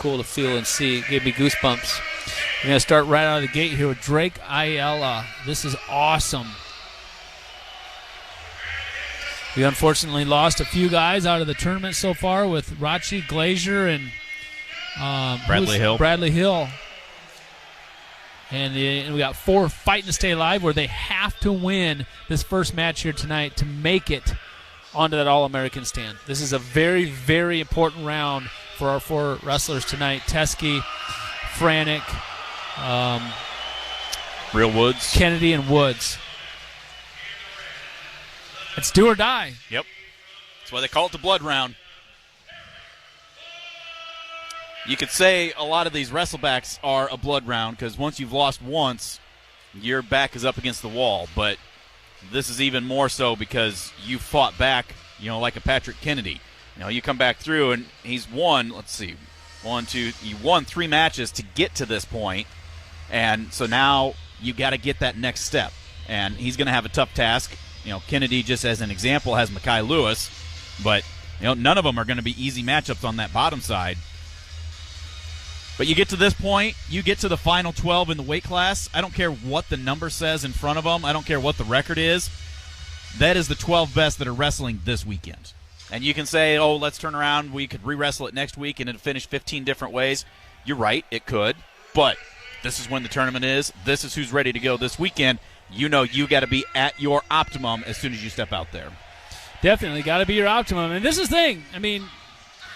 cool to feel and see. It gave me goosebumps. We're going to start right out of the gate here with Drake Ayala. This is awesome. We unfortunately lost a few guys out of the tournament so far with Rachi, Glazier, and Bradley Hill. And we got 4 fighting to stay alive where they have to win this first match here tonight to make it onto that All-American stand. This is a very, very important round for our 4 wrestlers tonight. Teski, Franck, Real Woods, Kennedy, and Woods. It's do or die. Yep. That's why they call it the blood round. You could say a lot of these wrestlebacks are a blood round because once you've lost once, your back is up against the wall. But this is even more so because you fought back, like a Patrick Kennedy. You come back through and he's won, he won 3 matches to get to this point. And so now you got to get that next step. And he's going to have a tough task. Kennedy, just as an example, has Mekhi Lewis. But, none of them are going to be easy matchups on that bottom side. But you get to this point, you get to the final 12 in the weight class. I don't care what the number says in front of them. I don't care what the record is. That is the 12 best that are wrestling this weekend. And you can say, let's turn around. We could re-wrestle it next week and it'd finish 15 different ways. You're right, it could. But this is when the tournament is. This is who's ready to go this weekend. You got to be at your optimum as soon as you step out there. Definitely got to be your optimum. And this is the thing. I mean,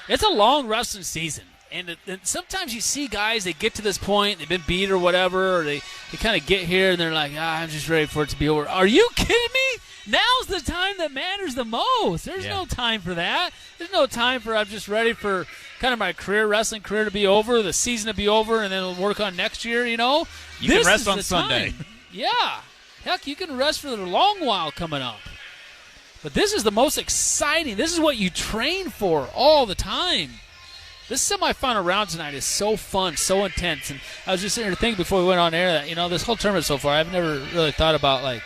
it's a long wrestling season. And sometimes you see guys, they get to this point, they've been beat or whatever, or they kind of get here and they're like, I'm just ready for it to be over. Are you kidding me? Now's the time that matters the most. There's no time for that. There's no time for I'm just ready for kind of my wrestling career to be over, the season to be over, and then we'll work on next year, You can rest on Sunday. Yeah. Heck, you can rest for the long while coming up. But this is the most exciting. This is what you train for all the time. This semifinal round tonight is so fun, so intense. And I was just sitting here thinking before we went on air that, this whole tournament so far, I've never really thought about,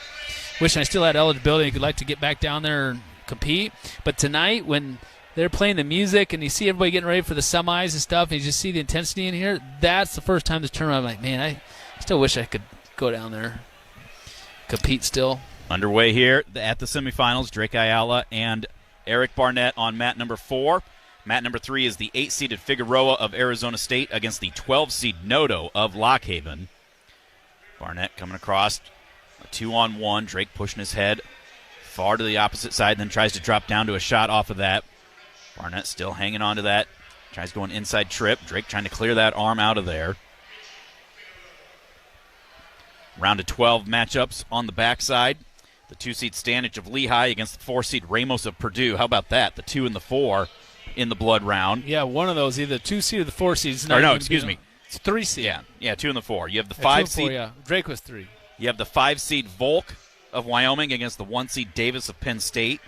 wishing I still had eligibility and could like to get back down there and compete. But tonight, when they're playing the music and you see everybody getting ready for the semis and stuff, and you just see the intensity in here, that's the first time this tournament, I'm like, man, I still wish I could go down there, compete still. Underway here at the semifinals, Drake Ayala and Eric Barnett on mat number 4. Mat number 3 is the 8-seeded Figueroa of Arizona State against the 12-seed Noto of Lock Haven. Barnett coming across, a 2-on-1. Drake pushing his head far to the opposite side, then tries to drop down to a shot off of that. Barnett still hanging on to that. Tries going inside trip. Drake trying to clear that arm out of there. Round of 12 matchups on the backside. The 2-seed Stanich of Lehigh against the 4-seed Ramos of Purdue. How about that? The 2 and the 4 in the blood round. Yeah, one of those, either 2-seed or the 4-seed. Or no, excuse me. It's 3-seed. Yeah, 2 and the 4. You have the 5-seed. Yeah, Drake was 3. You have the 5-seed Volk of Wyoming against the 1-seed Davis of Penn State.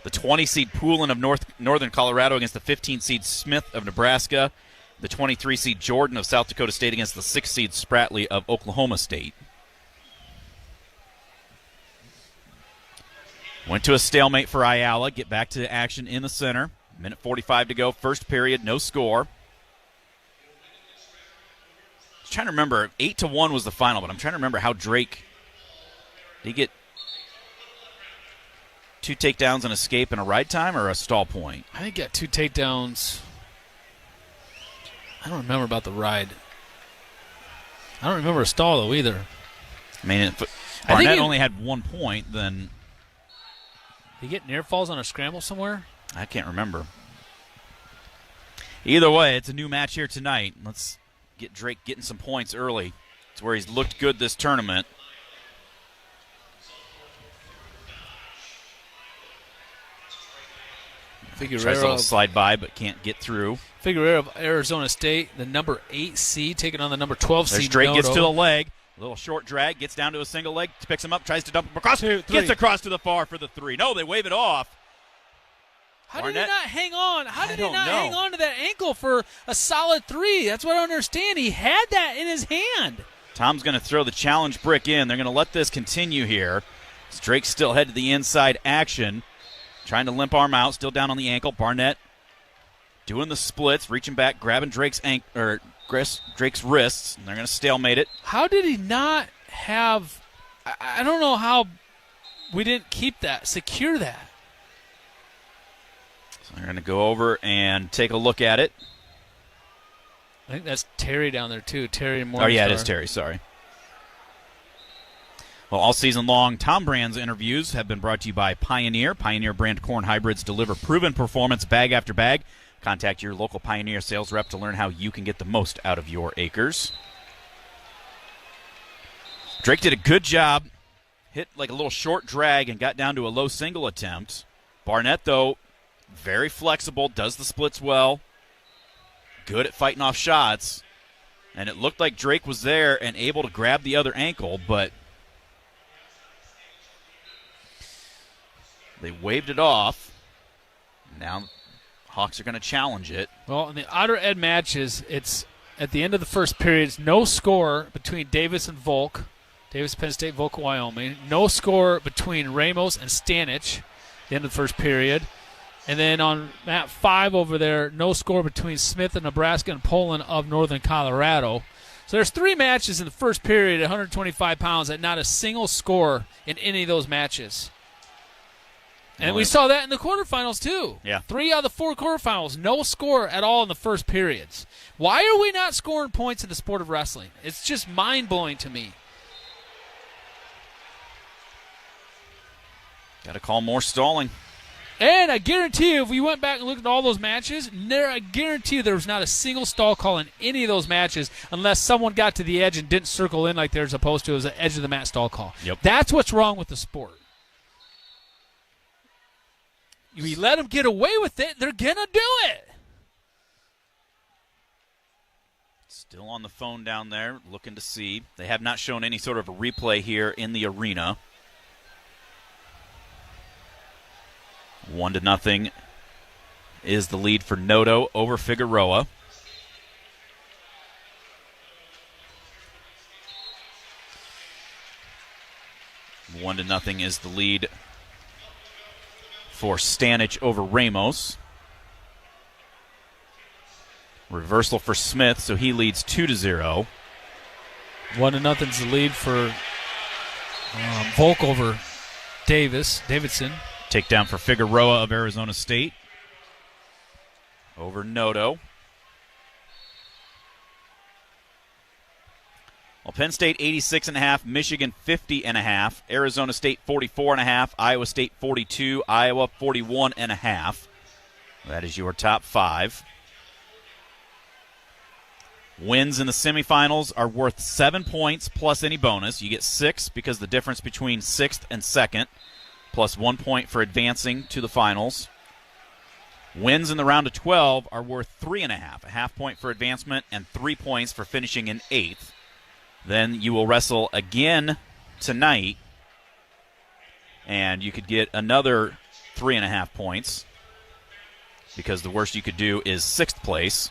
The 20-seed Poulin of Northern Colorado against the 15-seed Smith of Nebraska. The 23-seed Jordan of South Dakota State against the 6-seed Spratley of Oklahoma State. Went to a stalemate for Ayala. Get back to action in the center. Minute 45 to go. First period, no score. I was trying to remember. 8-1 was the final, but I'm trying to remember how Drake. Did he get 2 takedowns, an escape, and a ride time, or a stall point? I think he got 2 takedowns. I don't remember about the ride. I don't remember a stall, though, either. I mean, if Barnett only had 1 point, then. Did he get near falls on a scramble somewhere? I can't remember. Either way, it's a new match here tonight. Let's get Drake getting some points early. It's where he's looked good this tournament. Tries a little slide by, but can't get through. Figueroa of Arizona State, the number 8 seed, taking on the number 12 seed. There's Drake, gets to the leg. A little short drag, gets down to a single leg, picks him up, tries to dump him across. 2, 3. Gets across to the far for the 3. No, they wave it off. How did he not hang on? How did he not hang on to that ankle for a solid 3? That's what I don't understand. He had that in his hand. Tom's going to throw the challenge brick in. They're going to let this continue here. Drake's still headed to the inside action. Trying to limp arm out, still down on the ankle. Barnett doing the splits, reaching back, grabbing Drake's wrists, and they're going to stalemate it. How did he not have – I don't know how we didn't keep that, secure that. So they're going to go over and take a look at it. I think that's Terry down there, too. Terry and Morningstar. Oh, yeah, it is Terry. Sorry. Well, all season long, Tom Brand's interviews have been brought to you by Pioneer. Pioneer brand corn hybrids deliver proven performance bag after bag. Contact your local Pioneer sales rep to learn how you can get the most out of your acres. Drake did a good job. Hit like a little short drag and got down to a low single attempt. Barnett, though, very flexible, does the splits well. Good at fighting off shots. And it looked like Drake was there and able to grab the other ankle, but they waved it off. Now Hawks are going to challenge it. Well, in the outer ed matches, it's at the end of the first period, it's no score between Davis and Volk. Davis, Penn State, Volk, Wyoming. No score between Ramos and Stanich at the end of the first period. And then on map 5 over there, no score between Smith of Nebraska and Poland of Northern Colorado. So there's 3 matches in the first period at 125 pounds and not a single score in any of those matches. And we saw that in the quarterfinals, too. Yeah. 3 out of the 4 quarterfinals, no score at all in the first periods. Why are we not scoring points in the sport of wrestling? It's just mind-blowing to me. Got to call more stalling. And I guarantee you, if we went back and looked at all those matches, I guarantee you there was not a single stall call in any of those matches unless someone got to the edge and didn't circle in like they're supposed to. It was an edge of the mat stall call. Yep. That's what's wrong with the sport. We let them get away with it, they're going to do it. Still on the phone down there, looking to see. They have not shown any sort of a replay here in the arena. 1-0 is the lead for Noto over Figueroa. One to nothing is the lead for Stanich over Ramos. Reversal for Smith, so he leads 2-0. 1-0's the lead for Volk over Davidson. Takedown for Figueroa of Arizona State over Noto. Well, Penn State 86.5, Michigan 50.5, Arizona State 44.5, Iowa State 42, Iowa 41.5. That is your top 5. Wins in the semifinals are worth 7 points plus any bonus. You get 6 because the difference between 6th and 2nd, plus 1 point for advancing to the finals. Wins in the round of 12 are worth 3.5, a half point for advancement and 3 points for finishing in 8th. Then you will wrestle again tonight, and you could get another 3.5 points because the worst you could do is 6th place.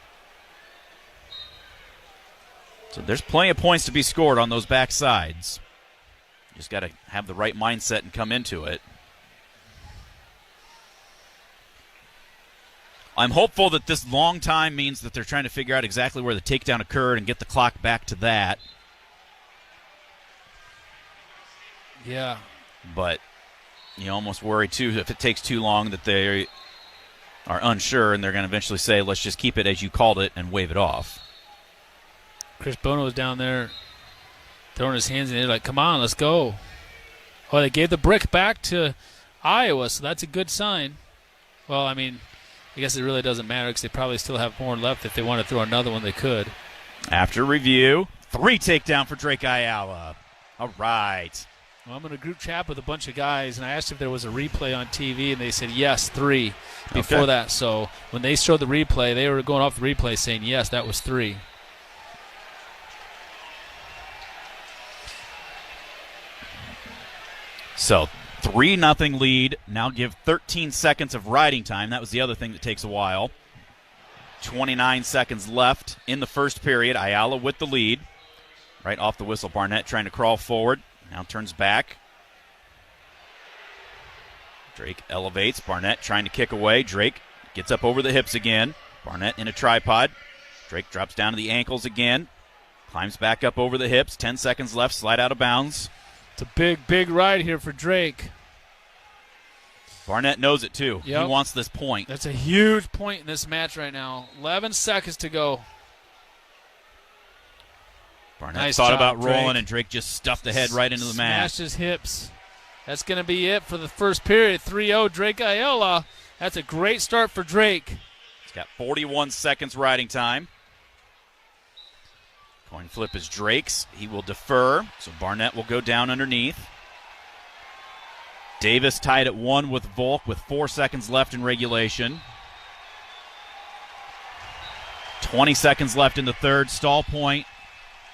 So there's plenty of points to be scored on those back sides. You just got to have the right mindset and come into it. I'm hopeful that this long time means that they're trying to figure out exactly where the takedown occurred and get the clock back to that. Yeah. But you almost worry, too, if it takes too long that they are unsure and they're going to eventually say, let's just keep it as you called it and wave it off. Chris Bono was down there throwing his hands in the air like, come on, let's go. Oh, they gave the brick back to Iowa, so that's a good sign. Well, I mean, I guess it really doesn't matter because they probably still have more left. If they want to throw another one, they could. After review, 3 takedown for Drake Ayala. All right. Well, I'm in a group chat with a bunch of guys, and I asked if there was a replay on TV, and they said yes, 3 before that. So when they showed the replay, they were going off the replay saying, yes, that was 3. So 3-0 lead. Now give 13 seconds of riding time. That was the other thing that takes a while. 29 seconds left in the first period. Ayala with the lead. Right off the whistle, Barnett trying to crawl forward. Now turns back. Drake elevates. Barnett trying to kick away. Drake gets up over the hips again. Barnett in a tripod. Drake drops down to the ankles again. Climbs back up over the hips. 10 seconds left. Slide out of bounds. It's a big, big ride here for Drake. Barnett knows it, too. Yep. He wants this point. That's a huge point in this match right now. 11 seconds to go. Barnett nice thought job, about rolling, Drake. and Drake just stuffed the head right into the mat. Smashed his hips. That's going to be it for the first period. 3-0 Drake Ayala. That's a great start for Drake. He's got 41 seconds riding time. Coin flip is Drake's. He will defer, so Barnett will go down underneath. Davis tied at 1 with Volk with 4 seconds left in regulation. 20 seconds left in the third. Stall point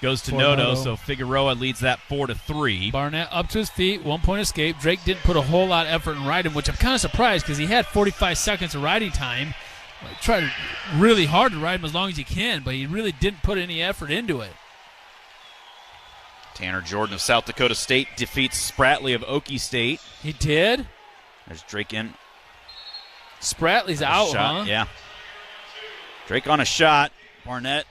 goes to Noto, so Figueroa leads that 4-3. Barnett up to his feet, 1 point escape. Drake didn't put a whole lot of effort in riding, which I'm kind of surprised because he had 45 seconds of riding time. Tried really hard to ride him as long as he can, but he really didn't put any effort into it. Tanner Jordan of South Dakota State defeats Spratley of Okie State. He did? There's Drake in. Spratley's out, shot, huh? Yeah. Drake on a shot. Barnett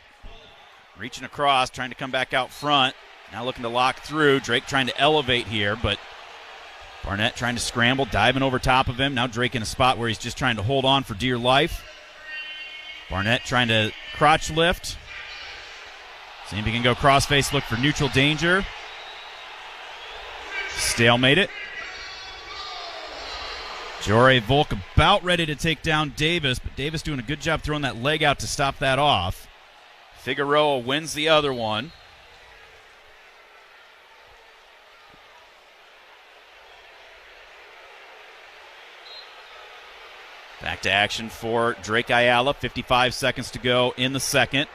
reaching across, trying to come back out front. Now looking to lock through. Drake trying to elevate here, but Barnett trying to scramble, diving over top of him. Now Drake in a spot where he's just trying to hold on for dear life. Barnett trying to crotch lift. See if he can go crossface, look for neutral danger. Stalemate it. Jore Volk about ready to take down Davis, but Davis doing a good job throwing that leg out to stop that off. Figueroa wins the other one. Back to action for Drake Ayala. 55 seconds to go in the second.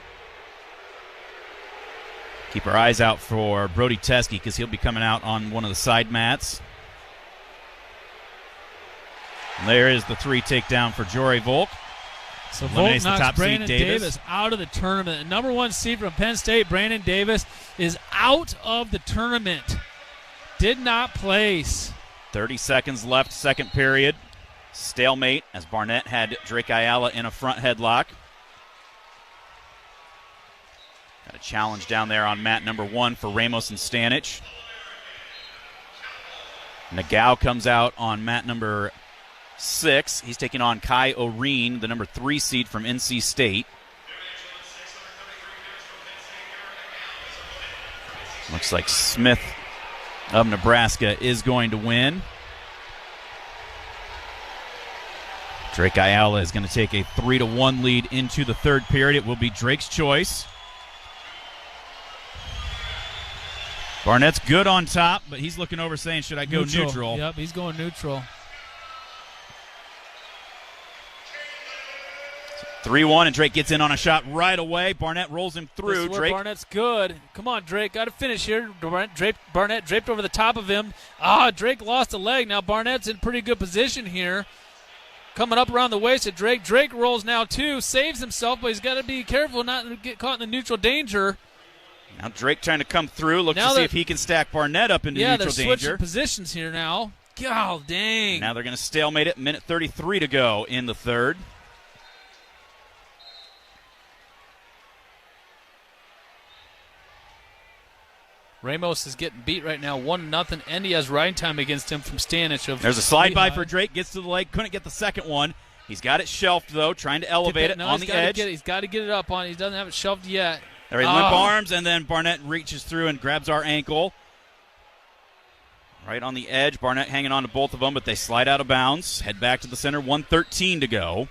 Keep our eyes out for Brody Teski because he'll be coming out on one of the side mats. And there is the 3 takedown for Jore Volk. So Volk Eliminates the knocks top seed, Brandon Davis. Davis out of the tournament. The number 1 seed from Penn State, Brandon Davis, is out of the tournament. Did not place. 30 seconds left, second period. Stalemate as Barnett had Drake Ayala in a front headlock. Got a challenge down there on mat number 1 for Ramos and Stanich. Nagao comes out on mat number 6. He's taking on Kai Oreen, the number 3 seed from NC State. Looks like Smith of Nebraska is going to win. Drake Ayala is going to take a 3-1 lead into the third period. It will be Drake's choice. Barnett's good on top, but he's looking over saying, should I go neutral? Yep, he's going neutral. 3-1, and Drake gets in on a shot right away. Barnett rolls him through. This is where Drake. Barnett's good. Come on, Drake. Got to finish here. Barnett draped over the top of him. Drake lost a leg. Now Barnett's in pretty good position here. Coming up around the waist of Drake. Drake rolls now, too. Saves himself, but he's got to be careful not to get caught in the neutral danger. Now Drake trying to come through. Looks to see if he can stack Barnett up into neutral danger. Yeah, they're switching positions here now. God dang. Now they're going to stalemate it. Minute 33 to go in the third. Ramos is getting beat right now, 1-0, and he has riding time against him from Stanich. There's a slide by for Drake, gets to the leg, couldn't get the second one. He's got it shelved, though, trying to elevate it on the edge. He's got to get it up on. He doesn't have it shelved yet. There he limp arms, and then Barnett reaches through and grabs our ankle. Right on the edge, Barnett hanging on to both of them, but they slide out of bounds. Head back to the center, 1:13 to go.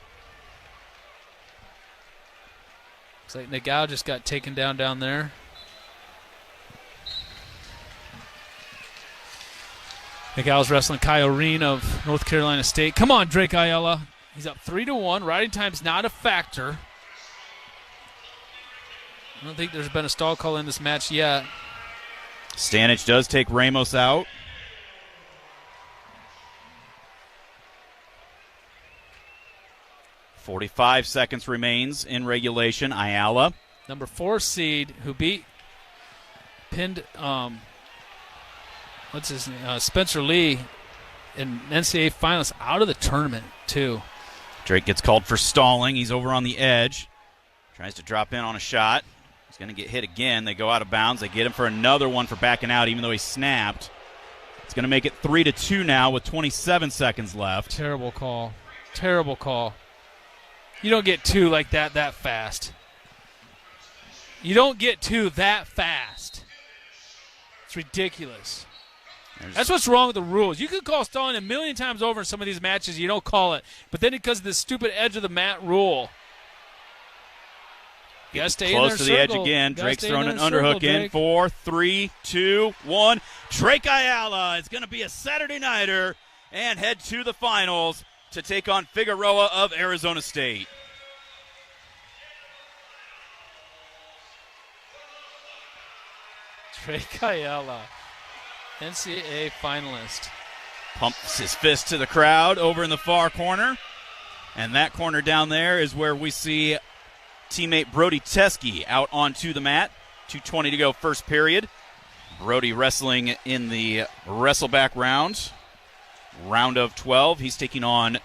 Looks like Nagao just got taken down there. Nagao's wrestling Kyle Reen of North Carolina State. Come on, Drake Ayala. He's up 3-1. Riding time's not a factor. I don't think there's been a stall call in this match yet. Stanich does take Ramos out. .45 seconds remains in regulation. Ayala. Number 4 seed who pinned what's his name? Spencer Lee, an NCAA finalist, out of the tournament, too. Drake gets called for stalling. He's over on the edge. Tries to drop in on a shot. He's going to get hit again. They go out of bounds. They get him for another one for backing out, even though he snapped. It's going to make it 3-2 now with 27 seconds left. Terrible call. Terrible call. You don't get two like that fast. You don't get two that fast. It's ridiculous. That's what's wrong with the rules. You could call stalling a million times over in some of these matches. You don't call it. But then because of this stupid edge of the mat rule. You got to stay close in to their the edge circle. again. Drake's throwing an underhook in. 4, 3, 2, 1. Drake Ayala is going to be a Saturday nighter and head to the finals to take on Figueroa of Arizona State. Drake Ayala, NCAA finalist. Pumps his fist to the crowd over in the far corner. And that corner down there is where we see teammate Brody Teski out onto the mat. 2:20 to go, first period. Brody wrestling in the wrestleback round of 12. He's taking on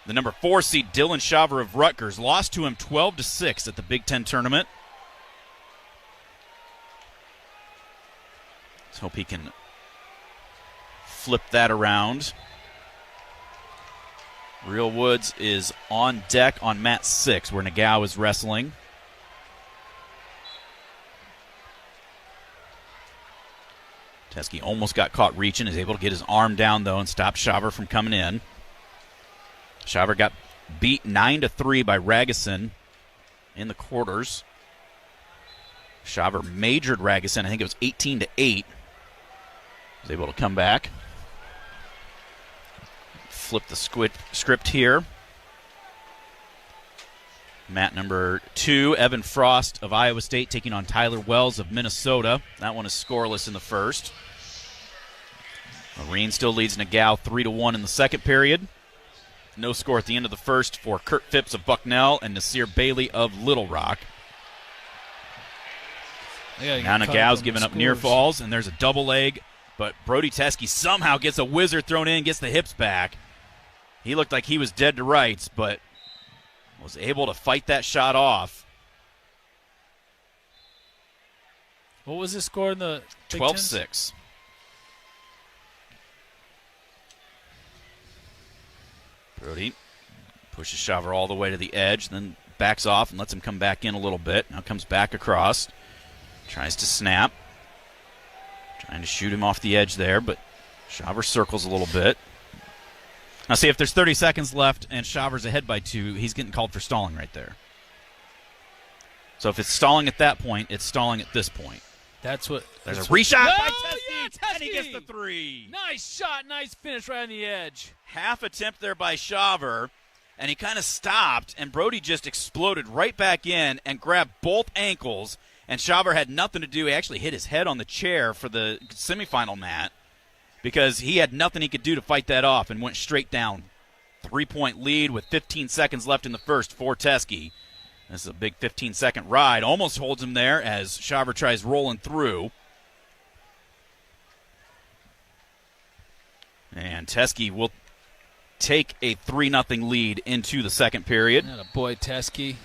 the number 4 seed Dylan Shaver of Rutgers. Lost to him 12-6 at the Big Ten tournament. Let's hope he can flip that around. Real Woods is on deck on mat 6 where Nagao is wrestling. Teski almost got caught reaching, is able to get his arm down though and stop Shaver from coming in. Shaver got beat 9-3 by Ragusin in the quarters. Shaver majored Ragusin, I think it was 18-8. Was able to come back. Flip the script here. Mat number 2, Evan Frost of Iowa State taking on Tyler Wells of Minnesota. That one is scoreless in the first. Marine still leads Nagao 3-1 in the second period. No score at the end of the first for Kurt Phipps of Bucknell and Nasir Bailey of Little Rock. Now Nagao's giving up near falls, and there's a double leg, but Brody Teski somehow gets a wizard thrown in, gets the hips back. He looked like he was dead to rights, but was able to fight that shot off. What was the score in the 12-6. Brody pushes Shaver all the way to the edge, then backs off and lets him come back in a little bit. Now comes back across. Tries to snap. Trying to shoot him off the edge there, but Shaver circles a little bit. Now see, if there's 30 seconds left and Shaver's ahead by 2, he's getting called for stalling right there. So if it's stalling at that point, it's stalling at this point. There's a reshot by Teski, yeah, Teski, and he gets the 3. Nice shot, nice finish right on the edge. Half attempt there by Shaver, and he kind of stopped, and Brody just exploded right back in and grabbed both ankles, and Shaver had nothing to do. He actually hit his head on the chair for the semifinal mat because he had nothing he could do to fight that off and went straight down. 3-point lead with 15 seconds left in the first for Teski. This is a big 15-second ride. Almost holds him there as Shaver tries rolling through. And Teski will take a 3-0 lead into the second period. Atta boy, Teski.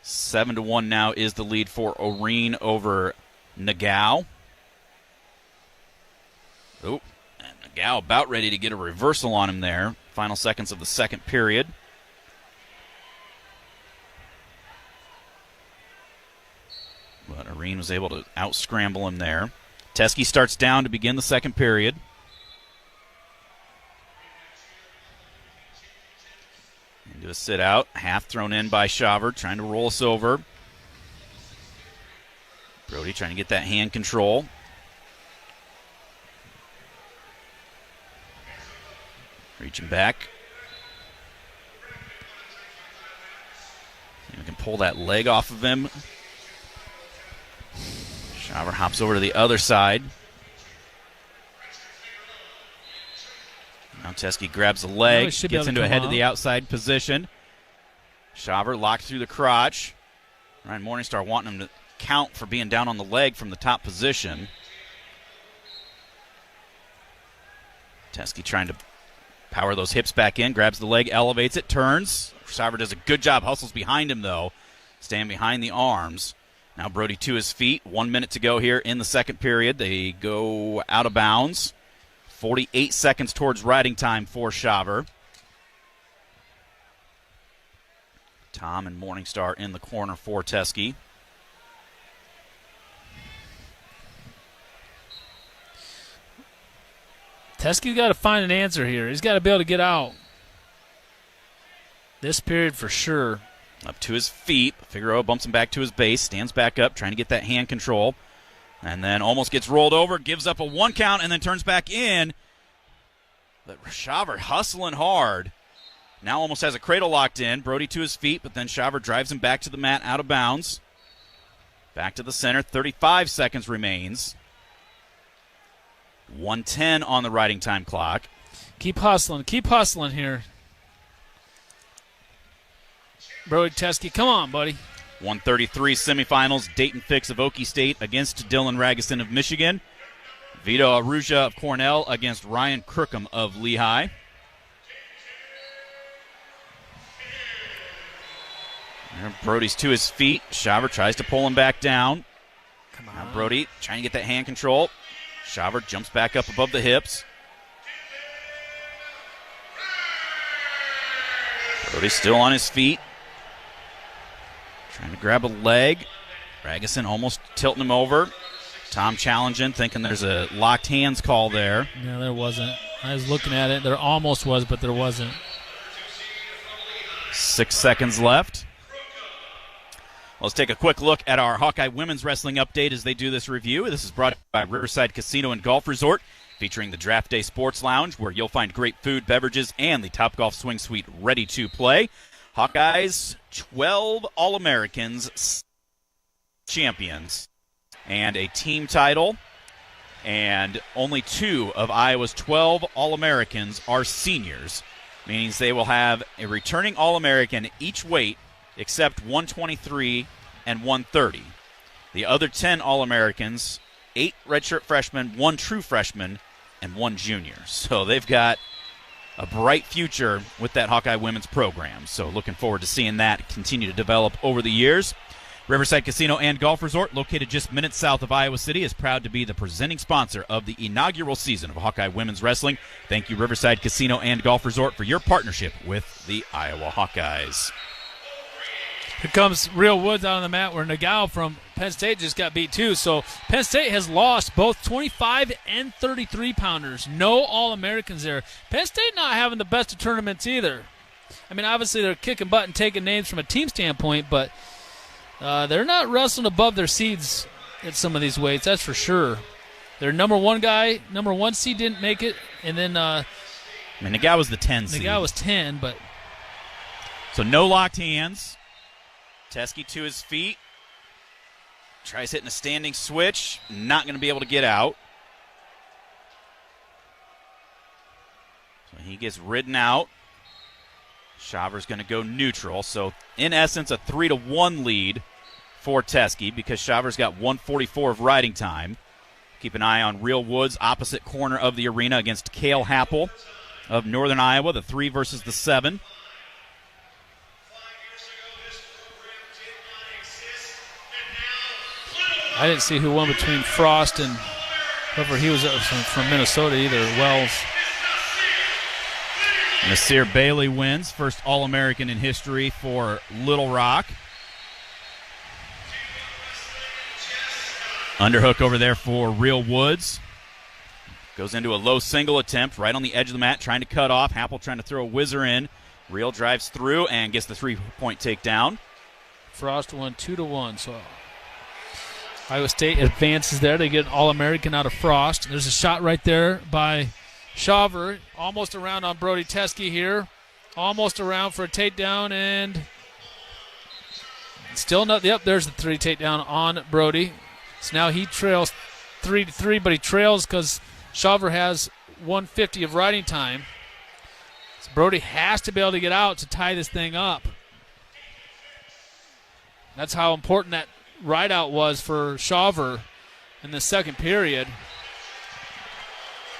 7-1 now is the lead for Oreen over Nagao. Oh, and Nagao about ready to get a reversal on him there. Final seconds of the second period. But Oreen was able to out-scramble him there. Teski starts down to begin the second period. Into a sit-out. Half thrown in by Shaver, trying to roll us over. Brody trying to get that hand control. Reaching back. See if we can pull that leg off of him. Shaver hops over to the other side. Now Teski grabs the leg, gets into a head to the outside position. Shaver locked through the crotch. Ryan Morningstar wanting him to count for being down on the leg from the top position. Teski trying to power those hips back in, grabs the leg, elevates it, turns. Shawver does a good job, hustles behind him, though, staying behind the arms. Now Brody to his feet. 1 minute to go here in the second period. They go out of bounds. 48 seconds towards riding time for Shawver. Tom and Morningstar in the corner for Teski. Teski's got to find an answer here. He's got to be able to get out. This period for sure. Up to his feet. Figueroa bumps him back to his base, stands back up, trying to get that hand control. And then almost gets rolled over, gives up a 1 count, and then turns back in. But Shawver hustling hard. Now almost has a cradle locked in. Brody to his feet, but then Shawver drives him back to the mat out of bounds. Back to the center. 35 seconds remains. 1:10 on the riding time clock. Keep hustling here. Brody Teski, come on, buddy. 1:33 semifinals. Dayton Fix of Okie State against Dylan Ragusin of Michigan. Vito Aruja of Cornell against Ryan Crookham of Lehigh. And Brody's to his feet. Shawver tries to pull him back down. Come on. Now Brody trying to get that hand control. Shawver jumps back up above the hips. Brody's still on his feet. Trying to grab a leg. Ragusin almost tilting him over. Tom challenging, thinking there's a locked hands call there. No, there wasn't. I was looking at it. There almost was, but there wasn't. 6 seconds left. Let's take a quick look at our Hawkeye women's wrestling update as they do this review. This is brought by Riverside Casino and Golf Resort, featuring the Draft Day Sports Lounge, where you'll find great food, beverages, and the Topgolf Swing Suite ready to play. Hawkeyes, 12 All-Americans, champions, and a team title. And only 2 of Iowa's 12 All-Americans are seniors, meaning they will have a returning All-American each weight except 123 and 130. The other 10 All-Americans, 8 redshirt freshmen, 1 true freshman, and 1 junior. So they've got a bright future with that Hawkeye women's program. So looking forward to seeing that continue to develop over the years. Riverside Casino and Golf Resort, located just minutes south of Iowa City, is proud to be the presenting sponsor of the inaugural season of Hawkeye women's wrestling. Thank you, Riverside Casino and Golf Resort, for your partnership with the Iowa Hawkeyes. Here comes Real Woods out on the mat, where Nagao from Penn State just got beat too. So Penn State has lost both 25 and 33-pounders. No All-Americans there. Penn State not having the best of tournaments either. I mean, obviously they're kicking butt and taking names from a team standpoint, but they're not wrestling above their seeds at some of these weights, that's for sure. Their number one seed didn't make it, and then Nagao was the 10 seed. Nagao was 10, but so no locked hands. Teski to his feet. Tries hitting a standing switch. Not going to be able to get out. So he gets ridden out. Shawver's going to go neutral. So, in essence, a 3-1 lead for Teski because Shawver's got 1:44 of riding time. Keep an eye on Real Woods, opposite corner of the arena against Cale Happel of Northern Iowa, the 3 versus the 7. I didn't see who won between Frost and whoever he was from Minnesota either, Wells. Nasir Bailey wins, first All-American in history for Little Rock. Underhook over there for Real Woods. Goes into a low single attempt right on the edge of the mat, trying to cut off. Happel trying to throw a whizzer in. Real drives through and gets the 3-point takedown. Frost won 2-1, so Iowa State advances there. They get an All-American out of Frost. There's a shot right there by Shawver. Almost around on Brody Teski here. Almost around for a takedown, and still not. Yep, there's the 3 takedown on Brody. So now he trails 3-3, but he trails because Shawver has 150 of riding time. So Brody has to be able to get out to tie this thing up. That's how important that ride out was for Shawver in the second period.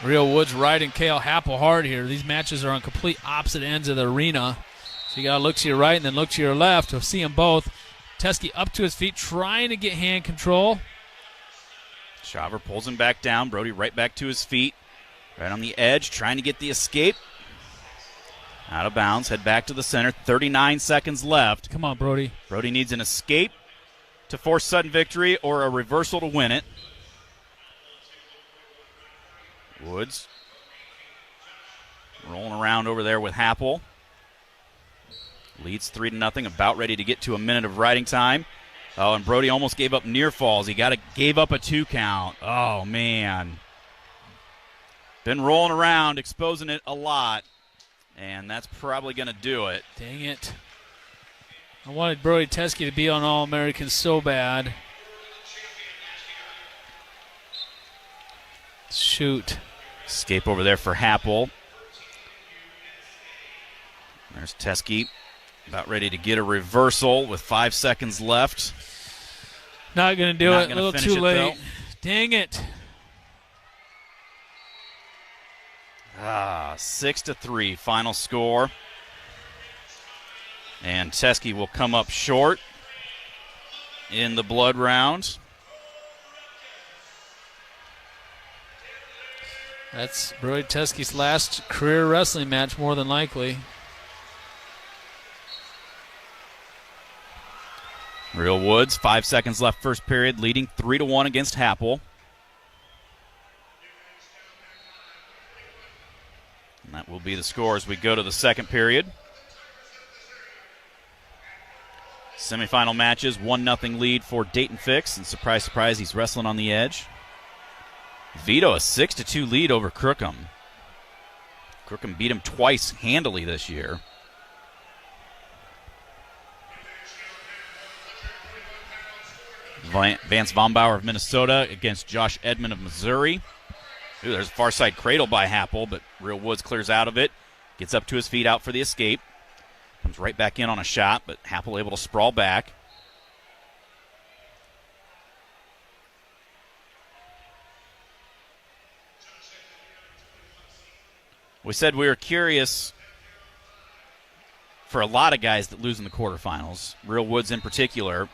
Real Woods riding Cale Happel hard here. These matches are on complete opposite ends of the arena. So you got to look to your right and then look to your left to see them both. Teski up to his feet, trying to get hand control. Shaver pulls him back down. Brody right back to his feet. Right on the edge, trying to get the escape. Out of bounds, head back to the center. 39 seconds left. Come on, Brody. Brody needs an escape to force sudden victory or a reversal to win it. Woods rolling around over there with Happel. Leads 3-0, about ready to get to a minute of riding time. Oh, and Brody almost gave up near falls. He gave up a 2 count. Oh, man. Been rolling around, exposing it a lot, and that's probably going to do it. Dang it. I wanted Brody Teski to be on All-American so bad. Shoot. Escape over there for Happel. There's Teski, about ready to get a reversal with 5 seconds left. Not going to do it. A little too late. Though. Dang it. 6-3 final score. And Teski will come up short in the blood round. That's Brody Teski's last career wrestling match, more than likely. Real Woods, 5 seconds left first period, leading 3-1 against Happel. And that will be the score as we go to the second period. Semifinal matches, 1-0 lead for Dayton Fix, and surprise, surprise, he's wrestling on the edge. Vito, a 6-2 lead over Crookham. Crookham beat him twice handily this year. Vance Vombauer of Minnesota against Josh Edmond of Missouri. Ooh, there's a far side cradle by Happel, but Real Woods clears out of it. Gets up to his feet, out for the escape. Comes right back in on a shot, but Happel able to sprawl back. We said we were curious for a lot of guys that lose in the quarterfinals, Real Woods in particular.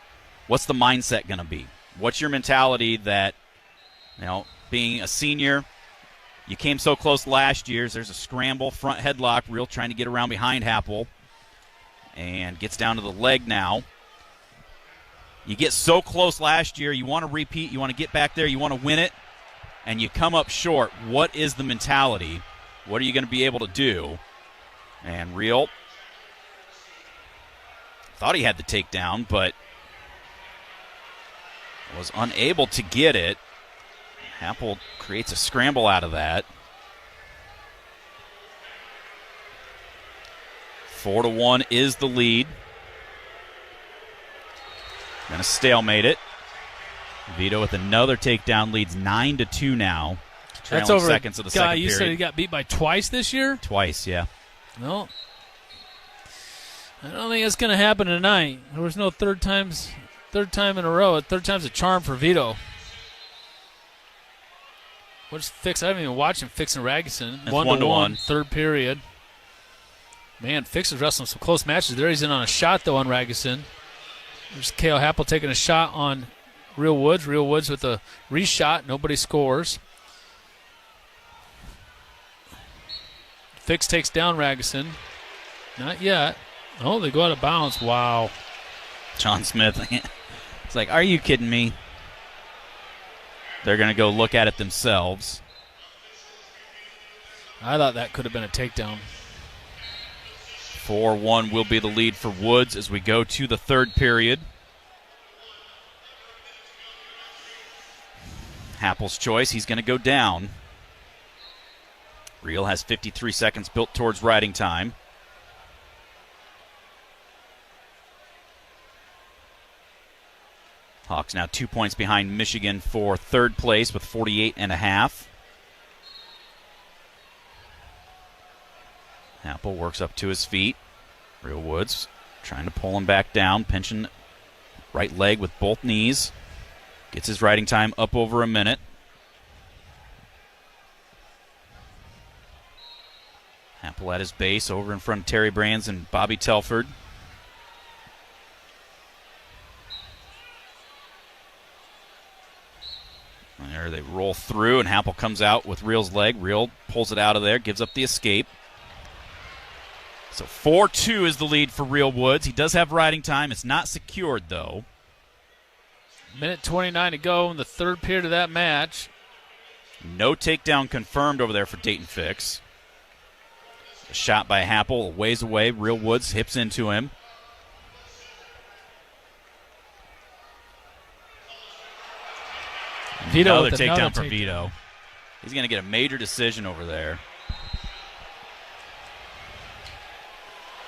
What's the mindset going to be? What's your mentality that, being a senior, you came so close last year. There's a scramble, front headlock, Real trying to get around behind Happel, and gets down to the leg now. You get so close last year, you want to repeat, you want to get back there, you want to win it, and you come up short. What is the mentality? What are you going to be able to do? And Real thought he had the takedown, but was unable to get it. Happel creates a scramble out of that. 4-1 is the lead. Gonna stalemate it. Vito with another takedown, leads 9-2 now. That's over seconds of the second period. You said he got beat by twice this year? Twice, yeah. No. I don't think it's going to happen tonight. There was no third time in a row. Third time's a charm for Vito. What's Fix? I haven't even watched him fixing Ragusan. 1-1, third period. Man, Fix is wrestling some close matches there. He's in on a shot, though, on Ragusan. There's Cale Happel taking a shot on Real Woods. Real Woods with a reshot. Nobody scores. Fix takes down Ragusan. Not yet. Oh, they go out of bounds. Wow. John Smith. It's like, are you kidding me? They're going to go look at it themselves. I thought that could have been a takedown. 4-1 will be the lead for Woods as we go to the third period. Happel's choice. He's going to go down. Real has 53 seconds built towards riding time. Hawks now 2 points behind Michigan for third place with 48.5. Happel works up to his feet. Real Woods trying to pull him back down, pinching right leg with both knees. Gets his riding time up over a minute. Hample at his base over in front of Terry Brands and Bobby Telford. There they roll through, and Hample comes out with Real's leg. Real pulls it out of there, gives up the escape. So 4-2 is the lead for Real Woods. He does have riding time. It's not secured, though. Minute 29 to go in the third period of that match. No takedown confirmed over there for Dayton Fix. A shot by Hample, a ways away. Real Woods hips into him. Vito another takedown for Vito. He's going to get a major decision over there.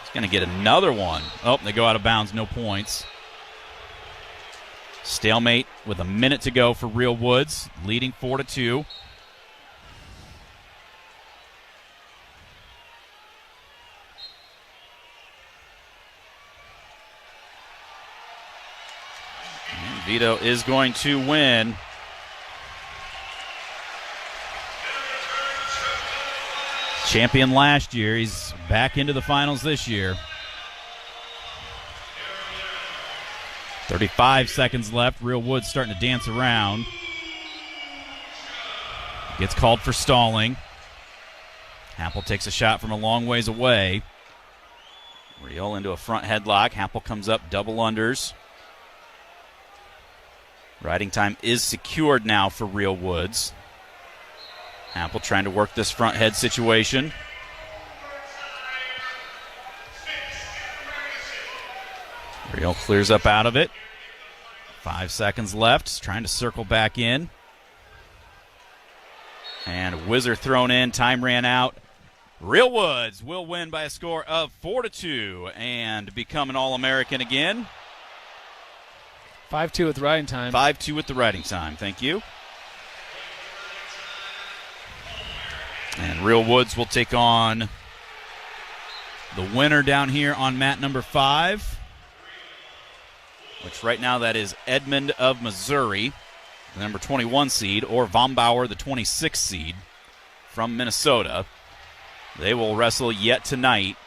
He's going to get another one. Oh, they go out of bounds, no points. Stalemate with a minute to go for Real Woods, leading 4-2. And Vito is going to win. Champion last year. He's back into the finals this year. 35 seconds left. Real Woods starting to dance around. Gets called for stalling. Hample takes a shot from a long ways away. Real into a front headlock. Hample comes up, double unders. Riding time is secured now for Real Woods. Hample trying to work this front head situation. Real clears up out of it. 5 seconds left. He's trying to circle back in. And a whizzer thrown in. Time ran out. Real Woods will win by a score of 4-2 and become an All-American again. 5-2 with riding time. 5-2 with the riding time. Thank you. And Real Woods will take on the winner down here on mat number 5, which right now that is Edmond of Missouri, the number 21 seed, or Von Bauer, the 26th seed from Minnesota. They will wrestle yet tonight.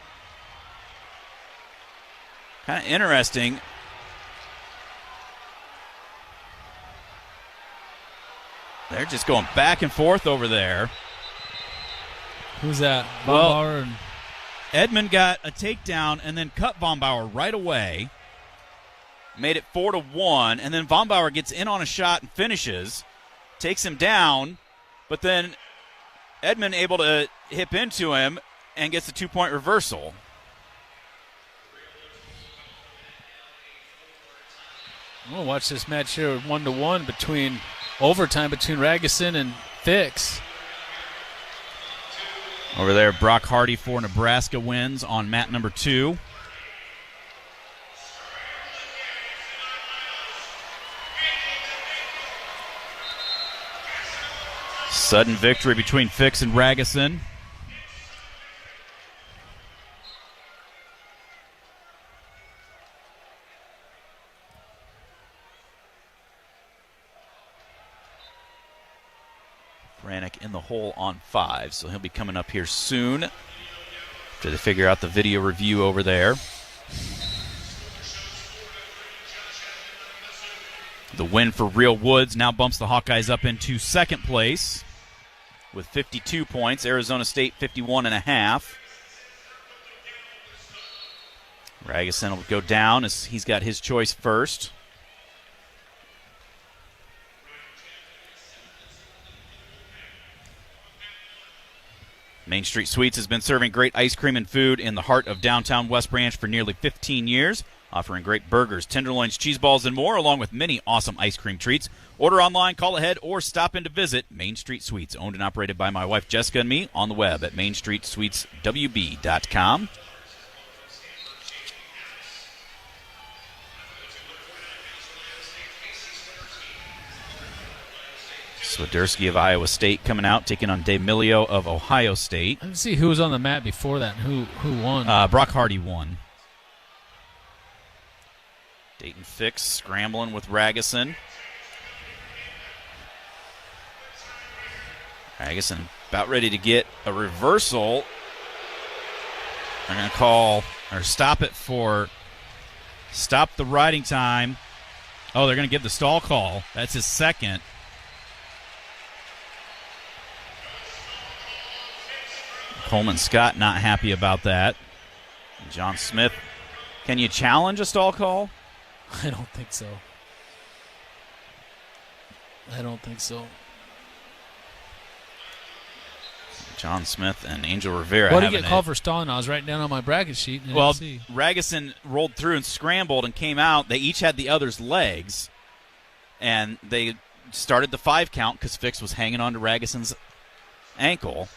Kind of interesting. They're just going back and forth over there. Who's that? Von Well, Bauer and Edmond got a takedown and then cut Von Bauer right away. Made it 4-1, and then Von Bauer gets in on a shot and finishes. Takes him down, but then Edmond able to hip into him and gets a 2-point reversal. We'll watch this match here 1-1 between overtime between Ragusin and Fix. Over there, Brock Hardy for Nebraska wins on mat number 2. Sudden victory between Fix and Ragusin. Franck in the hole on 5, so he'll be coming up here soon after they figure out the video review over there. The win for Real Woods now bumps the Hawkeyes up into second place with 52 points. Arizona State 51.5. Ragusin will go down as he's got his choice first. Main Street Sweets has been serving great ice cream and food in the heart of downtown West Branch for nearly 15 years, offering great burgers, tenderloins, cheese balls, and more, along with many awesome ice cream treats. Order online, call ahead, or stop in to visit Main Street Sweets, owned and operated by my wife Jessica and me, on the web at mainstreetsweetswb.com. Swiderski of Iowa State coming out, taking on D'Amelio of Ohio State. Let's see who was on the mat before that and who won. Brock Hardy won. Dayton Fix scrambling with Ragusin. Ragusin about ready to get a reversal. They're going to call or stop it for stop the riding time. Oh, they're going to give the stall call. That's his second. Coleman Scott not happy about that. John Smith, can you challenge a stall call? I don't think so. John Smith and Angel Rivera. What did he get called for stalling? I was writing down on my bracket sheet. Well, Ragusan rolled through and scrambled and came out. They each had the other's legs, and they started the 5 count because Fix was hanging on to Ragusan's ankle.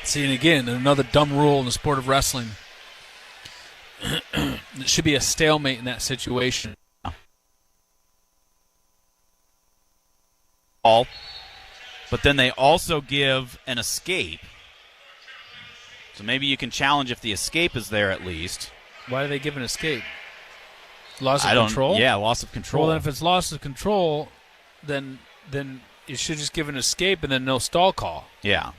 See, and again, another dumb rule in the sport of wrestling. It should be a stalemate in that situation. But then they also give an escape. So maybe you can challenge if the escape is there at least. Why do they give an escape? Loss of control? Yeah, loss of control. Well, then if it's loss of control, then you should just give an escape and then no stall call. Yeah.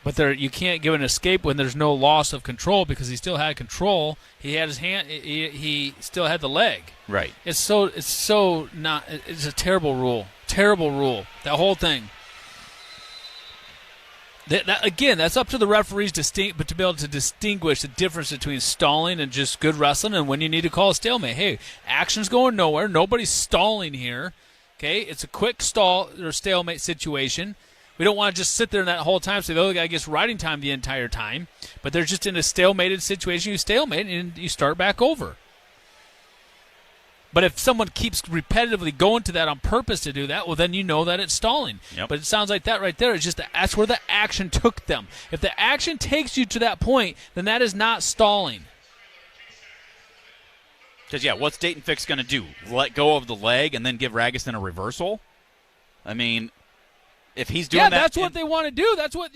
But you can't give an escape when there's no loss of control because he still had control. He had his hand. He still had the leg. Right. It's a terrible rule. Terrible rule. That whole thing. Again, that's up to the referees but to be able to distinguish the difference between stalling and just good wrestling and when you need to call a stalemate. Hey, action's going nowhere. Nobody's stalling here. Okay, it's a quick stall or stalemate situation. We don't want to just sit there that whole time so the other guy gets riding time the entire time. But they're just in a stalemated situation. You stalemate and you start back over. But if someone keeps repetitively going to that on purpose to do that, well, then you know that it's stalling. Yep. But it sounds like that right there is just that's where the action took them. If the action takes you to that point, then that is not stalling. Because, what's Dayton Fix going to do? Let go of the leg and then give Ragusan a reversal? I mean, if he's doing that... Yeah, that's what they want to do. That's what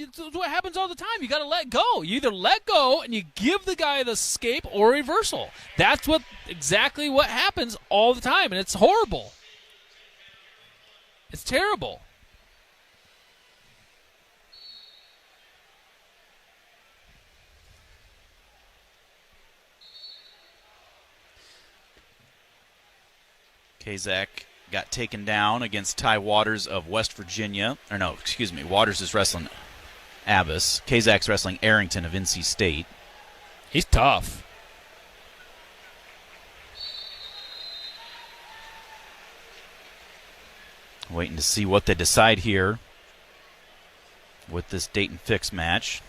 happens all the time. You got to let go. You either let go and you give the guy the escape or reversal. That's exactly what happens all the time, and it's horrible. It's terrible. Kazak got taken down against Ty Waters of West Virginia. Waters is wrestling Abbas. Kazak's wrestling Arrington of NC State. He's tough. Waiting to see what they decide here with this Dayton Fix match.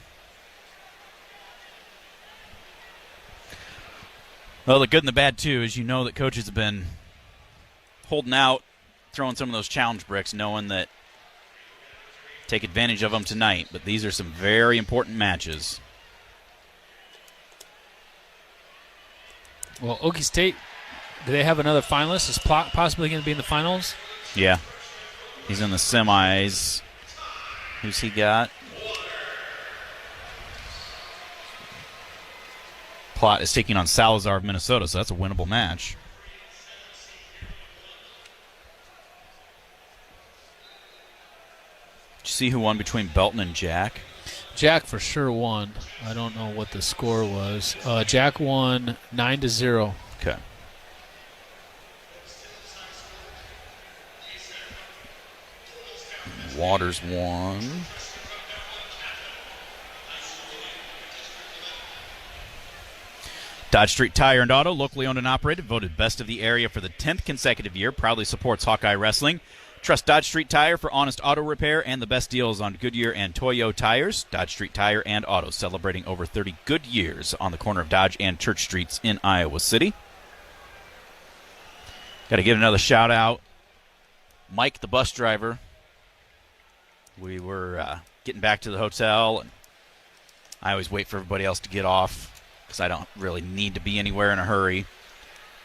Well, the good and the bad, too, is you know that coaches have been holding out, throwing some of those challenge bricks, knowing that take advantage of them tonight. But these are some very important matches. Well, Okie State, do they have another finalist? Is possibly going to be in the finals? Yeah. He's in the semis. Who's he got? Plot is taking on Salazar of Minnesota, so that's a winnable match. Did you see who won between Belton and Jack? Jack for sure won. I don't know what the score was. Jack won 9-0. Okay. Waters won. Dodge Street Tire and Auto, locally owned and operated, voted best of the area for the 10th consecutive year, proudly supports Hawkeye Wrestling. Trust Dodge Street Tire for honest auto repair and the best deals on Goodyear and Toyo tires. Dodge Street Tire and Auto, celebrating over 30 good years on the corner of Dodge and Church Streets in Iowa City. Got to give another shout out. Mike, the bus driver. We were getting back to the hotel, and I always wait for everybody else to get off because I don't really need to be anywhere in a hurry.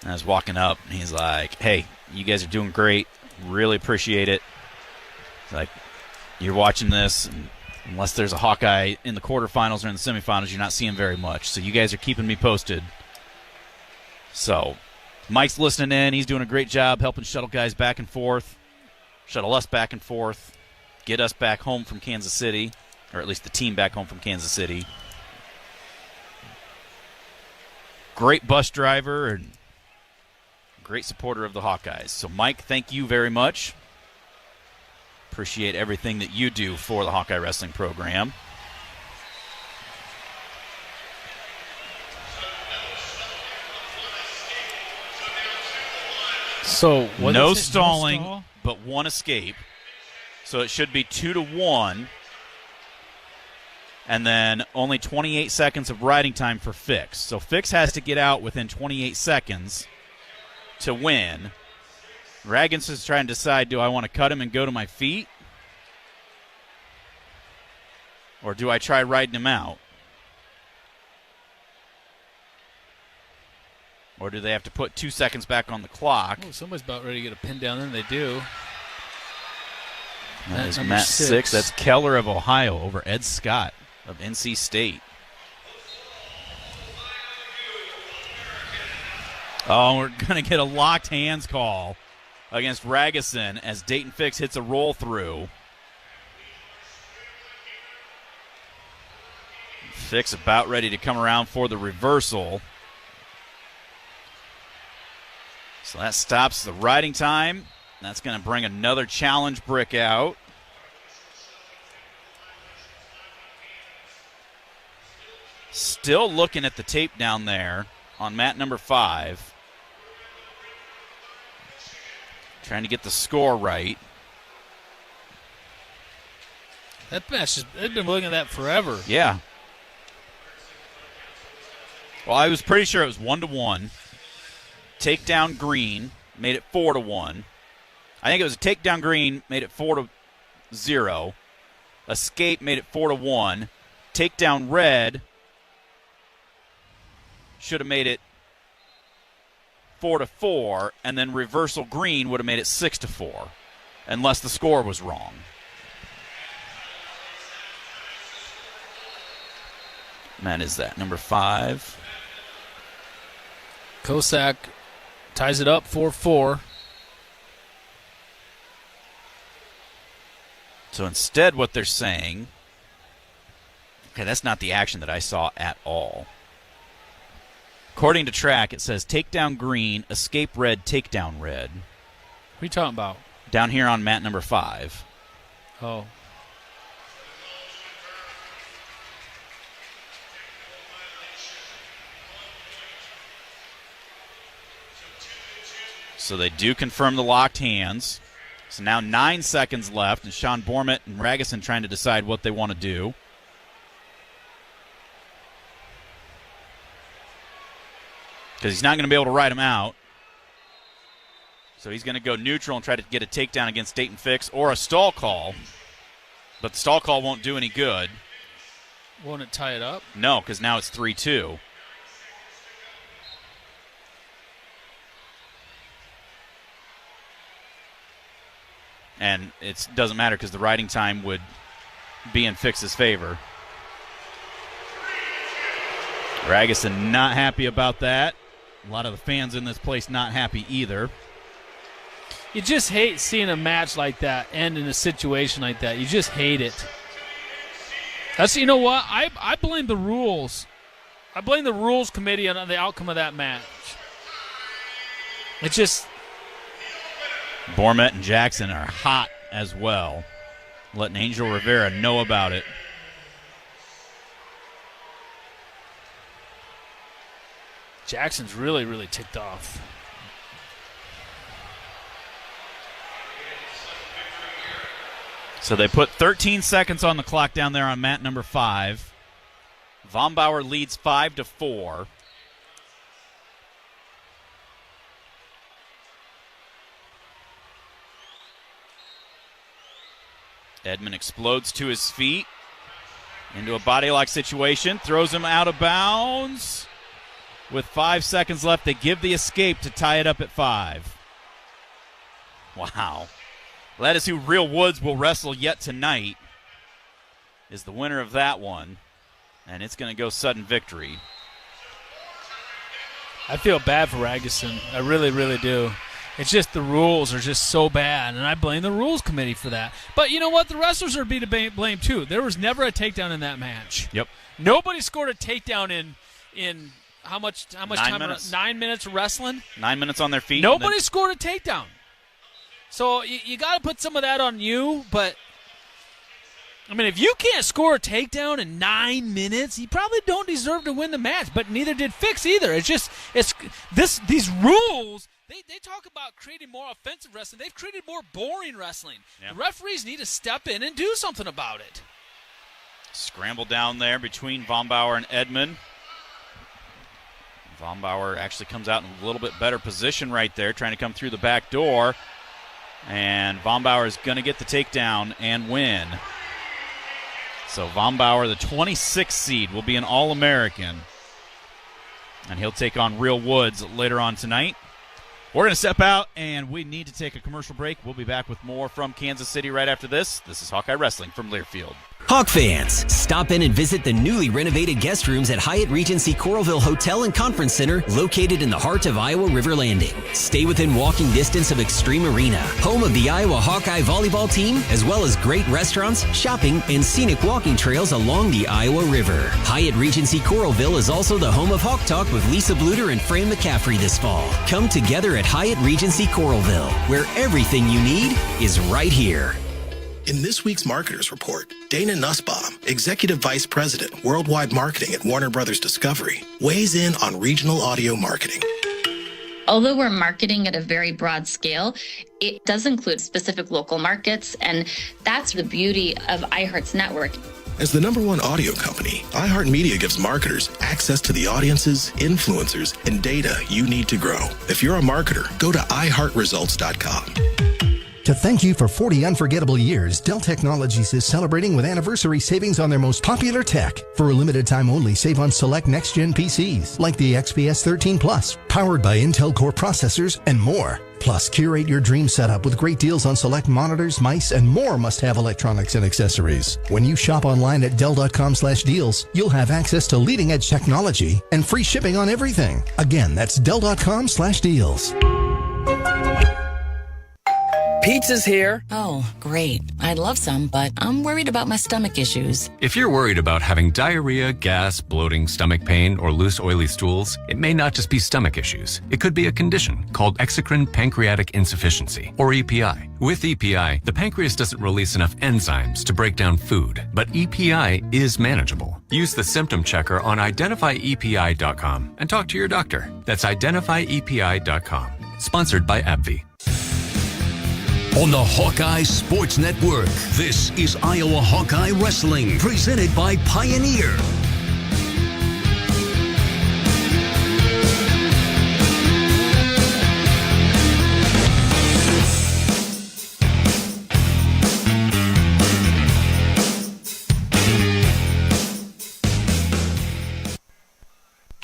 And I was walking up, and he's like, "Hey, you guys are doing great. Really appreciate it." It's like, you're watching this, and unless there's a Hawkeye in the quarterfinals or in the semifinals, you're not seeing very much. So you guys are keeping me posted. So Mike's listening in. He's doing a great job helping shuttle guys back and forth, shuttle us back and forth, get us back home from Kansas City, or at least the team back home from Kansas City. Great bus driver and great supporter of the Hawkeyes. So, Mike, thank you very much. Appreciate everything that you do for the Hawkeye Wrestling program. So no stalling, but one escape. So it should be 2-1. And then only 28 seconds of riding time for Fix. So Fix has to get out within 28 seconds to win. Raggins is trying to decide, do I want to cut him and go to my feet? Or do I try riding him out? Or do they have to put 2 seconds back on the clock? Oh, somebody's about ready to get a pin down there, and they do. That is Matt 6. That's Keller of Ohio over Ed Scott of NC State. Oh, we're going to get a locked hands call against Ragusin as Dayton Fix hits a roll through. Fix about ready to come around for the reversal. So that stops the riding time. That's going to bring another challenge brick out. Still looking at the tape down there on mat number 5. Trying to get the score right. That match, they've been looking at that forever. Yeah. Well, I was pretty sure it was 1-1. Takedown green made it 4-1. I think it was a takedown green made it 4-0. Escape made it 4-1. Takedown red should have made it 4-4, and then reversal green would have made it 6-4, unless the score was wrong. And that is that number 5. Kosak ties it up 4-4. So instead what they're saying, okay, that's not the action that I saw at all. According to track, it says takedown green, escape red, takedown red. What are you talking about? Down here on mat number 5. Oh. So they do confirm the locked hands. So now 9 seconds left, and Sean Bormett and Ragusin trying to decide what they want to do. Because he's not going to be able to ride him out. So he's going to go neutral and try to get a takedown against Dayton Fix or a stall call. But the stall call won't do any good. Won't it tie it up? No, because now it's 3-2. And it doesn't matter because the riding time would be in Fix's favor. Ragusin not happy about that. A lot of the fans in this place not happy either. You just hate seeing a match like that end in a situation like that. You just hate it. You know what? I blame the rules. I blame the rules committee on the outcome of that match. It's just... Bormett and Jackson are hot as well. Letting Angel Rivera know about it. Jackson's really, really ticked off. So they put 13 seconds on the clock down there on mat number 5. Von Bauer leads 5-4. Edmond explodes to his feet into a body lock situation, throws him out of bounds. With 5 seconds left, they give the escape to tie it up at 5. Wow. Well, that is who Real Woods will wrestle yet tonight, is the winner of that one. And it's going to go sudden victory. I feel bad for Ragusin. I really, really do. It's just the rules are just so bad, and I blame the rules committee for that. But you know what? The wrestlers are being blamed too. There was never a takedown in that match. Yep. Nobody scored a takedown in how much time? 9 minutes. 9 minutes of wrestling. 9 minutes on their feet. Nobody scored a takedown. So you got to put some of that on you. But I mean, if you can't score a takedown in 9 minutes, you probably don't deserve to win the match. But neither did Fix either. These rules. They talk about creating more offensive wrestling. They've created more boring wrestling. Yeah. The referees need to step in and do something about it. Scramble down there between Vonbauer and Edmund. Vonbauer actually comes out in a little bit better position right there, trying to come through the back door. And Vonbauer is going to get the takedown and win. So Vonbauer, the 26th seed, will be an All-American. And he'll take on Real Woods later on tonight. We're going to step out, and we need to take a commercial break. We'll be back with more from Kansas City right after this. This is Hawkeye Wrestling from Learfield. Hawk fans, stop in and visit the newly renovated guest rooms at Hyatt Regency Coralville Hotel and Conference Center, located in the heart of Iowa River Landing. Stay within walking distance of Extreme Arena, home of the Iowa Hawkeye volleyball team, as well as great restaurants, shopping, and scenic walking trails along the Iowa River. Hyatt Regency Coralville is also the home of Hawk Talk with Lisa Bluter and Fran McCaffrey this fall. Come together at Hyatt Regency Coralville, where everything you need is right here. In this week's Marketers Report, Dana Nussbaum, Executive Vice President, Worldwide Marketing at Warner Brothers Discovery, weighs in on regional audio marketing. Although we're marketing at a very broad scale, it does include specific local markets, and that's the beauty of iHeart's network. As the #1 audio company, iHeartMedia gives marketers access to the audiences, influencers, and data you need to grow. If you're a marketer, go to iHeartResults.com. To thank you for 40 unforgettable years, Dell Technologies is celebrating with anniversary savings on their most popular tech. For a limited time only, save on select next-gen PCs, like the XPS 13 Plus, powered by Intel Core processors, and more. Plus, curate your dream setup with great deals on select monitors, mice, and more must-have electronics and accessories. When you shop online at Dell.com/deals, you'll have access to leading-edge technology and free shipping on everything. Again, that's Dell.com/deals. Pizza's here. Oh, great. I'd love some, but I'm worried about my stomach issues. If you're worried about having diarrhea, gas, bloating, stomach pain, or loose, oily stools, it may not just be stomach issues. It could be a condition called exocrine pancreatic insufficiency, or EPI. With EPI, the pancreas doesn't release enough enzymes to break down food, but EPI is manageable. Use the symptom checker on identifyepi.com and talk to your doctor. That's identifyepi.com. Sponsored by AbbVie. On the Hawkeye Sports Network, this is Iowa Hawkeye Wrestling, presented by Pioneer.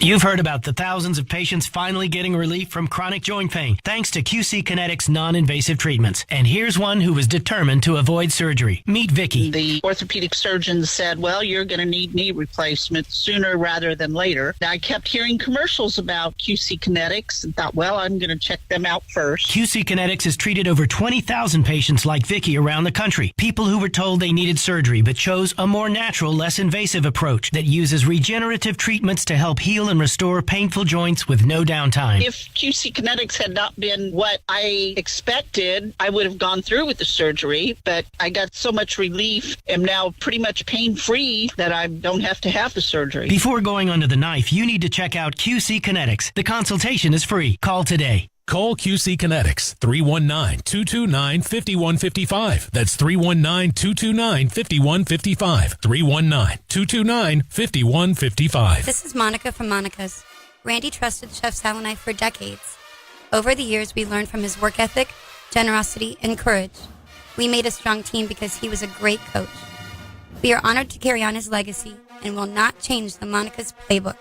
You've heard about the thousands of patients finally getting relief from chronic joint pain thanks to QC Kinetics non-invasive treatments. And here's one who was determined to avoid surgery. Meet Vicky. The orthopedic surgeon said, well, you're going to need knee replacement sooner rather than later. I kept hearing commercials about QC Kinetics and thought, well, I'm going to check them out first. QC Kinetics has treated over 20,000 patients like Vicky around the country. People who were told they needed surgery but chose a more natural, less invasive approach that uses regenerative treatments to help heal and restore painful joints with no downtime. If QC Kinetics had not been what I expected, I would have gone through with the surgery, but I got so much relief, am now pretty much pain-free that I don't have to have the surgery. Before going under the knife, you need to check out QC Kinetics. The consultation is free. Call today. Call QC Kinetics, 319-229-5155. That's 319-229-5155. 319-229-5155. This is Monica from Monica's. Randy trusted Chef Sal and I for decades. Over the years, we learned from his work ethic, generosity, and courage. We made a strong team because he was a great coach. We are honored to carry on his legacy and will not change the Monica's playbook.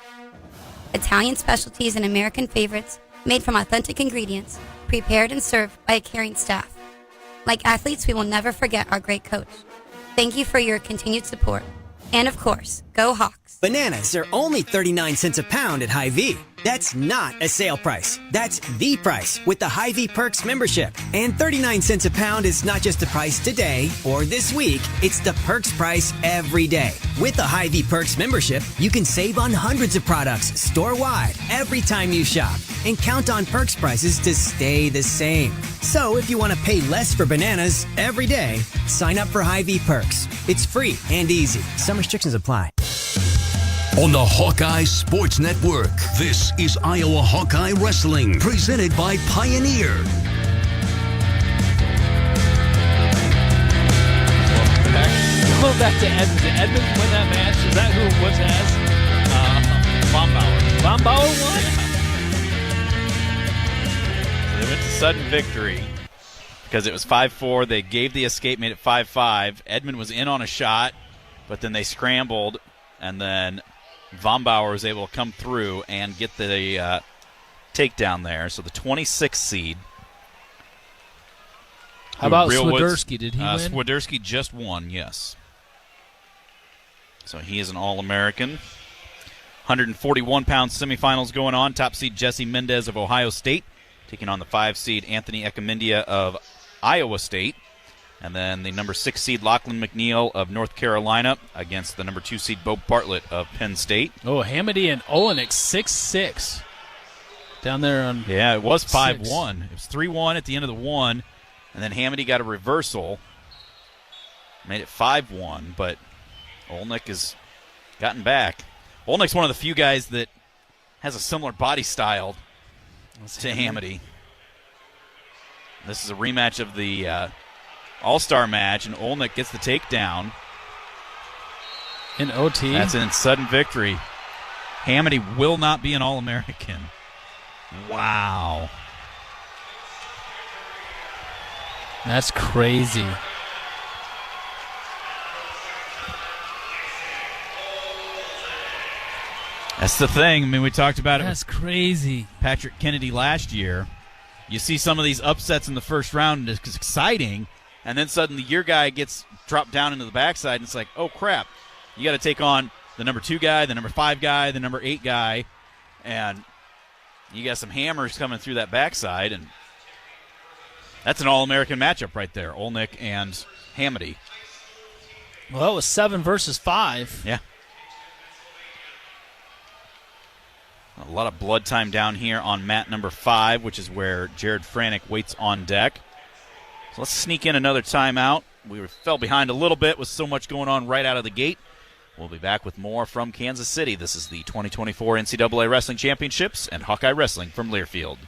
Italian specialties and American favorites made from authentic ingredients, prepared and served by a caring staff. Like athletes, we will never forget our great coach. Thank you for your continued support. And of course, go Hawks. Bananas are only 39 cents a pound at Hy-Vee. That's not a sale price. That's the price with the Hy-Vee Perks membership. And 39 cents a pound is not just the price today or this week. It's the Perks price every day. With the Hy-Vee Perks membership, you can save on hundreds of products store-wide every time you shop. And count on Perks prices to stay the same. So if you want to pay less for bananas every day, sign up for Hy-Vee Perks. It's free and easy. Some restrictions apply. On the Hawkeye Sports Network, this is Iowa Hawkeye Wrestling, presented by Pioneer. Going back to Edmonds. Did Edmonds win that match? Is that who it was as? Von Bauer won? So they went to sudden victory because it was 5-4. They gave the escape, made it 5-5. Edmond was in on a shot, but then they scrambled, and then Von Bauer was able to come through and get the takedown there. So the 26th seed. How about Swiderski? Did he win? Swiderski just won, yes. So he is an All-American. 141-pound semifinals going on. Top seed Jesse Mendez of Ohio State taking on the 5 seed Anthony Ekamindia of Iowa State. And then the number 6 seed Lachlan McNeil of North Carolina against the number 2 seed Bo Bartlett of Penn State. Oh, Hamiti and Olenek 6-6 down there on. Yeah, it was 5-1. It was 3-1 at the end of the one, and then Hamiti got a reversal, made it 5-1. But Olenek has gotten back. Olnek's one of the few guys that has a similar body style to Hamiti. This is a rematch of the All-Star match, and Olenek gets the takedown. In OT? That's in sudden victory. Hamiti will not be an All-American. Wow. That's crazy. That's the thing. I mean, we talked about it. That's crazy. Patrick Kennedy last year. You see some of these upsets in the first round, and it's exciting. And then suddenly your guy gets dropped down into the backside, and it's like, oh, crap. You got to take on the number 2 guy, the number 5 guy, the number 8 guy, and you got some hammers coming through that backside, and that's an All-American matchup right there, Olenek and Hamiti. Well, it was 7 versus 5. Yeah. A lot of blood time down here on mat number 5, which is where Jared Franek waits on deck. So let's sneak in another timeout. We fell behind a little bit with so much going on right out of the gate. We'll be back with more from Kansas City. This is the 2024 NCAA Wrestling Championships and Hawkeye Wrestling from Learfield.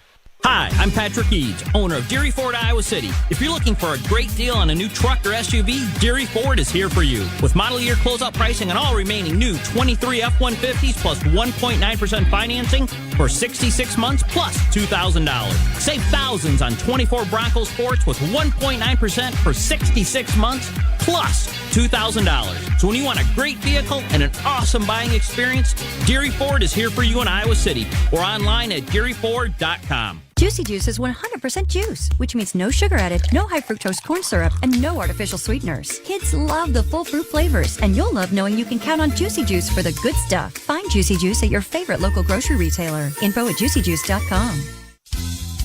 Hi, I'm Patrick Eads, owner of Deary Ford, Iowa City. If you're looking for a great deal on a new truck or SUV, Deary Ford is here for you. With model year closeout pricing on all remaining new 23 F-150s plus 1.9% financing for 66 months plus $2,000. Save thousands on 24 Bronco Sports with 1.9% for 66 months plus $2,000. So when you want a great vehicle and an awesome buying experience, Deary Ford is here for you in Iowa City or online at DearyFord.com. Juicy Juice is 100% juice, which means no sugar added, no high fructose corn syrup, and no artificial sweeteners. Kids love the full fruit flavors, and you'll love knowing you can count on Juicy Juice for the good stuff. Find Juicy Juice at your favorite local grocery retailer. Info at juicyjuice.com.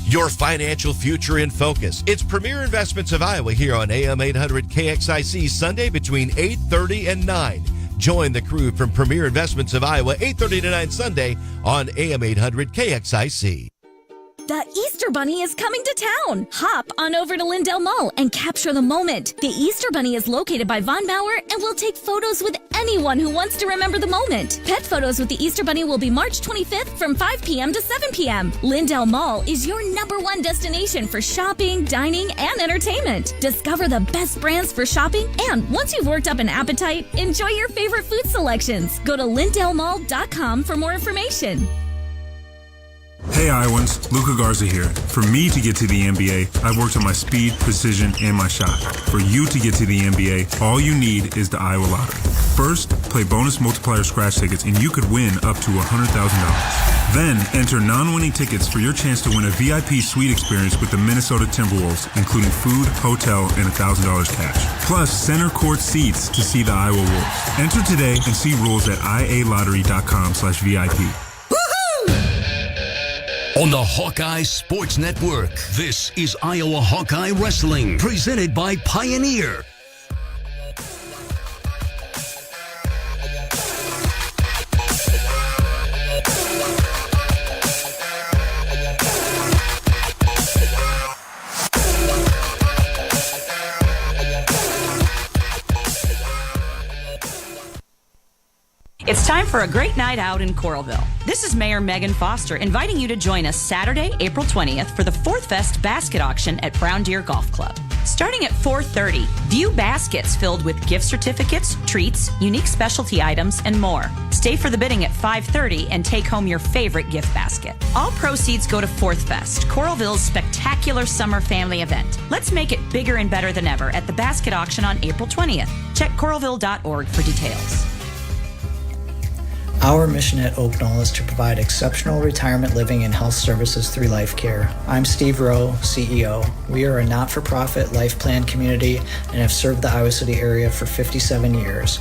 Your financial future in focus. It's Premier Investments of Iowa here on AM 800 KXIC Sunday between 8:30 and 9. Join the crew from Premier Investments of Iowa 8:30 to 9 Sunday on AM 800 KXIC. The Easter Bunny is coming to town. Hop on over to Lindell Mall and capture the moment. The Easter Bunny is located by Von Bauer and will take photos with anyone who wants to remember the moment. Pet photos with the Easter Bunny will be March 25th from 5 p.m. to 7 p.m. Lindell Mall is your #1 destination for shopping, dining, and entertainment. Discover the best brands for shopping, and once you've worked up an appetite, enjoy your favorite food selections. Go to LindellMall.com for more information. Hey Iowans, Luka Garza here. For me to get to the NBA, I've worked on my speed, precision, and my shot. For you to get to the NBA, all you need is the Iowa Lottery. First, play bonus multiplier scratch tickets and you could win up to $100,000. Then, enter non-winning tickets for your chance to win a VIP suite experience with the Minnesota Timberwolves, including food, hotel, and $1,000 cash. Plus, center court seats to see the Iowa Wolves. Enter today and see rules at ialottery.com/VIP. On the Hawkeye Sports Network, this is Iowa Hawkeye Wrestling, presented by Pioneer. It's time for a great night out in Coralville. This is Mayor Megan Foster inviting you to join us Saturday, April 20th for the Fourth Fest Basket Auction at Brown Deer Golf Club. Starting at 4:30, view baskets filled with gift certificates, treats, unique specialty items, and more. Stay for the bidding at 5:30 and take home your favorite gift basket. All proceeds go to Fourth Fest, Coralville's spectacular summer family event. Let's make it bigger and better than ever at the basket auction on April 20th. Check coralville.org for details. Our mission at Oak Knoll is to provide exceptional retirement living and health services through Life Care. I'm Steve Rowe, CEO. We are a not-for-profit life plan community and have served the Iowa City area for 57 years.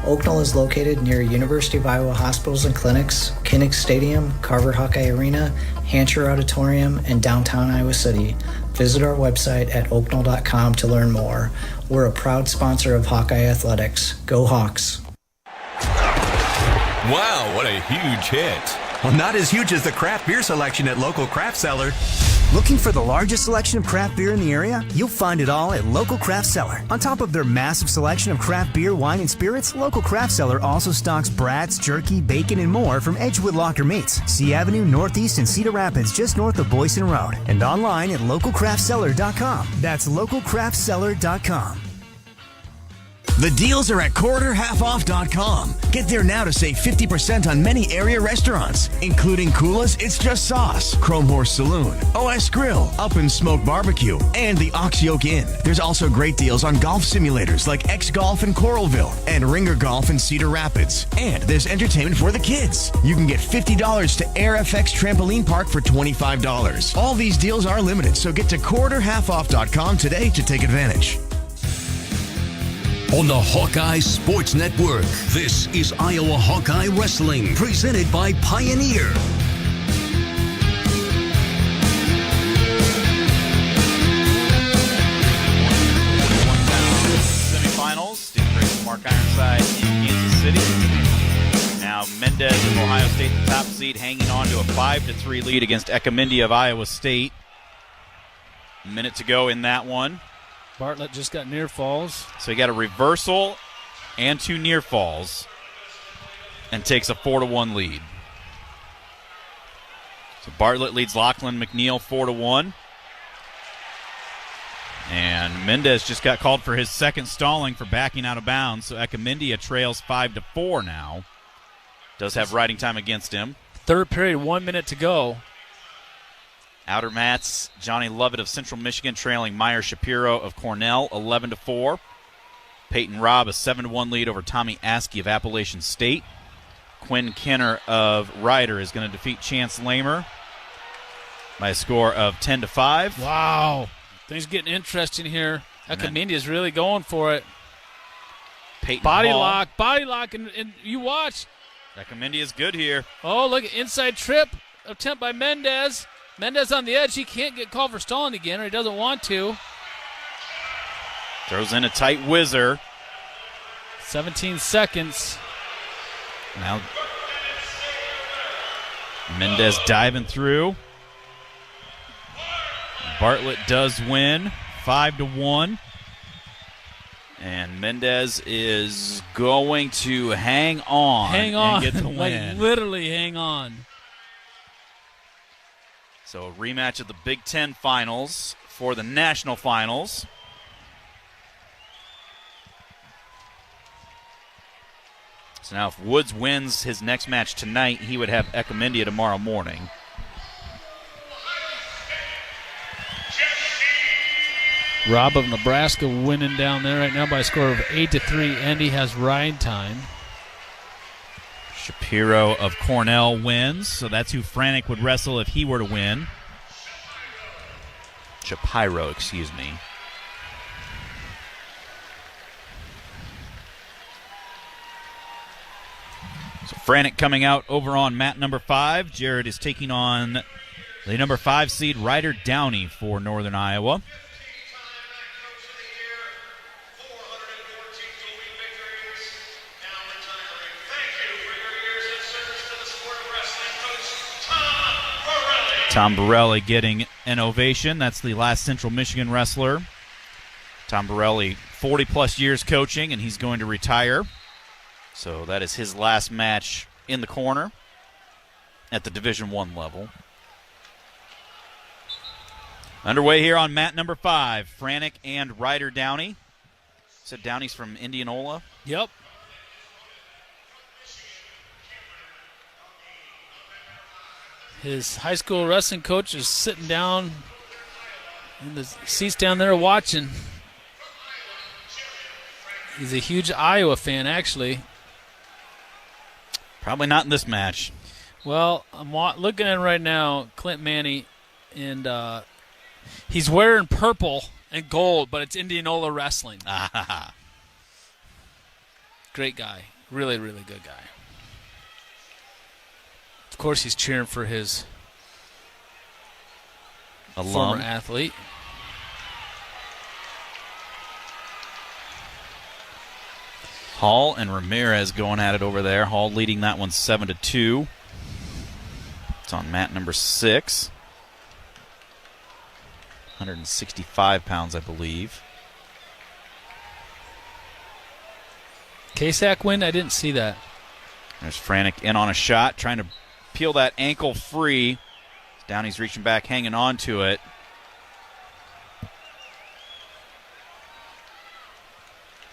Oak Knoll is located near University of Iowa hospitals and clinics, Kinnick Stadium, Carver Hawkeye Arena, Hancher Auditorium, and downtown Iowa City. Visit our website at oakknoll.com to learn more. We're a proud sponsor of Hawkeye Athletics. Go Hawks! Wow, what a huge hit. Well, not as huge as the craft beer selection at local craft cellar. Looking for the largest selection of craft beer in the area? You'll find it all at Local Craft Cellar. On top of their massive selection of craft beer, wine, and spirits, Local Craft Cellar also stocks brats, jerky, bacon, and more from Edgewood Locker Meats, C Avenue Northeast in Cedar Rapids, just north of Boyson Road. And online at localcraftcellar.com. That's localcraftcellar.com. The deals are at quarterhalfoff.com. Get there now to save 50% on many area restaurants, including Kula's It's Just Sauce, Chrome Horse Saloon, OS Grill, Up and Smoke Barbecue, and the Ox Yoke Inn. There's also great deals on golf simulators like X Golf in Coralville and Ringer Golf in Cedar Rapids. And there's entertainment for the kids. You can get $50 to AirFX Trampoline Park for $25. All these deals are limited, so get to quarterhalfoff.com today to take advantage. On the Hawkeye Sports Network, this is Iowa Hawkeye Wrestling, presented by Pioneer. Semifinals, Steve Franck, Mark Ironside in Kansas City. Now Mendez of Ohio State, the top seed, hanging on to a 5-3 lead against Ecomindi of Iowa State. A minute to go in that one. Bartlett just got near falls. So he got a reversal and 2 near falls and takes a 4-1 lead. So Bartlett leads Lachlan McNeil 4-1. And Mendez just got called for his second stalling for backing out of bounds. So Ecomindi trails 5-4 now. Does have riding time against him. Third period, 1 minute to go. Outer mats, Johnny Lovett of Central Michigan trailing Meyer Shapiro of Cornell 11-4. Peyton Robb a 7-1 lead over Tommy Askey of Appalachian State. Quinn Kenner of Ryder is going to defeat Chance Lamer by a score of 10-5. Wow. Things getting interesting here. Ecomindi is really going for it. Peyton body Hall. lock, and you watch. Ecomindi is good here. Oh, look, inside trip attempt by Mendez. Mendez on the edge. He can't get called for stalling again, or he doesn't want to. Throws in a tight whizzer. 17 seconds. Now Mendez diving through. Bartlett does win 5-1. And Mendez is going to hang on. And get the win. Like literally hang on. So a rematch of the Big Ten Finals for the National Finals. So now if Woods wins his next match tonight, he would have Ecomindi tomorrow morning. Robb of Nebraska winning down there right now by a score of 8-3. Andy has ride time. Shapiro of Cornell wins, so that's who Franck would wrestle if he were to win. Shapiro, excuse me. So Franck coming out over on mat number 5. Jared is taking on The number 5 seed, Ryder Downey for Northern Iowa. Tom Borelli getting an ovation. That's the last Central Michigan wrestler. Tom Borelli, 40-plus years coaching, and he's going to retire. So that is his last match in the corner at the Division I level. Underway here on mat number 5, Franck and Ryder Downey. Said Downey's from Indianola. Yep. His high school wrestling coach is sitting down in the seats down there watching. He's a huge Iowa fan, actually. Probably not in this match. Well, I'm looking at him right now, Clint Manny, and he's wearing purple and gold, but it's Indianola wrestling. Great guy. Really, really good guy. Of course, he's cheering for his former athlete. Hall and Ramirez going at it over there. Hall leading that one 7-2. It's on mat number 6. 165 pounds, I believe. K-Sac win? I didn't see that. There's Franck in on a shot, trying to peel that ankle free. Downey's reaching back, hanging on to it.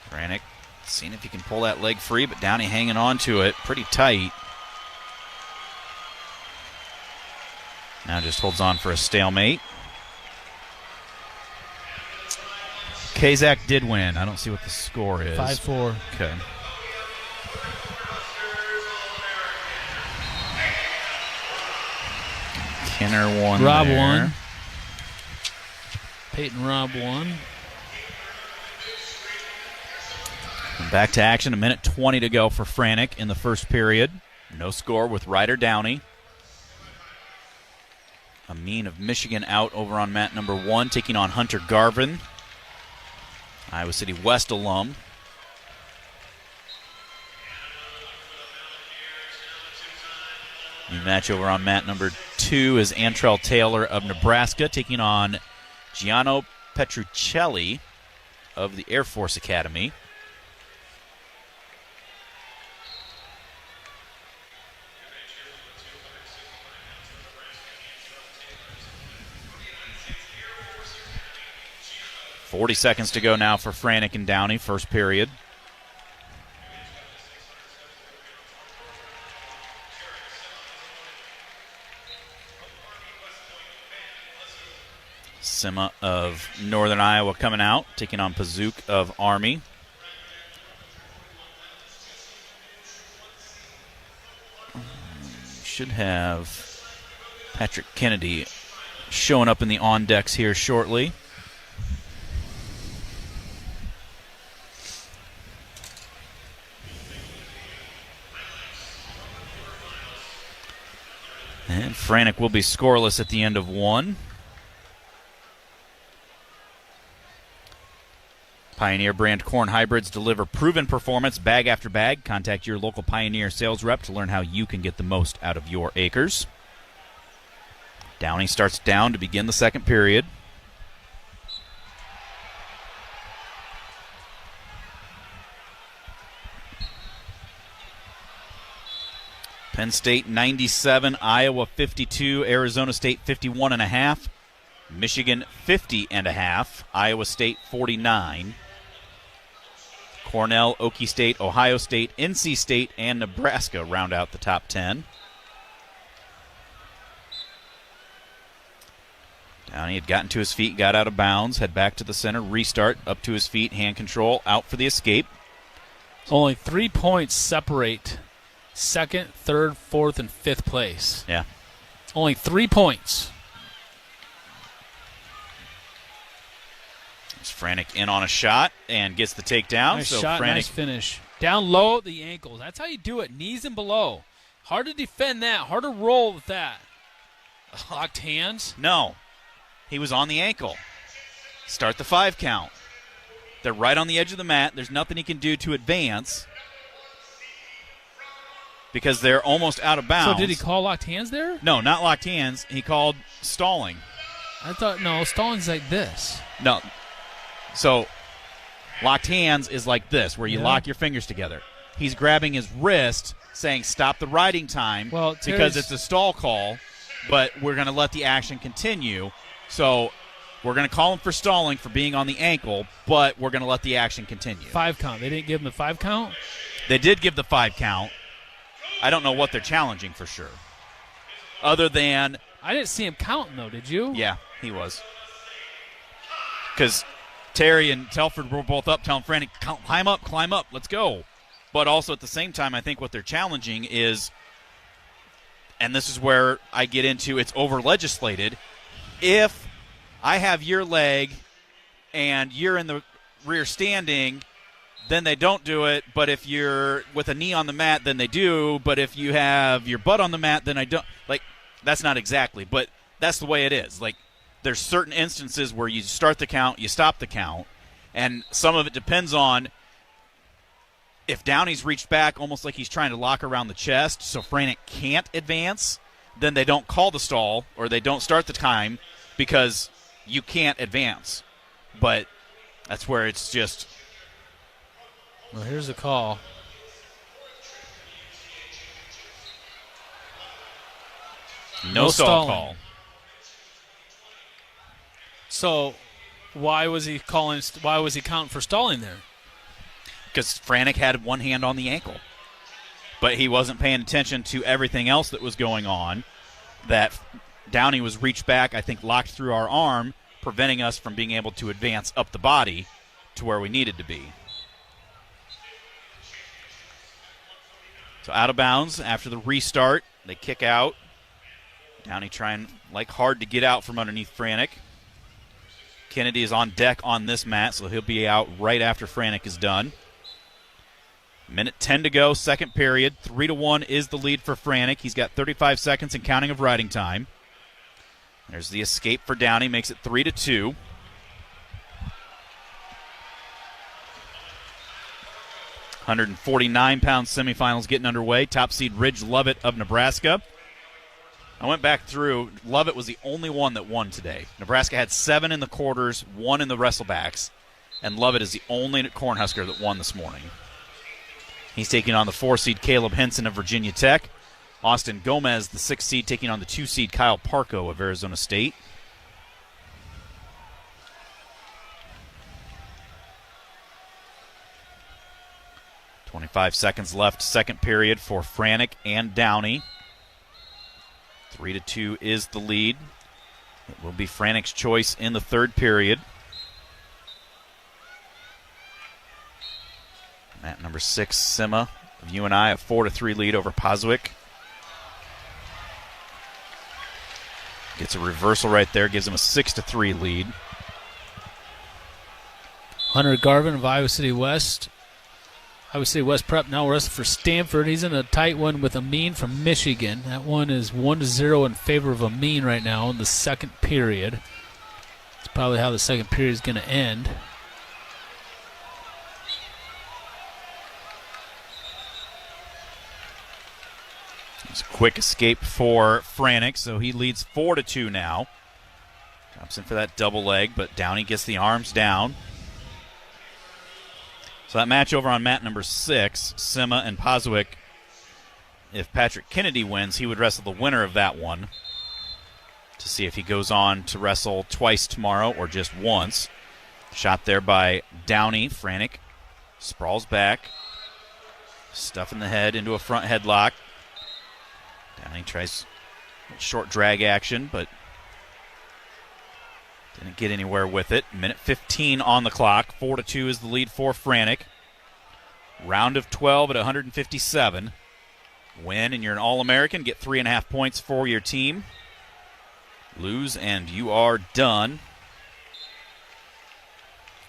Franck seeing if he can pull that leg free, but Downey hanging on to it pretty tight. Now just holds on for a stalemate. Kazak did win. I don't see what the score is. 5-4. Okay. Kenner won. Rob there. won. Peyton Rob won. And back to action. 1:20 to go for Franck in the first period. No score with Ryder Downey. Amin of Michigan out over on mat number 1, taking on Hunter Garvin, Iowa City West alum. New match over on mat number 2 is Antrell Taylor of Nebraska taking on Gianno Petruccelli of the Air Force Academy. .40 seconds to go now for Franck and Downey, first period. Sima of Northern Iowa coming out, taking on Pazook of Army. Should have Patrick Kennedy showing up in the on decks here shortly. And Franck will be scoreless at the end of 1. Pioneer brand corn hybrids deliver proven performance bag after bag. Contact your local Pioneer sales rep to learn how you can get the most out of your acres. Downey starts down to begin the second period. Penn State 97, Iowa 52, Arizona State 51.5, Michigan 50.5, Iowa State 49. Cornell, Okie State, Ohio State, NC State, and Nebraska round out the top 10. Downey had gotten to his feet, got out of bounds, head back to the center, restart, up to his feet, hand control, out for the escape. Only 3 points separate second, third, fourth, and fifth place. Yeah. Only 3 points. Franck in on a shot and gets the takedown. Nice so shot, Franck, nice finish. Down low at the ankles. That's how you do it. Knees and below. Hard to defend that. Hard to roll with that. Locked hands? No. He was on the ankle. Start the 5 count. They're right on the edge of the mat. There's nothing he can do to advance because they're almost out of bounds. So did he call locked hands there? No, not locked hands. He called stalling. I thought, no, stalling's like this. No. So locked hands is like this, where you lock your fingers together. He's grabbing his wrist, saying stop the riding time because it's a stall call, but we're going to let the action continue. So we're going to call him for stalling for being on the ankle, but we're going to let the action continue. 5 count. They didn't give him the 5 count? They did give the 5 count. I don't know what they're challenging for sure. Other than... I didn't see him counting, though, did you? Yeah, he was. Because Terry and Telford were both up telling Frank, climb up, let's go. But also at the same time, I think what they're challenging is, and this is where I get into it's over-legislated, if I have your leg and you're in the rear standing, then they don't do it. But if you're with a knee on the mat, then they do. But if you have your butt on the mat, then I don't. Like, that's not exactly, but that's the way it is. Like, there's certain instances where you start the count, you stop the count, and some of it depends on if Downey's reached back almost like he's trying to lock around the chest so Franck can't advance, then they don't call the stall or they don't start the time because you can't advance. But that's where it's just... Well, here's the call. No stall call. So why was he counting for stalling there? Because Franck had one hand on the ankle. But he wasn't paying attention to everything else that was going on. That Downey was reached back, I think locked through our arm, preventing us from being able to advance up the body to where we needed to be. So out of bounds after the restart. They kick out. Downey trying like hard to get out from underneath Franck. Kennedy is on deck on this mat, so he'll be out right after Franck is done. Minute 10 to go, second period. 3-1 is the lead for Franck. He's got 35 seconds and counting of riding time. There's the escape for Downey, makes it 3-2. £149 semifinals getting underway. Top seed Ridge Lovett of Nebraska. I went back through. Lovett was the only one that won today. Nebraska had 7 in the quarters, 1 in the wrestlebacks, and Lovett is the only Cornhusker that won this morning. He's taking on the 4-seed Caleb Henson of Virginia Tech. Austin Gomez, the 6-seed, taking on the 2-seed Kyle Parco of Arizona State. .25 seconds left, second period for Franck and Downey. 3-2 is the lead. It will be Franck's choice in the third period. At number 6, Sima of UNI, a 4-3 lead over Poswick. Gets a reversal right there, gives him a 6-3 lead. Hunter Garvin of Iowa City West. Iowa City West Prep now wrestling for Stanford. He's in a tight one with Amin from Michigan. That one is 1-0 in favor of Amin right now in the second period. That's probably how the second period is going to end. It's a quick escape for Franck, so he leads 4-2 now. Drops in for that double leg, but Downey gets the arms down. So that match over on mat number 6, Sima and Poswick, if Patrick Kennedy wins, he would wrestle the winner of that one to see if he goes on to wrestle twice tomorrow or just once. Shot there by Downey. Franck sprawls back, stuffing the head into a front headlock. Downey tries short drag action, but didn't get anywhere with it. Minute 15 on the clock. 4-2 is the lead for Franck. Round of 12 at 157. Win and you're an All-American. Get 3.5 points for your team. Lose and you are done.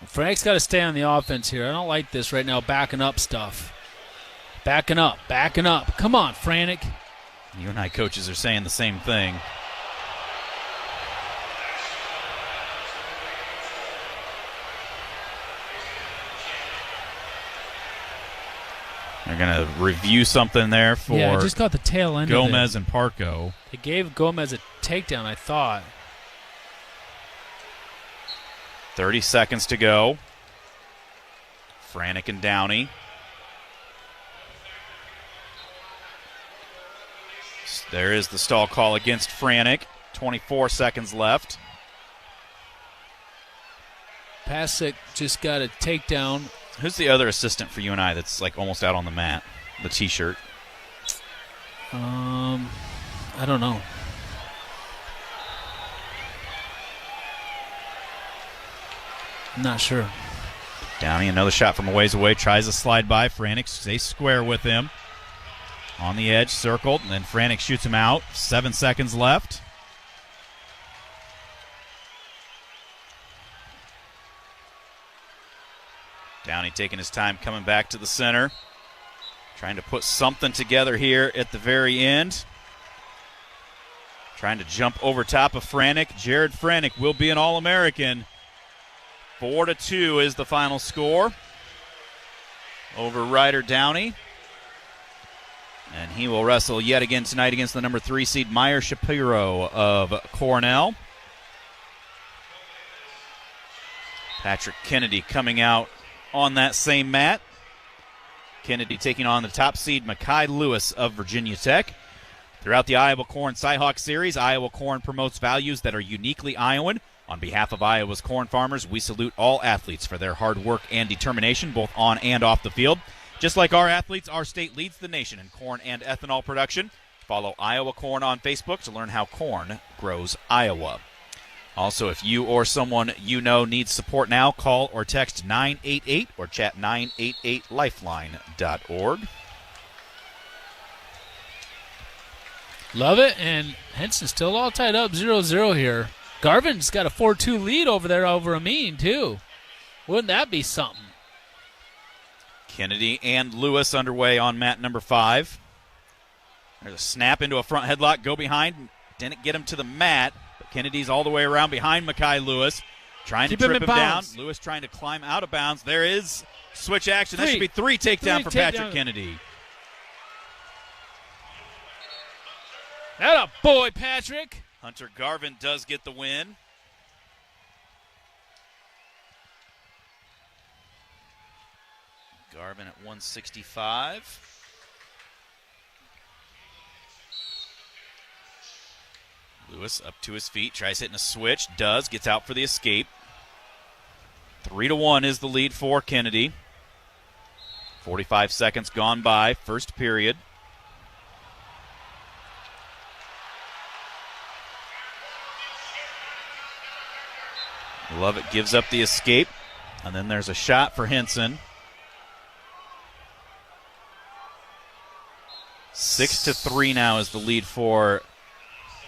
Frank's got to stay on the offense here. I don't like this right now, backing up stuff. Backing up. Come on, Franck. You and I coaches are saying the same thing. They're going to review something there for I just got the tail end Gomez of it. and Parco. They gave Gomez a takedown, I thought. 30 seconds to go. Franck and Downey. There is the stall call against Franck. 24 seconds left. Pasic just got a takedown. Who's the other assistant for you and I that's like almost out on the mat? The T-shirt. I don't know. I'm not sure. Downey, another shot from a ways away. Tries to slide by. Franck stays square with him. On the edge, circled, and then Franck shoots him out. 7 seconds left. Downey taking his time, coming back to the center. Trying to put something together here at the very end. Trying to jump over top of Franck. Jared Franck will be an All-American. 4-2 is the final score over Ryder Downey. And he will wrestle yet again tonight against the number 3 seed Meyer Shapiro of Cornell. Patrick Kennedy coming out on that same mat. Kennedy taking on the top seed Mackay Lewis of Virginia Tech. Throughout the Iowa Corn Cy-Hawk Series, Iowa Corn promotes values that are uniquely Iowan. On behalf of Iowa's corn farmers, we salute all athletes for their hard work and determination, both on and off the field. Just like our athletes, our state leads the nation in corn and ethanol production. Follow Iowa Corn on Facebook to learn how corn grows Iowa. Also, if you or someone you know needs support now, call or text 988 or chat 988lifeline.org. Love it, and Henson's still all tied up 0-0 here. Garvin's got a 4-2 lead over there over Amin, too. Wouldn't that be something? Kennedy and Lewis underway on mat number 5. There's a snap into a front headlock, go behind. Didn't get him to the mat, but Kennedy's all the way around behind Mackay Lewis. Trying to trip him down. Lewis trying to climb out of bounds. There is switch action. That should be 3 takedown for Patrick Kennedy. That a boy, Patrick. Hunter Garvin does get the win. Garvin at 165. Lewis up to his feet, tries hitting a switch, does, gets out for the escape. 3-1 is the lead for Kennedy. 45 seconds gone by, first period. Lovett gives up the escape, and then there's a shot for Henson. 6-3 now is the lead for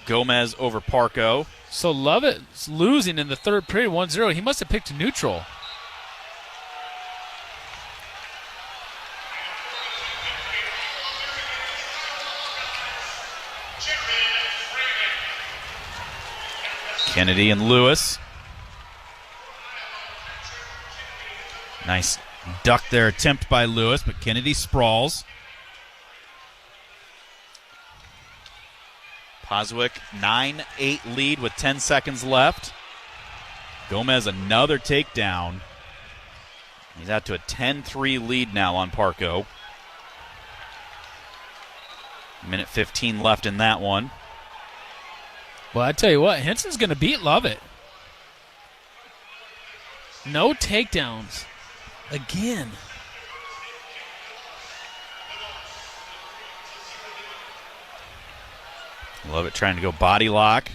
Gomez over Parco. So Lovett's losing in the third period, 1-0. He must have picked neutral. Kennedy and Lewis. Nice duck there attempt by Lewis, but Kennedy sprawls. Poswick 9-8 lead with 10 seconds left. Gomez another takedown. He's out to a 10-3 lead now on Parco. Minute 15 left in that one. Well, I tell you what, Henson's going to beat Lovett. No takedowns. Again. Lovett trying to go body lock.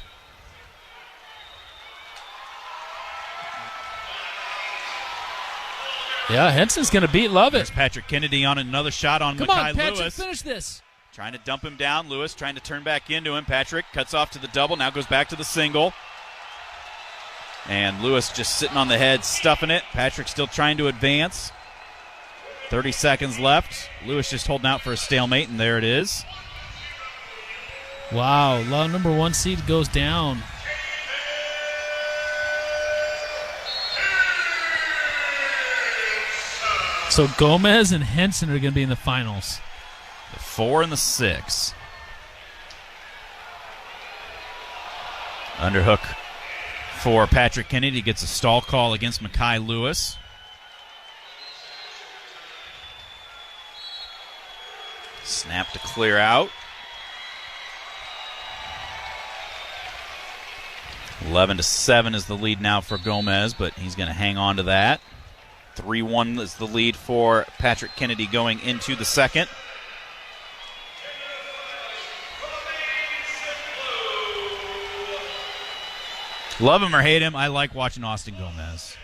Yeah, Henson's going to beat Lovett. There's Patrick Kennedy on another shot on Come Mackay on, Patrick, Lewis. finish this. Trying to dump him down. Lewis trying to turn back into him. Patrick cuts off to the double. Now goes back to the single. And Lewis just sitting on the head, stuffing it. Patrick still trying to advance. 30 seconds left. Lewis just holding out for a stalemate, and there it is. Wow, number 1 seed goes down. So Gomez and Henson are going to be in the finals. The 4 and the 6. Underhook for Patrick Kennedy. Gets a stall call against Mekhi Lewis. Snap to clear out. 11-7 is the lead now for Gomez, but he's going to hang on to that. 3-1 is the lead for Patrick Kennedy going into the second. Love him or hate him, I like watching Austin Gomez.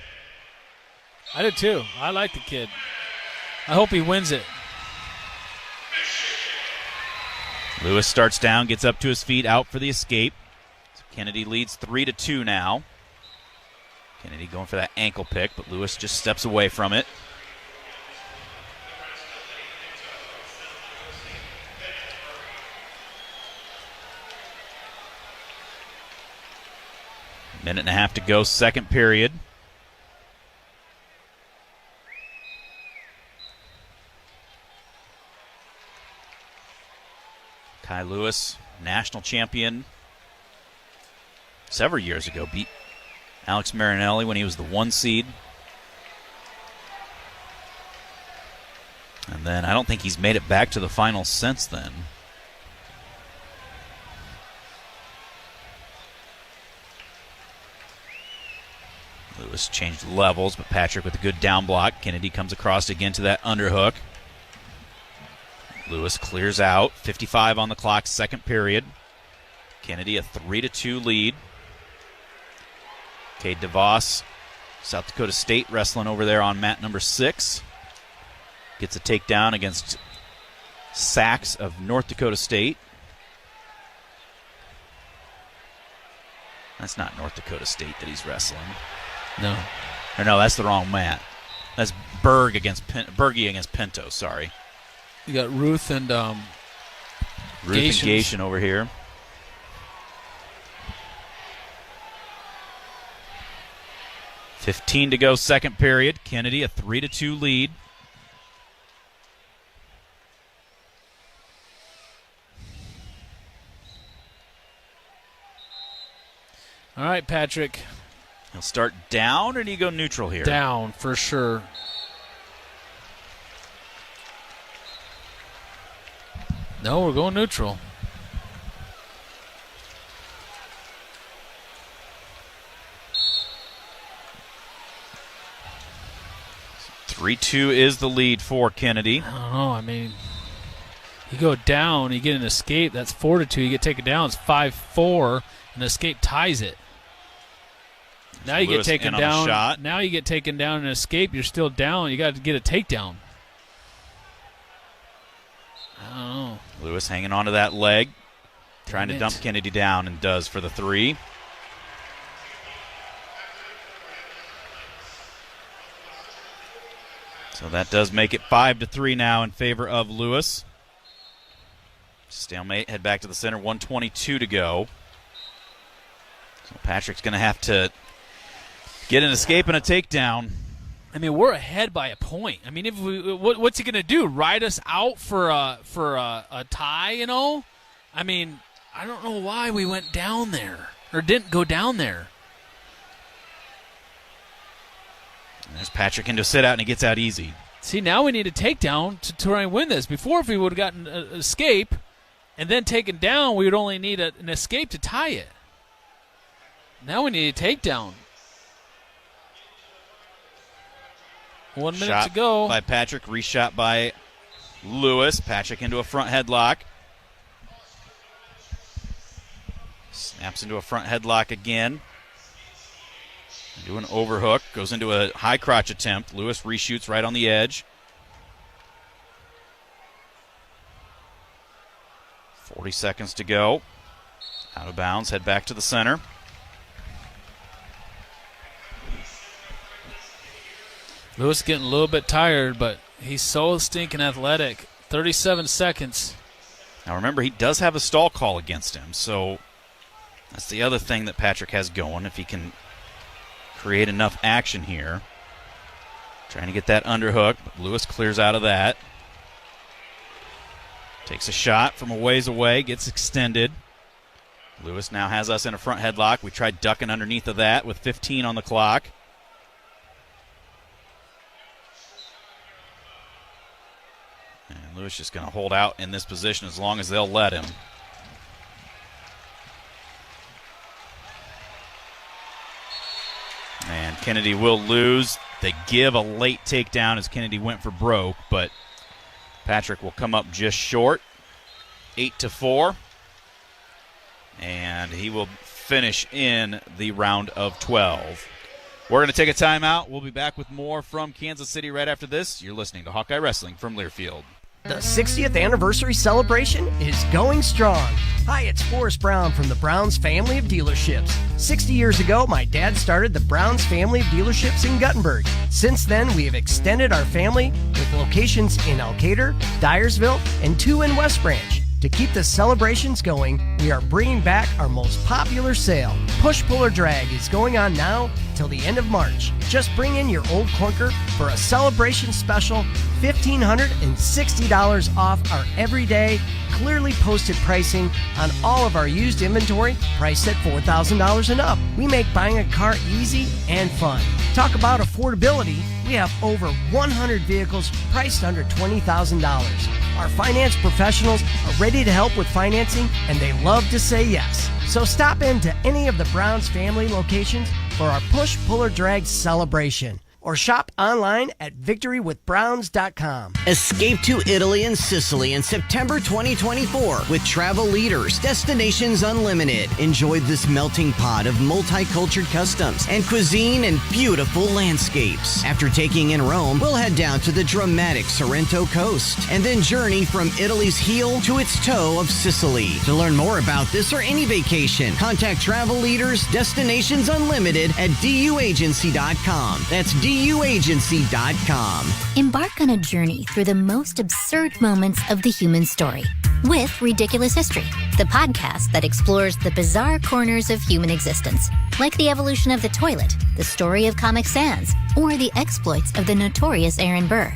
I do too. I like the kid. I hope he wins it. Lewis starts down, gets up to his feet, out for the escape. So Kennedy leads 3-2 now. Kennedy going for that ankle pick, but Lewis just steps away from it. Minute and a half to go, second period. Kai Lewis, national champion several years ago, beat Alex Marinelli when he was the 1 seed. And then I don't think he's made it back to the finals since then. Lewis changed levels, but Patrick with a good down block. Kennedy comes across again to that underhook. Lewis clears out. 55 on the clock, second period. Kennedy a 3-2 lead. Cade DeVos, South Dakota State, wrestling over there on mat number 6. Gets a takedown against Sachs of North Dakota State. That's not North Dakota State that he's wrestling. No. Or no, that's the wrong mat. That's Bergie against Pinto, sorry. You got Ruth and Gation over here. .15 to go, second period. Kennedy a 3-2 lead. All right, Patrick. He'll start down, or do you go neutral here? Down, for sure. No, we're going neutral. .32 is the lead for Kennedy. I don't know. I mean, you go down, you get an escape. That's 4-2. You get taken down. It's 5-4, and the escape ties it. Now you get taken down. Now you get taken down and escape. You're still down. You got to get a takedown. I don't know. Lewis hanging onto that leg, trying to dump Kennedy down, and does for the 3. So that does make it 5-3 now in favor of Lewis. Stalemate, head back to the center, 1:22 to go. So Patrick's going to have to get an escape and a takedown. I mean, we're ahead by a point. I mean, if what's he going to do? Ride us out for a tie, you know? I mean, I don't know why we went down there or didn't go down there. And there's Patrick into a sit out, and he gets out easy. See, now we need a takedown to try and win this. Before, if we would have gotten an escape and then taken down, we would only need an escape to tie it. Now we need a takedown. 1 minute Shot to go. By Patrick, reshot by Lewis. Patrick into a front headlock. Snaps into a front headlock again. Do an overhook. Goes into a high crotch attempt. Lewis reshoots right on the edge. 40 seconds to go. Out of bounds. Head back to the center. Lewis getting a little bit tired, but he's so stinking athletic. 37 seconds. Now remember, he does have a stall call against him, so that's the other thing that Patrick has going. If he can create enough action here. Trying to get that underhook, but Lewis clears out of that. Takes a shot from a ways away, gets extended. Lewis now has us in a front headlock. We tried ducking underneath of that with 15 on the clock. And Lewis just going to hold out in this position as long as they'll let him. And Kennedy will lose. They give a late takedown as Kennedy went for broke, but Patrick will come up just short, 8-4. And he will finish in the round of 12. We're going to take a timeout. We'll be back with more from Kansas City right after this. You're listening to Hawkeye Wrestling from Learfield. The 60th anniversary celebration is going strong. Hi, it's Forrest Brown from the Browns family of dealerships. 60 years ago, my dad started the Browns family of dealerships in Guttenberg. Since then, we have extended our family with locations in Elkader, Dyersville, and 2 in West Branch. To keep the celebrations going, we are bringing back our most popular sale. Push, Pull, or Drag is going on now till the end of March. Just bring in your old clunker for a celebration special, $1,560 off our everyday, clearly posted pricing on all of our used inventory, priced at $4,000 and up. We make buying a car easy and fun. Talk about affordability. We have over 100 vehicles priced under $20,000. Our finance professionals are ready to help with financing, and they love to say yes. So stop into any of the Browns family locations for our Push, Pull, or Drag celebration. Or shop online at victorywithbrowns.com. Escape to Italy and Sicily in September 2024 with Travel Leaders, Destinations Unlimited. Enjoy this melting pot of multicultural customs and cuisine and beautiful landscapes. After taking in Rome, we'll head down to the dramatic Sorrento coast and then journey from Italy's heel to its toe of Sicily. To learn more about this or any vacation, contact Travel Leaders, Destinations Unlimited at duagency.com. That's duagency.com. Embark on a journey through the most absurd moments of the human story with Ridiculous History, the podcast that explores the bizarre corners of human existence, like the evolution of the toilet, the story of Comic Sans, or the exploits of the notorious Aaron Burr.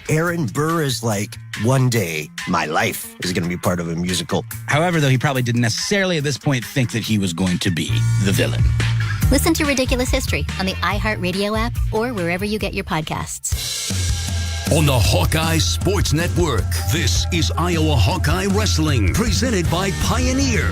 Aaron Burr is like, one day, my life is going to be part of a musical. However, though, he probably didn't necessarily at this point think that he was going to be the villain. Listen to Ridiculous History on the iHeartRadio app or wherever you get your podcasts. On the Hawkeye Sports Network, this is Iowa Hawkeye Wrestling, presented by Pioneer.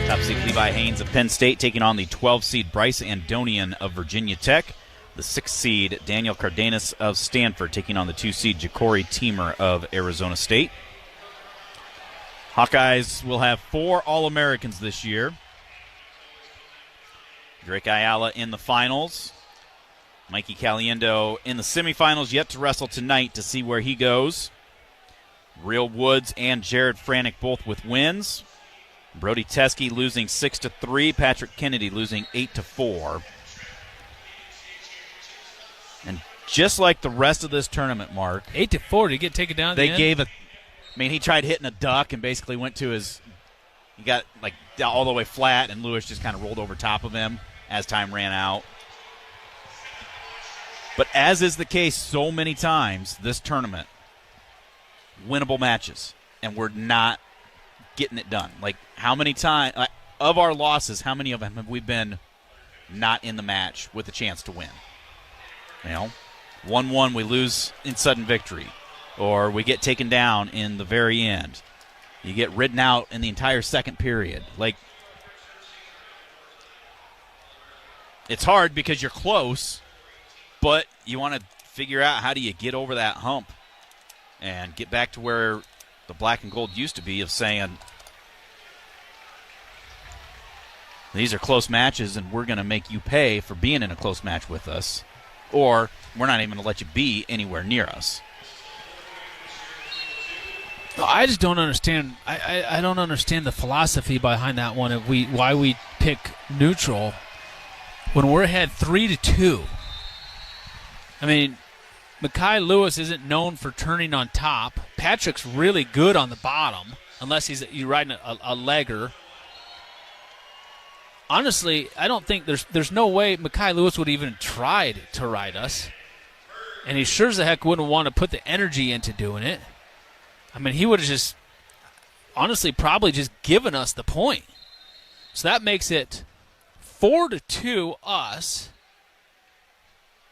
Top seed Levi Haynes of Penn State taking on the 12-seed Bryce Andonian of Virginia Tech. The 6-seed Daniel Cardenas of Stanford taking on the 2-seed Ja'Cory Teamer of Arizona State. Hawkeyes will have 4 All-Americans this year. Drake Ayala in the finals. Mikey Caliendo in the semifinals, yet to wrestle tonight to see where he goes. Real Woods and Jared Franck both with wins. Brody Teski losing 6-3. Patrick Kennedy losing 8-4. And just like the rest of this tournament, Mark, 8-4 to get taken down. They gave a. I mean, he tried hitting a duck and basically went to his. He got like all the way flat, and Lewis just kind of rolled over top of him as time ran out. But as is the case so many times this tournament, winnable matches, and we're not getting it done. Like, how many times of our losses, how many of them have we been not in the match with a chance to win? You know, 1-1, we lose in sudden victory, or we get taken down in the very end. You get ridden out in the entire second period. Like, it's hard because you're close, but you want to figure out how do you get over that hump and get back to where the black and gold used to be, of saying, these are close matches and we're going to make you pay for being in a close match with us, or we're not even going to let you be anywhere near us. I just don't understand. I don't understand the philosophy behind that one. Why we pick neutral when we're ahead 3-2. I mean, Mekhi Lewis isn't known for turning on top. Patrick's really good on the bottom, unless you're riding a legger. Honestly, I don't think there's no way Mekhi Lewis would even try to ride us. And he sure as the heck wouldn't want to put the energy into doing it. I mean, he would have just, honestly, probably just given us the point. So that makes it 4-2 us.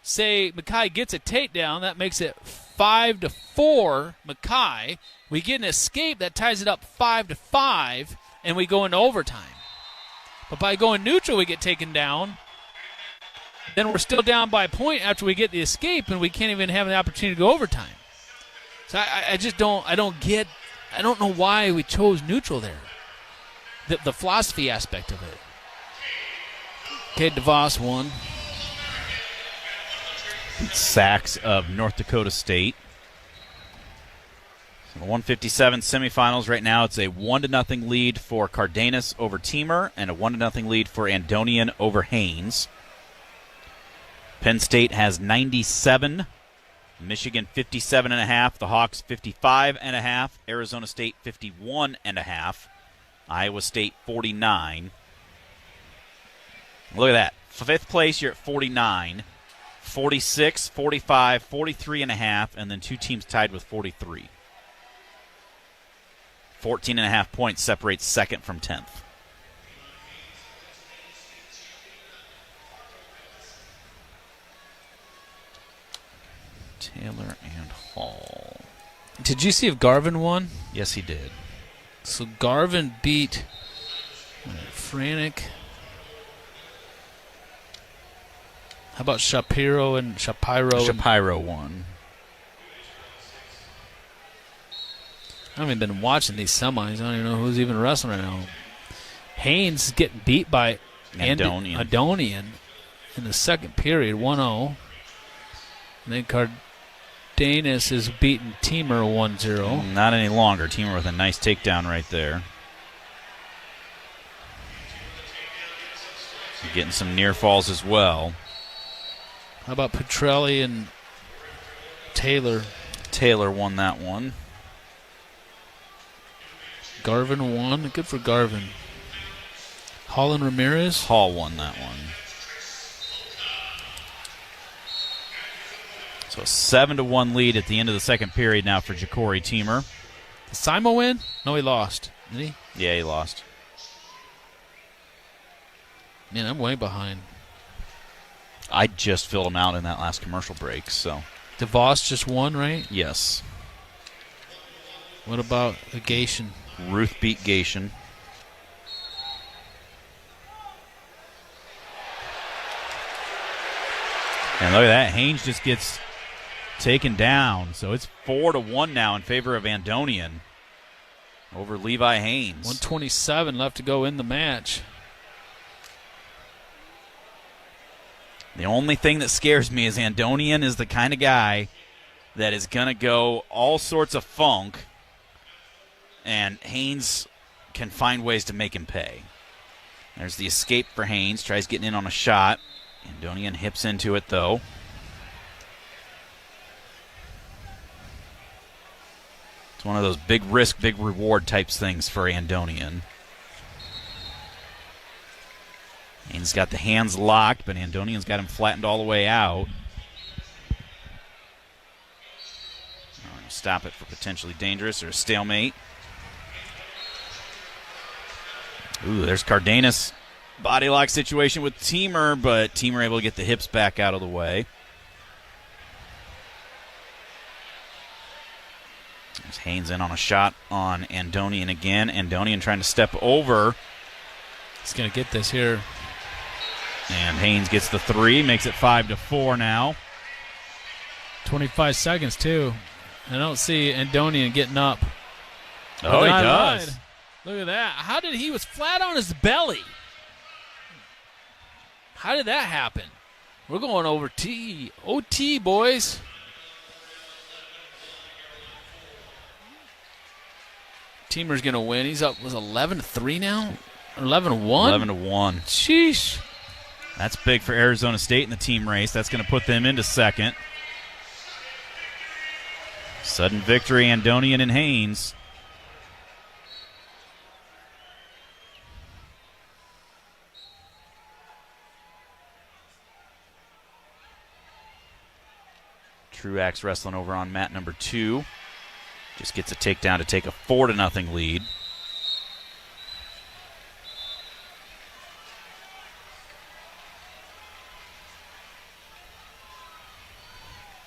Say Mekhi gets a takedown, that makes it 5-4 Mekhi. We get an escape, that ties it up 5-5, and we go into overtime. But by going neutral, we get taken down. Then we're still down by a point after we get the escape, and we can't even have the opportunity to go overtime. So I just don't know why we chose neutral there. The philosophy aspect of it. Okay, DeVos won. Sacks of North Dakota State. So the 157 semifinals right now, it's a 1-0 lead for Cardenas over Teamer and a 1-0 lead for Andonian over Haynes. Penn State has 97, Michigan 57.5, the Hawks 55.5, Arizona State 51.5, Iowa State 49. Look at that. Fifth place, you're at 49. 46, 45, 43.5, and then two teams tied with 43. 14.5 points separates second from 10th. Taylor and Hall. Did you see if Garvin won? Yes, he did. So Garvin beat Franck. How about Shapiro and Shapiro? Shapiro won. I haven't even been watching these semis. I don't even know who's even wrestling right now. Haynes is getting beat by Andonian in the second period, 1-0. And then Cardenas is beating Teamer 1-0. Not any longer. Teamer with a nice takedown right there. Getting some near falls as well. How about Petrelli and Taylor? Taylor won that one. Garvin won. Good for Garvin. Hall and Ramirez? Hall won that one. So a 7-1 lead at the end of the second period now for Ja'Cory Teamer. Did Simo win? No, he lost. Did he? Yeah, he lost. Man, I'm way behind. I just filled him out in that last commercial break, so. DeVos just won, right? Yes. What about Gation? Ruth beat Gation. And look at that. Haynes just gets taken down. So it's 4-1 now in favor of Andonian over Levi Haynes. 127 left to go in the match. The only thing that scares me is Andonian is the kind of guy that is going to go all sorts of funk, and Haynes can find ways to make him pay. There's the escape for Haynes. Tries getting in on a shot. Andonian hips into it, though. It's one of those big risk, big reward types things for Andonian. Haynes got the hands locked, but Andonian's got him flattened all the way out. Stop it for potentially dangerous or a stalemate. Ooh, there's Cardenas. Body lock situation with Teamer, but Teamer able to get the hips back out of the way. There's Haynes in on a shot on Andonian again. Andonian trying to step over. He's going to get this here. And Haynes gets the 3, makes it 5-4 now. 25 seconds, too. I don't see Andonian getting up. Oh, he does. Lied. Look at that. How did he was flat on his belly? How did that happen? We're going over OT, boys. Teamer's going to win. He's up, was 11-3 now? 11-1? 11-1. Sheesh. That's big for Arizona State in the team race. That's going to put them into second. Sudden victory, Andonian and Haynes. Truax wrestling over on mat number 2. Just gets a takedown to take a 4-0 lead.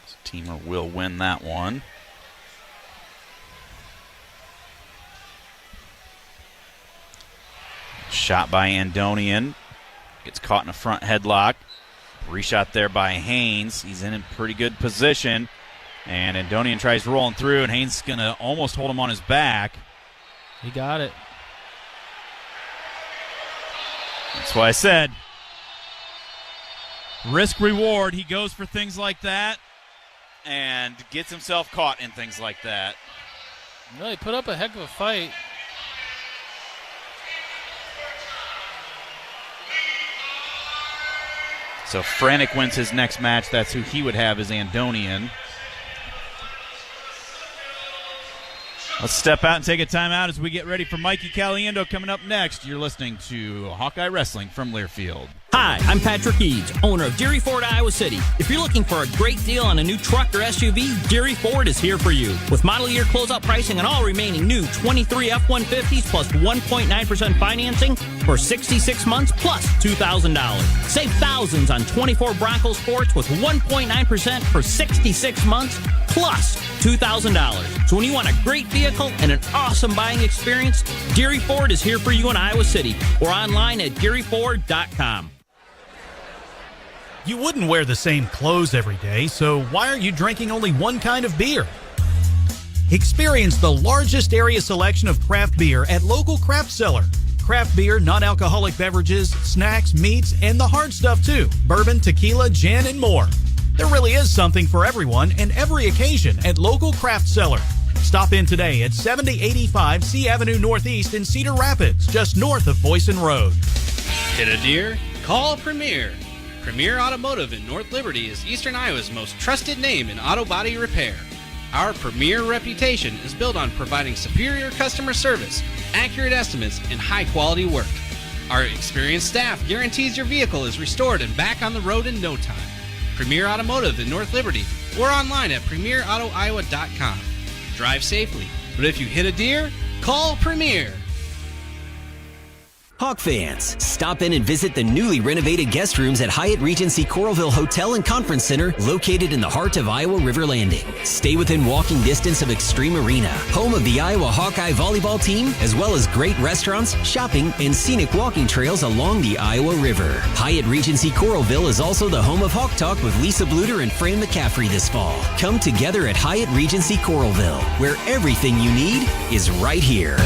So Teamer will win that one. Shot by Andonian. Gets caught in a front headlock. Reshot there by Haynes. He's in a pretty good position. And Andonian tries rolling through, and Haynes is going to almost hold him on his back. He got it. That's why I said risk reward. He goes for things like that and gets himself caught in things like that. Well, he put up a heck of a fight. So Franck wins his next match. That's who he would have as Andonian. Let's step out and take a timeout as we get ready for Mikey Caliendo coming up next. You're listening to Hawkeye Wrestling from Learfield. Hi, I'm Patrick Eads, owner of Deary Ford, Iowa City. If you're looking for a great deal on a new truck or SUV, Deary Ford is here for you. With model year closeout pricing on all remaining new 23 F-150s plus 1.9% financing for 66 months plus $2,000. Save thousands on 24 Bronco Sports with 1.9% for 66 months plus $2,000. So when you want a great vehicle and an awesome buying experience, Deary Ford is here for you in Iowa City or online at DearyFord.com. You wouldn't wear the same clothes every day, so why aren't you drinking only one kind of beer? Experience the largest area selection of craft beer at local craft cellar. Craft beer, non-alcoholic beverages, snacks, meats, and the hard stuff too. Bourbon, tequila, gin, and more. There really is something for everyone and every occasion at local craft cellar. Stop in today at 7085 C Avenue Northeast in Cedar Rapids, just north of Boyson Road. Hit a deer? Call Premier. Premier Automotive in North Liberty is Eastern Iowa's most trusted name in auto body repair. Our premier reputation is built on providing superior customer service, accurate estimates, and high-quality work. Our experienced staff guarantees your vehicle is restored and back on the road in no time. Premier Automotive in North Liberty or online at premierautoiowa.com. Drive safely, but if you hit a deer, call Premier. Hawk fans, stop in and visit the newly renovated guest rooms at Hyatt Regency Coralville Hotel and Conference Center, located in the heart of Iowa River Landing. Stay within walking distance of Extreme Arena, home of the Iowa Hawkeye volleyball team, as well as great restaurants, shopping, and scenic walking trails along the Iowa River. Hyatt Regency Coralville is also the home of Hawk Talk with Lisa Bluter and Fran McCaffrey this fall. Come together at Hyatt Regency Coralville, where everything you need is right here.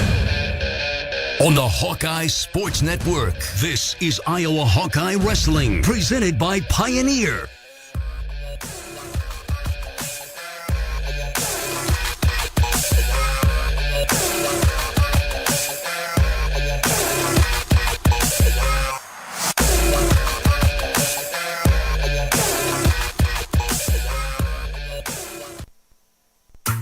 On the Hawkeye Sports Network, this is Iowa Hawkeye Wrestling, presented by Pioneer.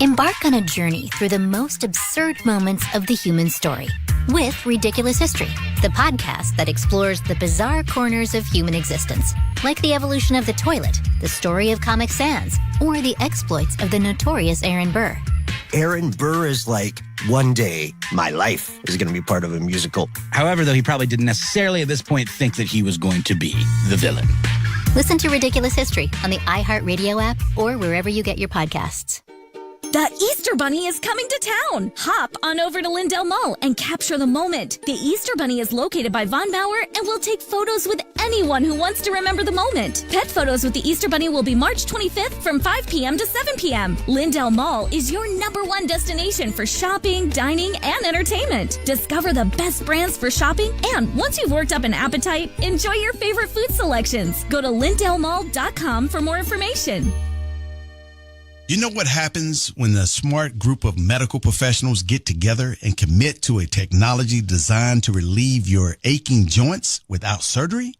Embark on a journey through the most absurd moments of the human story with Ridiculous History, the podcast that explores the bizarre corners of human existence, like the evolution of the toilet, the story of Comic Sans, or the exploits of the notorious Aaron Burr. Aaron Burr is like, one day, my life is going to be part of a musical. However, though, he probably didn't necessarily at this point think that he was going to be the villain. Listen to Ridiculous History on the iHeartRadio app or wherever you get your podcasts. The Easter Bunny is coming to town! Hop on over to Lindell Mall and capture the moment. The Easter Bunny is located by Von Bauer and will take photos with anyone who wants to remember the moment. Pet photos with the Easter Bunny will be March 25th from 5 p.m. to 7 p.m. Lindell Mall is your #1 destination for shopping, dining, and entertainment. Discover the best brands for shopping, and once you've worked up an appetite, enjoy your favorite food selections. Go to lindelmall.com for more information. You know what happens when a smart group of medical professionals get together and commit to a technology designed to relieve your aching joints without surgery?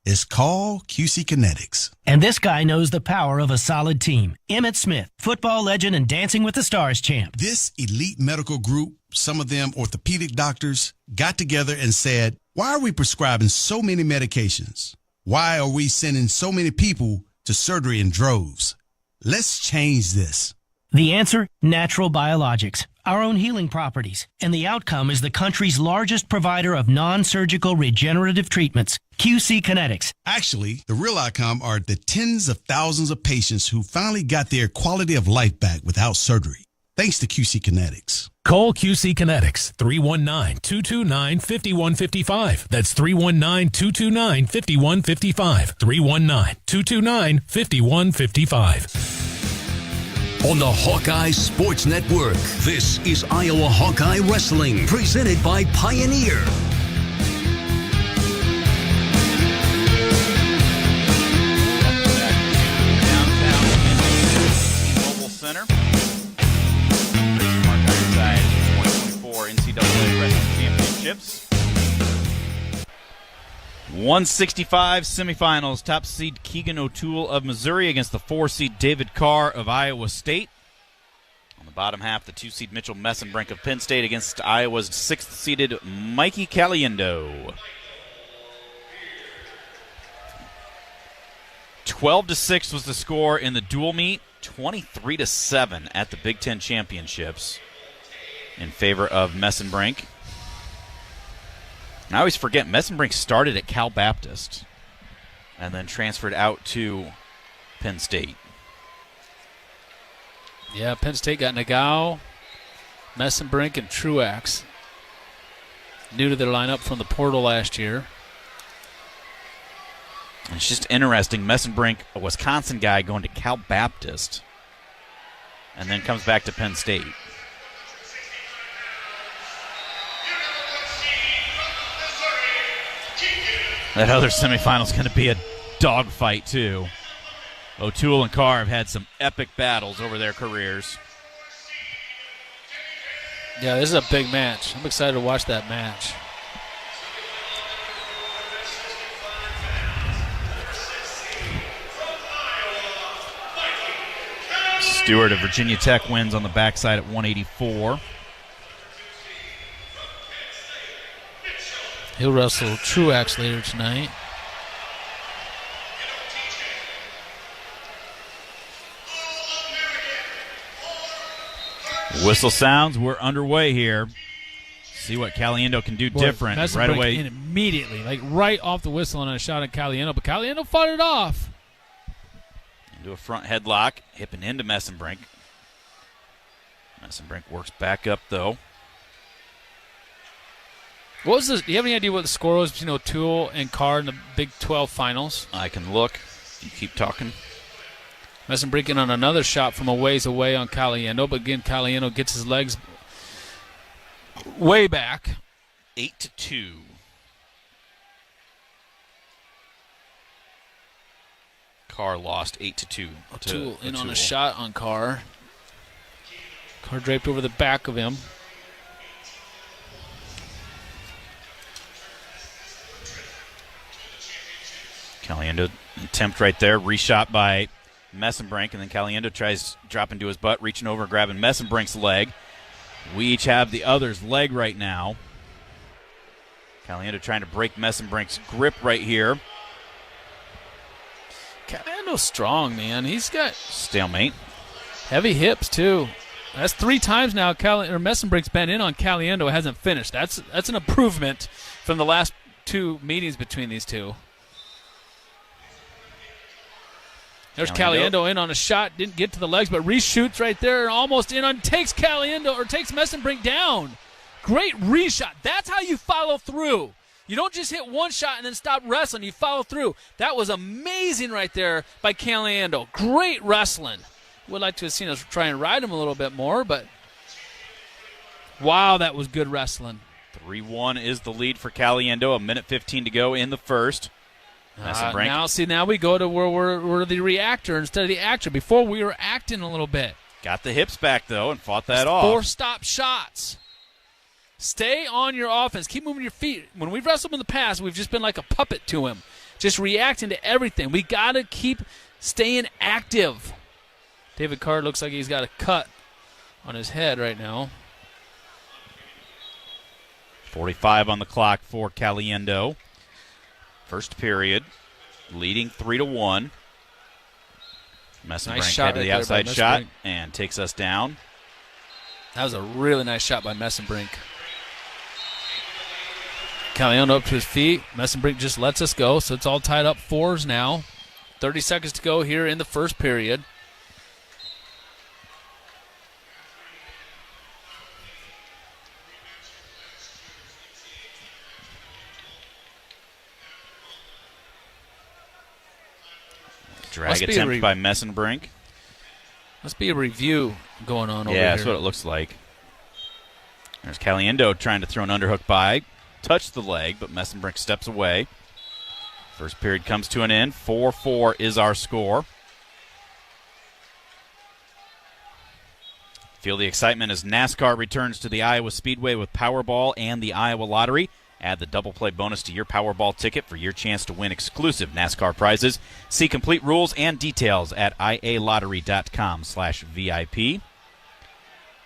It's called QC Kinetics. And this guy knows the power of a solid team. Emmett Smith, football legend and Dancing with the Stars champ. This elite medical group, some of them orthopedic doctors, got together and said, why are we prescribing so many medications? Why are we sending so many people to surgery in droves? Let's change this. The answer? Natural biologics, our own healing properties. And the outcome is the country's largest provider of non-surgical regenerative treatments, QC Kinetics. Actually, the real outcome are the tens of thousands of patients who finally got their quality of life back without surgery, thanks to QC Kinetics. Call QC Kinetics, 319-229-5155. That's 319-229-5155. 319-229-5155. On the Hawkeye Sports Network, this is Iowa Hawkeye Wrestling, presented by Pioneer. Downtown Mobile Center. Hawkeye side 2024 NCAA Wrestling Championships. 165 semifinals. Top seed Keegan O'Toole of Missouri against the 4 seed David Carr of Iowa State. On the bottom half, the 2 seed Mitchell Messenbrink of Penn State against Iowa's 6th seeded Mikey Caliendo. 12-6 was the score in the dual meet. 23-7 at the Big Ten Championships in favor of Messenbrink. And I always forget, Messenbrink started at Cal Baptist and then transferred out to Penn State. Yeah, Penn State got Nagao, Messenbrink, and Truax. New to their lineup from the portal last year. And it's just interesting, Messenbrink, a Wisconsin guy, going to Cal Baptist and then comes back to Penn State. That other semifinal is going to be a dogfight, too. O'Toole and Carr have had some epic battles over their careers. Yeah, this is a big match. I'm excited to watch that match. Stewart of Virginia Tech wins on the backside at 184. He'll wrestle Truax later tonight. Whistle sounds. We're underway here. See what Caliendo can do different right away. In immediately, like right off the whistle on a shot at Caliendo, but Caliendo fought it off. Into a front headlock, hipping into Messenbrink. Messenbrink works back up, though. What was the? Do you have any idea what the score was between O'Toole and Carr in the Big 12 finals? I can look. You keep talking. Messenbrink in on another shot from a ways away on Caliendo, but again, Caliendo gets his legs way back. 8-2. Carr lost 8-2. O'Toole in on a shot on Carr. Carr draped over the back of him. Caliendo attempt right there, reshot by Messenbrink, and then Caliendo tries dropping to his butt, reaching over, grabbing Messenbrink's leg. We each have the other's leg right now. Caliendo trying to break Messenbrink's grip right here. Caliendo's strong, man. He's got stalemate. Heavy hips, too. That's 3 times now Messenbrink's been in on Caliendo. It hasn't finished. That's an improvement from the last 2 meetings between these two. There's Caliendo in on a shot. Didn't get to the legs, but reshoots right there. Almost in on, takes Messenbrink down. Great reshot. That's how you follow through. You don't just hit one shot and then stop wrestling. You follow through. That was amazing right there by Caliendo. Great wrestling. Would like to have seen us try and ride him a little bit more, but wow, that was good wrestling. 3-1 is the lead for Caliendo. A minute 15 to go in the first. Now we go to where we're the reactor instead of the actor. Before we were acting a little bit. Got the hips back, though, and fought that off. 4 stop shots. Stay on your offense. Keep moving your feet. When we've wrestled in the past, we've just been like a puppet to him. just reacting to everything. We got to keep staying active. David Carr looks like he's got a cut on his head right now. 45 on the clock for Caliendo. First period, leading 3-1. Messenbrink Nice shot head to the right outside there by shot Messenbrink. and takes us down. That was a really nice shot by Messenbrink. Caliendo up to his feet. Messenbrink just lets us go, so it's all tied up 4s now. 30 seconds to go here in the first period. Drag attempt by Messenbrink. Must be a review going on over here. Yeah, that's what it looks like. There's Caliendo trying to throw an underhook by. Touched the leg, but Messenbrink steps away. First period comes to an end. 4-4 is our score. Feel the excitement as NASCAR returns to the Iowa Speedway with Powerball and the Iowa Lottery. Add the double play bonus to your Powerball ticket for your chance to win exclusive NASCAR prizes. See complete rules and details at ialottery.com/VIP.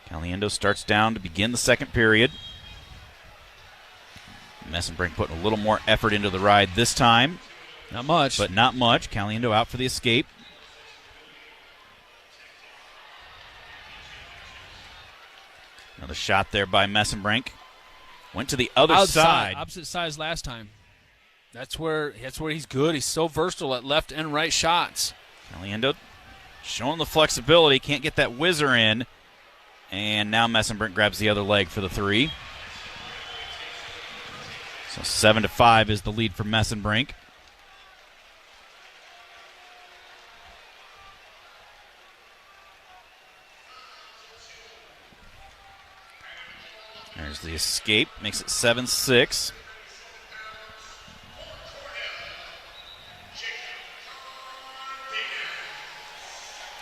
Caliendo starts down to begin the second period. Messenbrink putting a little more effort into the ride this time. Not much. But not much. Caliendo out for the escape. Another shot there by Messenbrink. Went to the other side. Opposite sides last time. That's where he's good. He's so versatile at left and right shots. Caliendo showing the flexibility. Can't get that whizzer in. And now Messenbrink grabs the other leg for the 3. So 7-5 is the lead for Messenbrink. There's the escape. Makes it 7-6.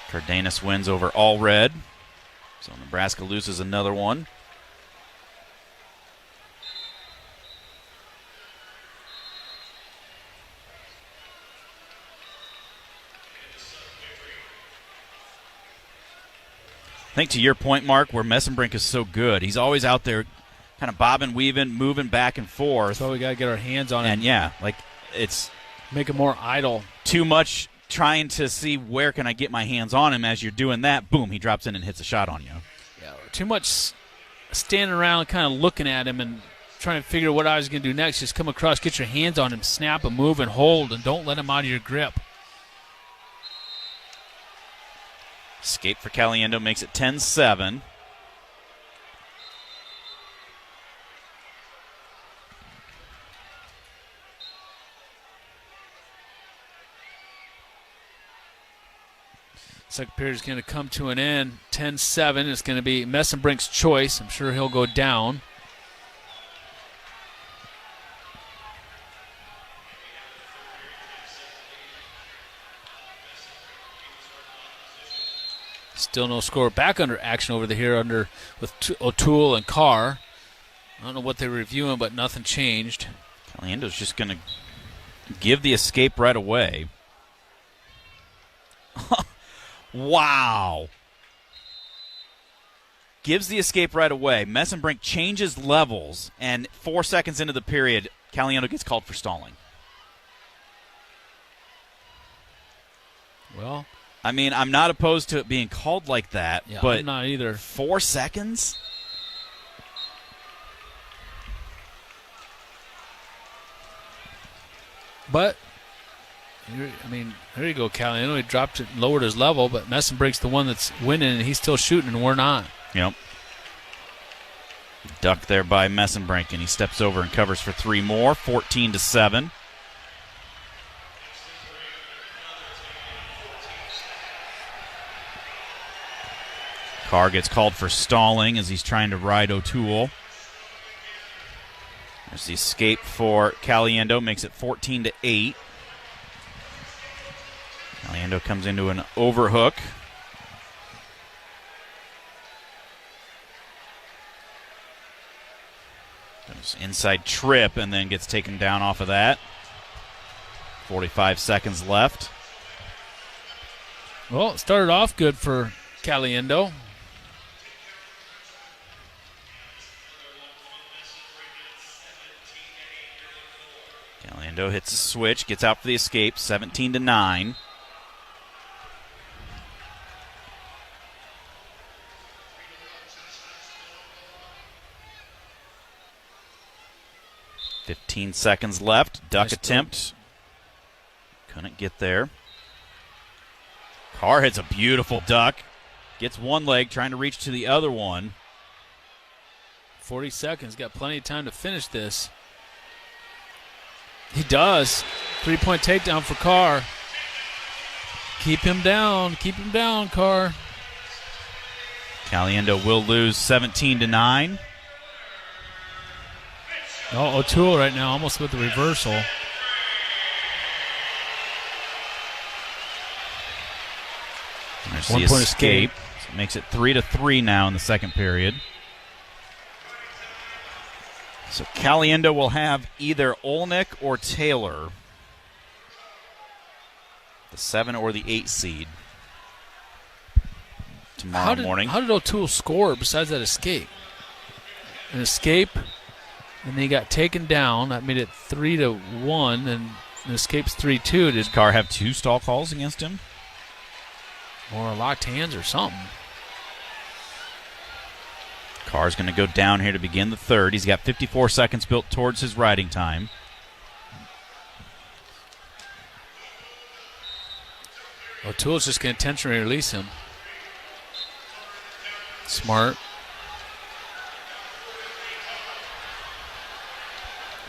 Cardenas wins over All Red. So Nebraska loses another one. I think to your point, Mark, where Messenbrink is so good, he's always out there kind of bobbing, weaving, moving back and forth. So we got to get our hands on him. And, yeah, like it's make him more idle. Too much trying to see where can I get my hands on him. As you're doing that, boom, he drops in and hits a shot on you. Yeah, too much standing around kind of looking at him and trying to figure what I was going to do next. Just come across, get your hands on him, snap and move and hold, and don't let him out of your grip. Escape for Caliendo makes it 10-7. Second period is going to come to an end. 10-7. It's going to be Messenbrink's choice. I'm sure he'll go down. Still no score. Back under action over here with O'Toole and Carr. I don't know what they were reviewing, but nothing changed. Caliendo's just going to give the escape right away. Wow. Gives the escape right away. Messenbrink changes levels, and 4 seconds into the period, Caliendo gets called for stalling. Well, I mean, I'm not opposed to it being called like that, yeah, but I'm not either. 4 seconds? But, there you go, Caliendo. He dropped it and lowered his level, but Messenbrink's the one that's winning, and he's still shooting, and we're not. Yep. Ducked there by Messenbrink, and he steps over and covers for 3 more, 14-7. Carr gets called for stalling as he's trying to ride O'Toole. There's the escape for Caliendo, makes it 14-8. Caliendo comes into an overhook. Goes inside trip and then gets taken down off of that. 45 seconds left. Well, it started off good for Caliendo. Caliendo hits a switch, gets out for the escape, 17-9. .15 seconds left. Duck attempt. Couldn't get there. Carr hits a beautiful duck. Gets one leg, trying to reach to the other one. 40 seconds. Got plenty of time to finish this. He does. 3-point takedown for Carr. Keep him down. Keep him down, Carr. Caliendo will lose 17-9. Oh, O'Toole right now almost with the reversal. There's the escape. So it makes it 3-3 now in the second period. So Caliendo will have either Olnick or Taylor, the 7 or the 8 seed, tomorrow morning. How did O'Toole score besides that escape? An escape, and then he got taken down. That made it 3-1, and the escape's 3-2. Did Carr have 2 stall calls against him? Or locked hands or something. Carr's going to go down here to begin the third. He's got 54 seconds built towards his riding time. O'Toole's just going to intentionally release him. Smart.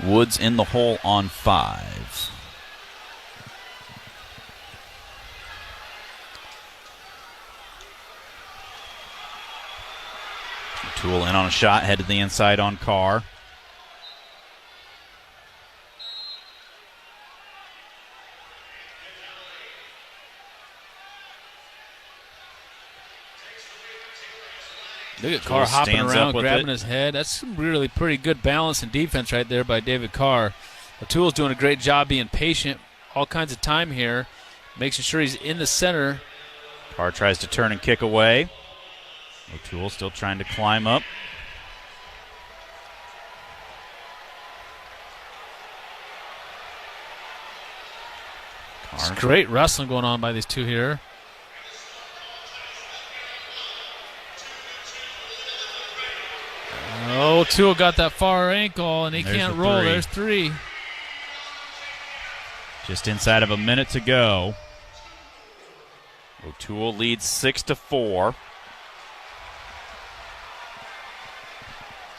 Woods in the hole on 5. O'Toole in on a shot, head to the inside on Carr. Look at Carr hopping around, grabbing his head. That's some really pretty good balance and defense right there by David Carr. O'Toole's doing a great job being patient, all kinds of time here, making sure he's in the center. Carr tries to turn and kick away. O'Toole still trying to climb up. It's great wrestling going on by these two here. O'Toole got that far ankle, and he can't roll. There's 3. Just inside of a minute to go. O'Toole leads 6-4.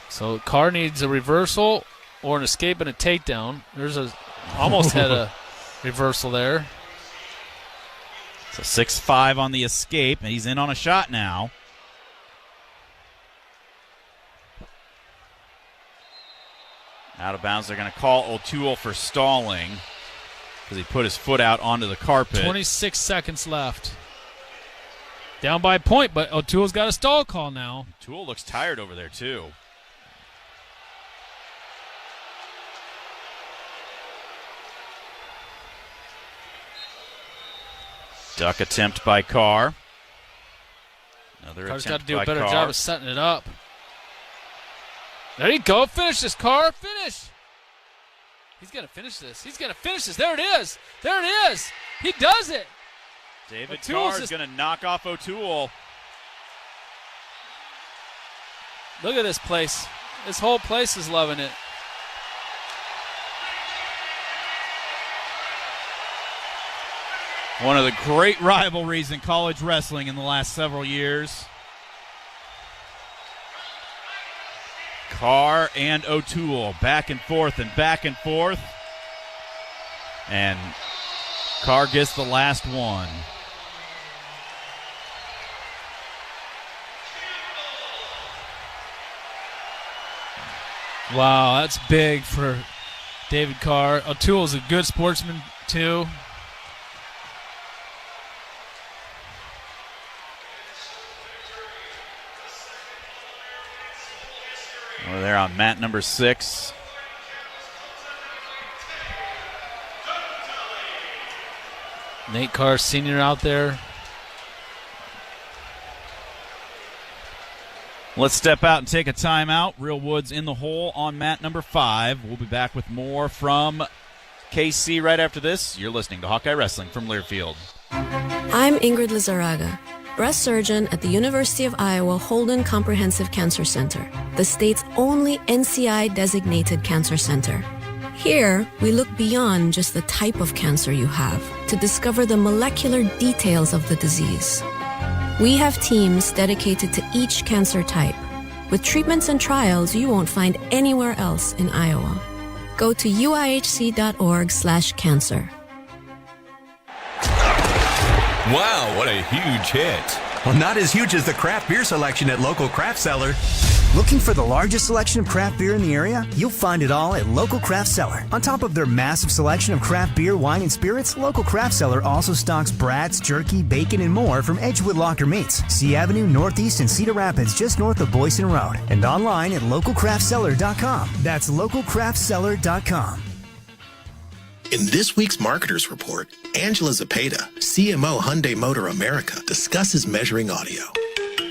So Carr needs a reversal or an escape and a takedown. There's almost had a reversal there. So 6-5 on the escape, and he's in on a shot now. Out of bounds. They're going to call O'Toole for stalling because he put his foot out onto the carpet. 26 seconds left. Down by a point, but O'Toole's got a stall call now. O'Toole looks tired over there, too. Duck attempt by Carr. Another Carr's attempt got to do by a better Carr. job of setting it up. There you go. Finish this, Carr. Finish. He's going to finish this. He's going to finish this. There it is. There it is. He does it. David O'Toole's Carr is going to knock off O'Toole. Look at this place. This whole place is loving it. One of the great rivalries in college wrestling in the last several years. Carr and O'Toole back and forth and back and forth. And Carr gets the last one. Wow, that's big for David Carr. O'Toole's a good sportsman, too. We're there on mat number 6. Nate Carr Sr. out there. Let's step out and take a timeout. Real Woods in the hole on mat number 5. We'll be back with more from KC right after this. You're listening to Hawkeye Wrestling from Learfield. I'm Ingrid Lizarraga, breast surgeon at the University of Iowa Holden Comprehensive Cancer Center, the state's only NCI-designated cancer center. Here, we look beyond just the type of cancer you have to discover the molecular details of the disease. We have teams dedicated to each cancer type, with treatments and trials you won't find anywhere else in Iowa. Go to uihc.org/cancer. Wow, what a huge hit. Well, not as huge as the craft beer selection at local craft cellar. Looking for the largest selection of craft beer in the area? You'll find it all at Local Craft Cellar. On top of their massive selection of craft beer, wine, and spirits, Local Craft Cellar also stocks brats, jerky, bacon, and more from Edgewood Locker Meats, C Avenue Northeast in Cedar Rapids, just north of Boyson Road. And online at localcraftcellar.com. That's localcraftcellar.com. In this week's Marketers Report, Angela Zapata, CMO Hyundai Motor America, discusses measuring audio.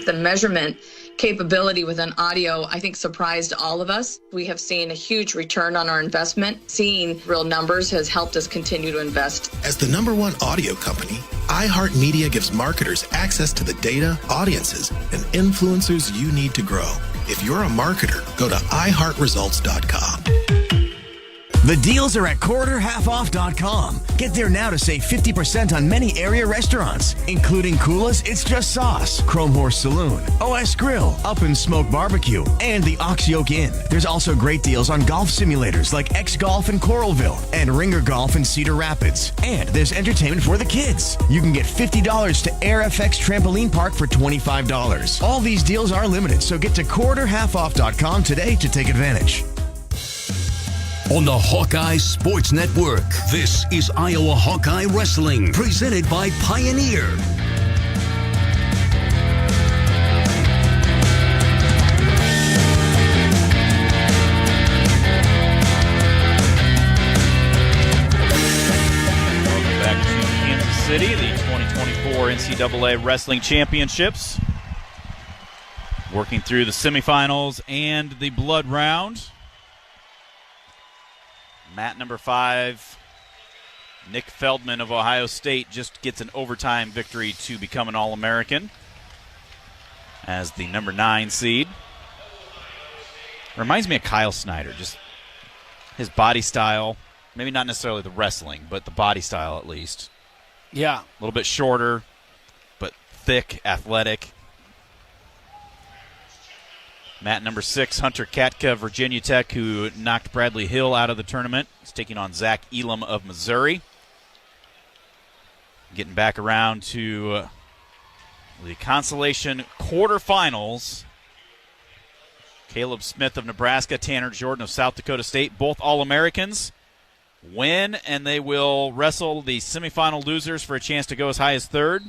The measurement capability within audio, I think, surprised all of us. We have seen a huge return on our investment. Seeing real numbers has helped us continue to invest. As the #1 audio company, iHeartMedia gives marketers access to the data, audiences, and influencers you need to grow. If you're a marketer, go to iHeartResults.com. The deals are at quarterhalfoff.com. Get there now to save 50% on many area restaurants, including Kula's It's Just Sauce, Chrome Horse Saloon, OS Grill, Up and Smoke Barbecue, and the Ox Yoke Inn. There's also great deals on golf simulators like X Golf in Coralville and Ringer Golf in Cedar Rapids. And there's entertainment for the kids. You can get $50 to Air FX Trampoline Park for $25. All these deals are limited, so get to quarterhalfoff.com today to take advantage. On the Hawkeye Sports Network, this is Iowa Hawkeye Wrestling, presented by Pioneer. Welcome back to Kansas City, the 2024 NCAA Wrestling Championships. Working through the semifinals and the blood round. Mat number 5, Nick Feldman of Ohio State just gets an overtime victory to become an All-American as the number 9 seed. Reminds me of Kyle Snyder, just his body style. Maybe not necessarily the wrestling, but the body style at least. Yeah. A little bit shorter, but thick, athletic. Mat number 6, Hunter Katka of Virginia Tech, who knocked Bradley Hill out of the tournament. He's taking on Zach Elam of Missouri. Getting back around to the consolation quarterfinals. Caleb Smith of Nebraska, Tanner Jordan of South Dakota State, both All-Americans. Win, and they will wrestle the semifinal losers for a chance to go as high as 3rd.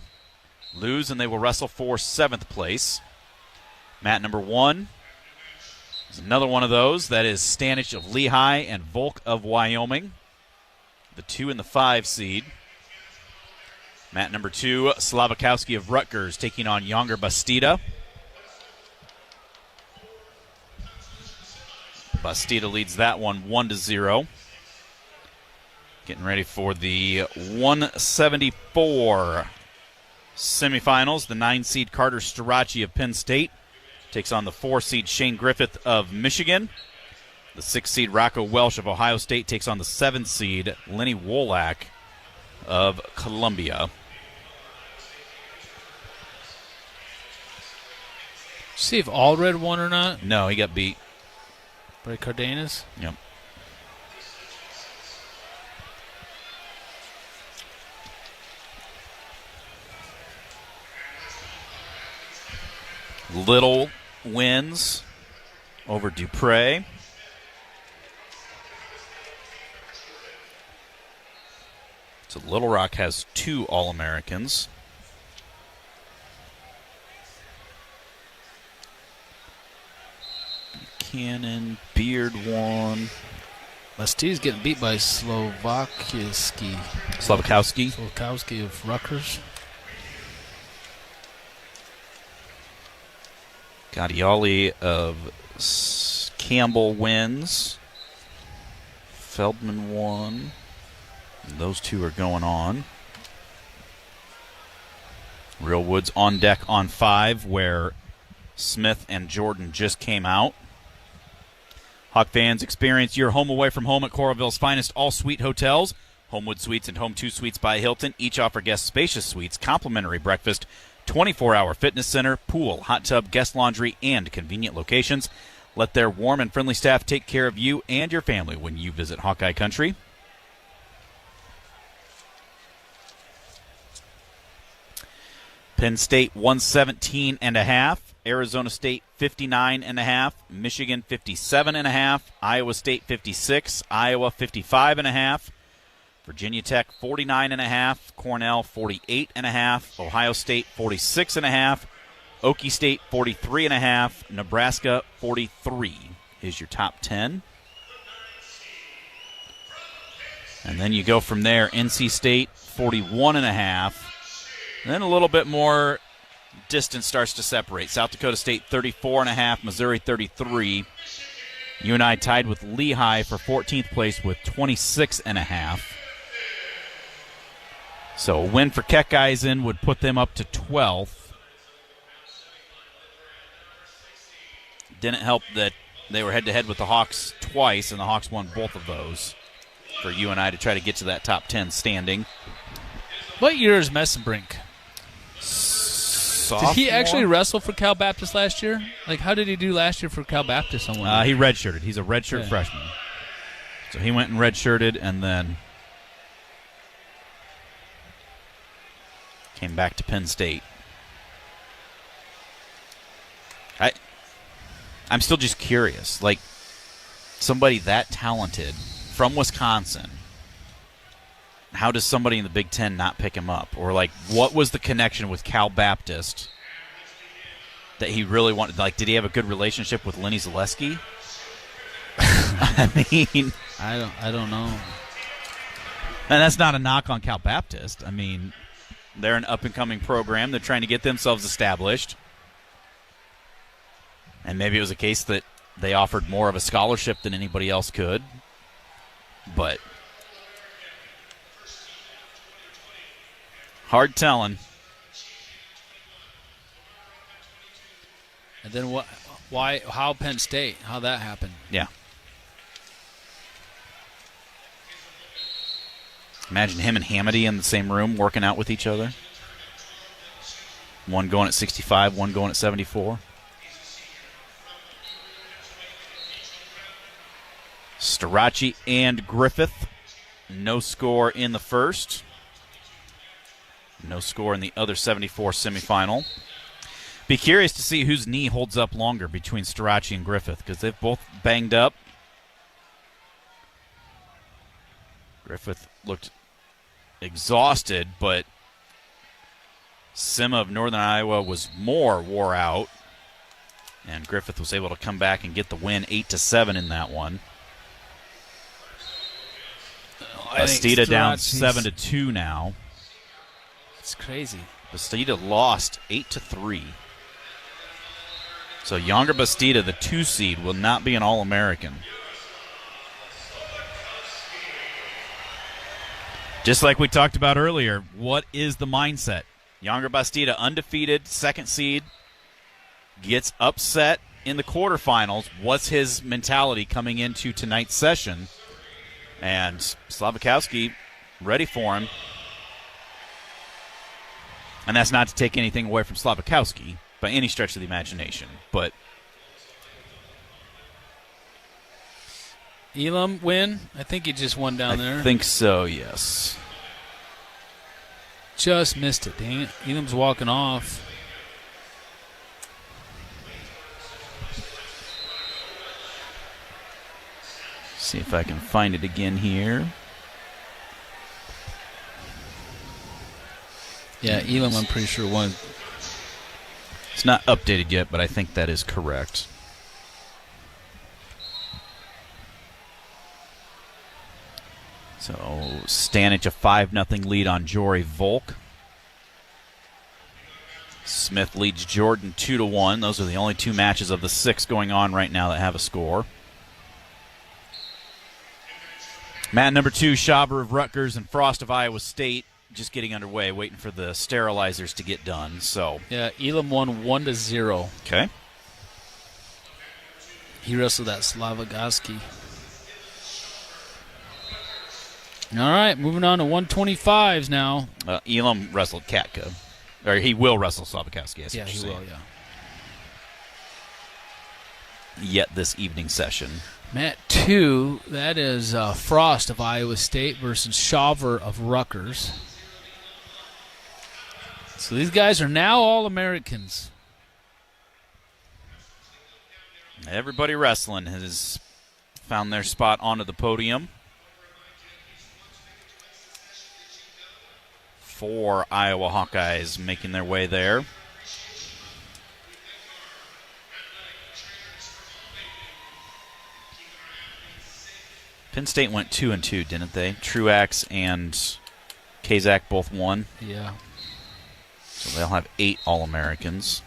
Lose, and they will wrestle for 7th place. Mat number 1. There's another one of those. That is Stanich of Lehigh and Volk of Wyoming, the 2 and the 5 seed. Mat number 2, Slavakowski of Rutgers taking on Younger Bastida. Bastida leads that one 1-0. Getting ready for the 174 semifinals. The 9 seed Carter Starachi of Penn State takes on the 4 seed Shane Griffith of Michigan. The 6 seed Rocco Welsh of Ohio State takes on the 7 seed Lenny Wolak of Columbia. See if Allred won or not? No, he got beat. By Cardenas? Yep. Little wins over Dupre. So Little Rock has 2 All-Americans. Buchanan, Beard won. Bastida's getting beat by Slavkowski of Rutgers. Ayala of Campbell wins. Feldman won. And those two are going on. Real Woods on deck on 5, where Smith and Jordan just came out. Hawk fans, experience your home away from home at Coralville's finest all-suite hotels. Homewood Suites and Home 2 Suites by Hilton each offer guests spacious suites, complimentary breakfast, 24-hour fitness center, pool, hot tub, guest laundry, and convenient locations. Let their warm and friendly staff take care of you and your family when you visit Hawkeye Country. Penn State 117.5, Arizona State 59.5, Michigan 57.5, Iowa State 56, Iowa 55.5, Virginia Tech 49.5, Cornell 48.5, Ohio State 46.5, Okie State 43.5, Nebraska 43 is your top 10. And then you go from there, NC State 41.5. And then a little bit more distance starts to separate. South Dakota State 34.5, Missouri 33. UNI tied with Lehigh for 14th place with 26.5. So a win for Keckeisen would put them up to 12th. Didn't help that they were head-to-head with the Hawks twice, and the Hawks won both of those for UNI to try to get to that top 10 standing. What year is Messenbrink? Sophomore? Did he actually wrestle for Cal Baptist last year? Like, how did he do last year for Cal Baptist? He redshirted. He's a redshirt freshman. So he went and redshirted and then came back to Penn State. I'm still just curious. Like, somebody that talented from Wisconsin, how does somebody in the Big Ten not pick him up? Or, like, what was the connection with Cal Baptist that he really wanted? Like, did he have a good relationship with Lenny Zaleski? I mean, I don't know. And that's not a knock on Cal Baptist. I mean, they're an up-and-coming program. They're trying to get themselves established. And maybe it was a case that they offered more of a scholarship than anybody else could. But hard telling. And then what? Why? How Penn State? How that happened? Yeah. Imagine him and Hamiti in the same room working out with each other. One going at 65, one going at 74. Starace and Griffith. No score in the first. No score in the other 74 semifinal. Be curious to see whose knee holds up longer between Starace and Griffith, because they've both banged up. Griffith looked exhausted, but Sima of Northern Iowa was more wore out, and Griffith was able to come back and get the win 8-7 in that one. Bastida down 7-2 now. It's crazy. Bastida lost 8-3. So Younger Bastida, the 2 seed, will not be an All-American. Just like we talked about earlier, what is the mindset? Younger Bastida, undefeated, 2nd seed, gets upset in the quarterfinals. What's his mentality coming into tonight's session? And Slavkowski ready for him. And that's not to take anything away from Slavkowski by any stretch of the imagination. But Elam win? I think he just won down there. I think so, yes. Just missed it, dang it. Elam's walking off. See if I can find it again here. Yeah, Elam, I'm pretty sure won. It's not updated yet, but I think that is correct. So Stanich a 5-0 lead on Jory Volk. Smith leads Jordan 2-1. Those are the only 2 matches of the 6 going on right now that have a score. Mat number 2, Schaber of Rutgers and Frost of Iowa State, just getting underway, waiting for the sterilizers to get done. So yeah, Elam won 1-0. Okay. He wrestled that Slavogoski. All right, moving on to 125s now. Elam wrestled Katka. Or he will wrestle Slavogoski. Yeah, he will, yeah. Yet this evening session. Mat 2, that is Frost of Iowa State versus Schaber of Rutgers. So these guys are now All-Americans. Everybody wrestling has found their spot onto the podium. 4 Iowa Hawkeyes making their way there. Penn State went 2-2, didn't they? Truax and Kazak both won. Yeah. So they'll have 8 All-Americans.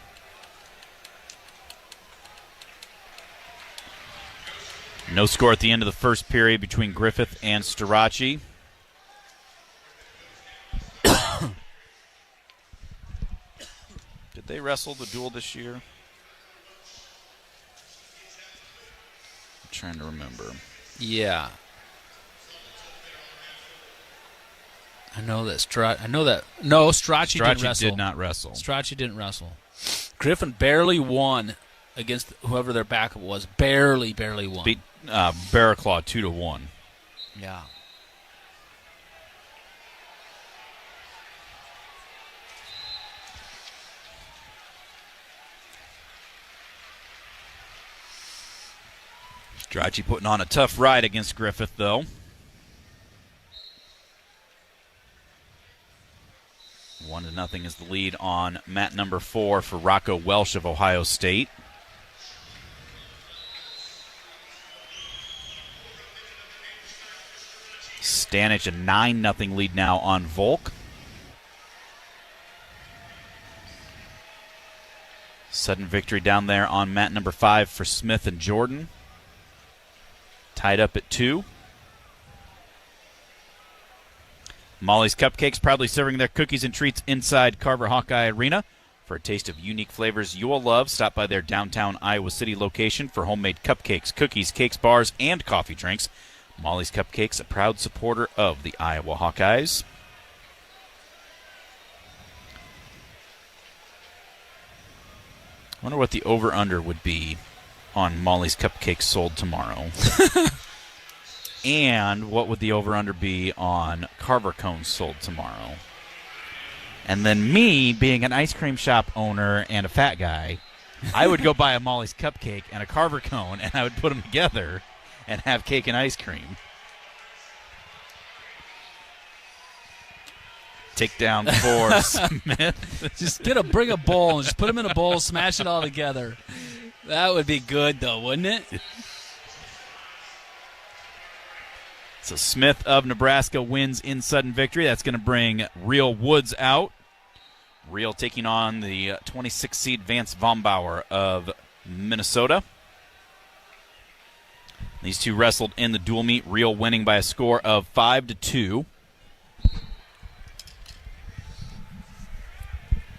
No score at the end of the first period between Griffith and Starachi. Did they wrestle the duel this year? I'm trying to remember. Yeah. I know that no, Strachey didn't wrestle. Did not wrestle. Strachey didn't wrestle. Griffin barely won against whoever their backup was. Barely won. Beat Barraclaw 2-1. Yeah. Strachey putting on a tough ride against Griffith, though. 1-0 is the lead on mat number 4 for Rocco Welsh of Ohio State. Stanich a 9-0 lead now on Volk. Sudden victory down there on mat number 5 for Smith and Jordan. Tied up at 2. Molly's Cupcakes proudly serving their cookies and treats inside Carver Hawkeye Arena. For a taste of unique flavors you will love, stop by their downtown Iowa City location for homemade cupcakes, cookies, cakes, bars, and coffee drinks. Molly's Cupcakes, a proud supporter of the Iowa Hawkeyes. I wonder what the over-under would be on Molly's Cupcakes sold tomorrow. And what would the over-under be on Carver cones sold tomorrow? And then me, being an ice cream shop owner and a fat guy, I would go buy a Molly's Cupcake and a Carver cone, and I would put them together and have cake and ice cream. Take down for Smith. Just bring a bowl and just put them in a bowl, smash it all together. That would be good, though, wouldn't it? So Smith of Nebraska wins in sudden victory. That's going to bring Real Woods out. Real taking on the 26th seed Vance Vombauer of Minnesota. These two wrestled in the dual meet. Real winning by a score of 5-2.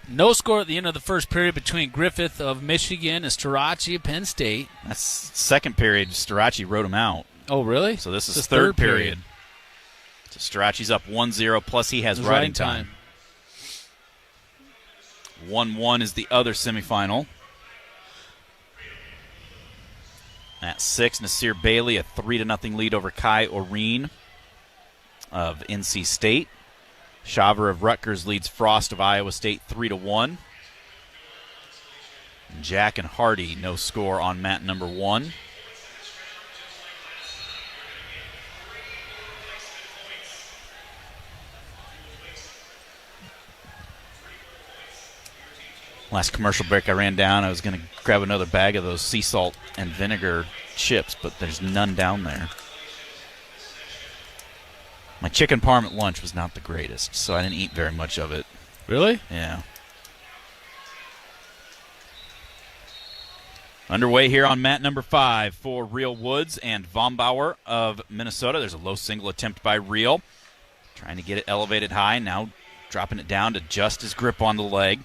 No score at the end of the first period between Griffith of Michigan and Starachi of Penn State. That's second period. Starachi wrote him out. Oh, really? So this is third period. So Starachi's up 1-0, plus he has riding time. 1-1 is the other semifinal. At 6, Nasir Bailey, a 3-0 lead over Kai Oreen of NC State. Schaber of Rutgers leads Frost of Iowa State 3-1. Jack and Hardy, no score on mat number 1. Last commercial break I ran down, I was going to grab another bag of those sea salt and vinegar chips, but there's none down there. My chicken parm at lunch was not the greatest, so I didn't eat very much of it. Really? Yeah. Underway here on mat number 5 for Real Woods and Vonbauer of Minnesota. There's a low single attempt by Real. Trying to get it elevated high. Now dropping it down to just his grip on the leg.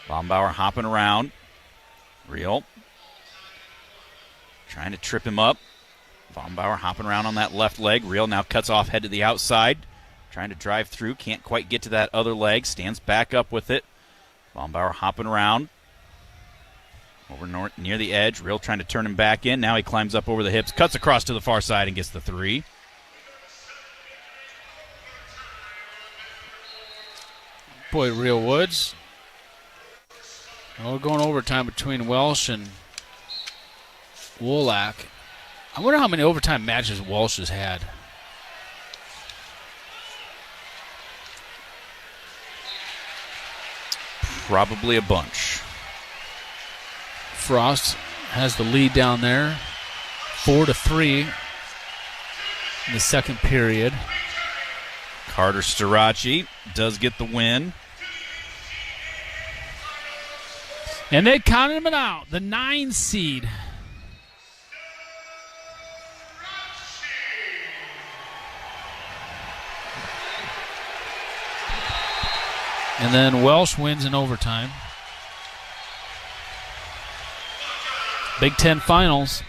Vonbauer hopping around. Real trying to trip him up. Vonbauer hopping around on that left leg. Real now cuts off, head to the outside. Trying to drive through. Can't quite get to that other leg. Stands back up with it. Vonbauer hopping around. Over near the edge. Real trying to turn him back in. Now he climbs up over the hips. Cuts across to the far side and gets the 3. Boy, Real Woods. We're going overtime between Welsh and Wolak. I wonder how many overtime matches Welsh has had. Probably a bunch. Frost has the lead down there, 4-3 in the second period. Carter Starachi does get the win. And they counted him out, the 9 seed. And then Welsh wins in overtime. Big Ten Finals.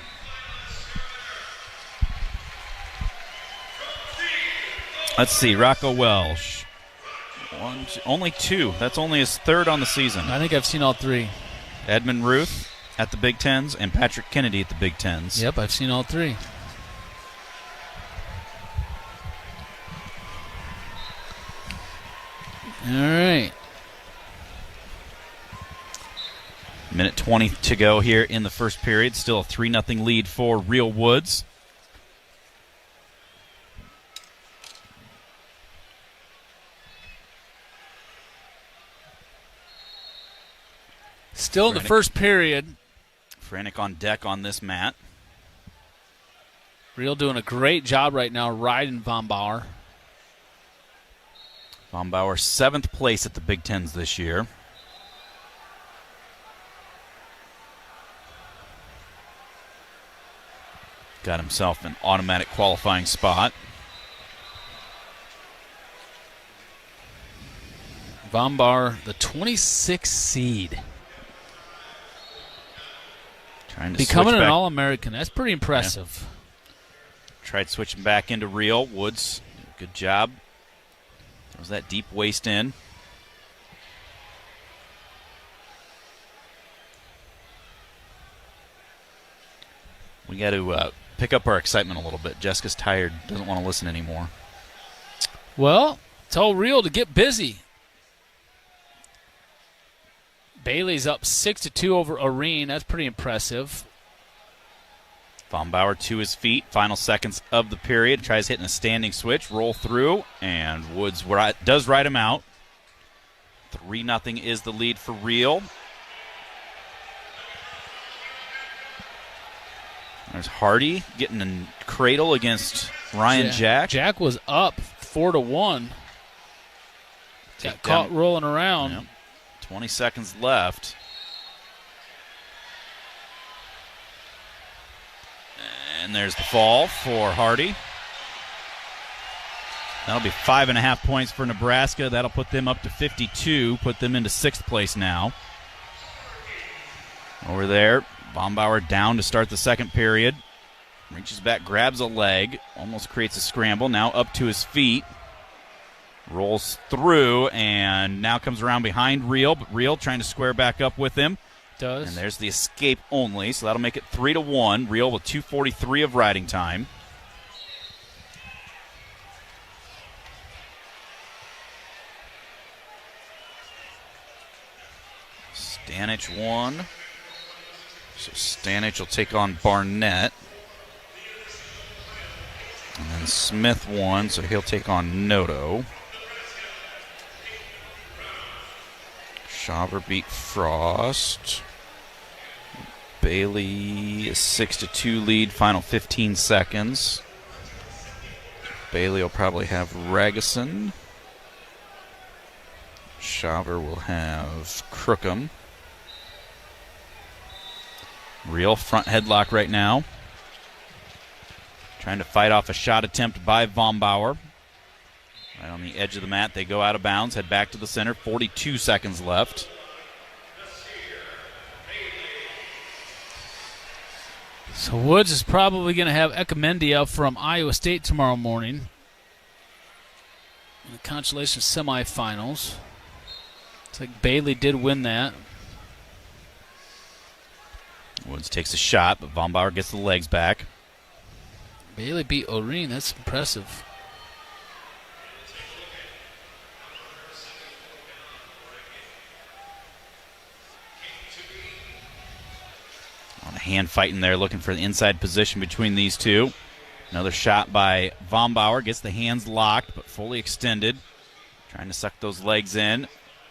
Let's see, Rocco Welsh. Only 2. That's only his 3rd on the season. I think I've seen all 3. Edmund Ruth at the Big Tens and Patrick Kennedy at the Big Tens. Yep, I've seen all 3. All right. Minute 20 to go here in the first period. Still a 3-0 lead for Real Woods. Still in the first period. Franck on deck on this mat. Real doing a great job right now riding Vonbauer. Vonbauer 7th place at the Big Tens this year. Got himself an automatic qualifying spot. Vonbauer, the 26th seed. Trying to becoming switch an back. All-American. That's pretty impressive. Yeah. Tried switching back into Real. Woods, good job. Was that deep waist in. We got to pick up our excitement a little bit. Jessica's tired, doesn't want to listen anymore. Well, tell Real to get busy. Bailey's up 6-2 over Areen. That's pretty impressive. Vonbauer to his feet. Final seconds of the period. Tries hitting a standing switch. Roll through. And Woods does ride him out. 3-0 is the lead for Real. There's Hardy getting a cradle against Ryan Jack. Jack was up 4-1. Got caught rolling around. Yep. 20 seconds left. And there's the fall for Hardy. That'll be 5.5 points for Nebraska. That'll put them up to 52, put them into 6th place now. Over there, Vonbauer down to start the second period. Reaches back, grabs a leg, almost creates a scramble. Now up to his feet. Rolls through, and now comes around behind Real, but Real trying to square back up with him. Does. And there's the escape only, so that'll make it 3-1. Real with 2:43 of riding time. Stanich won. So Stanich will take on Barnett. And then Smith won, so he'll take on Noto. Shaver beat Frost. Bailey, a 6-2 lead, final 15 seconds. Bailey will probably have Ragison. Shaver will have Crookham. Real front headlock right now. Trying to fight off a shot attempt by Vonbauer. Right on the edge of the mat. They go out of bounds, head back to the center. 42 seconds left. So Woods is probably going to have Ekamendia from Iowa State tomorrow morning in the consolation semifinals. Looks like Bailey did win that. Woods takes a shot, but Vonbauer gets the legs back. Bailey beat Oreen. That's impressive. On a hand fighting there, looking for the inside position between these two. Another shot by Vonbauer. Gets the hands locked, but fully extended. Trying to suck those legs in.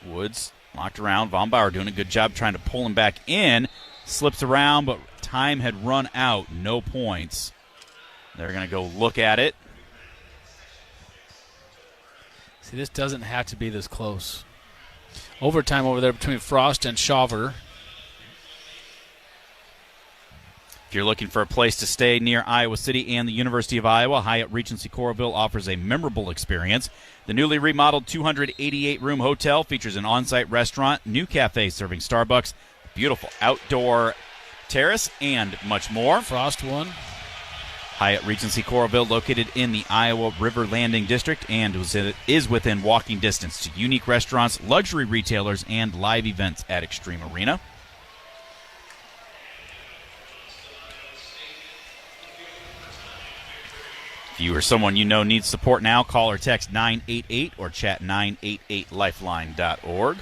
Woods locked around. Vonbauer doing a good job trying to pull him back in. Slips around, but time had run out. No points. They're going to go look at it. See, this doesn't have to be this close. Overtime over there between Frost and Shaver. If you're looking for a place to stay near Iowa City and the University of Iowa, Hyatt Regency Coralville offers a memorable experience. The newly remodeled 288-room hotel features an on-site restaurant, new cafe serving Starbucks, beautiful outdoor terrace, and much more. Frost won. Hyatt Regency Coralville, located in the Iowa River Landing District, and is within walking distance to unique restaurants, luxury retailers, and live events at Extreme Arena. If you or someone you know needs support now, call or text 988 or chat 988lifeline.org.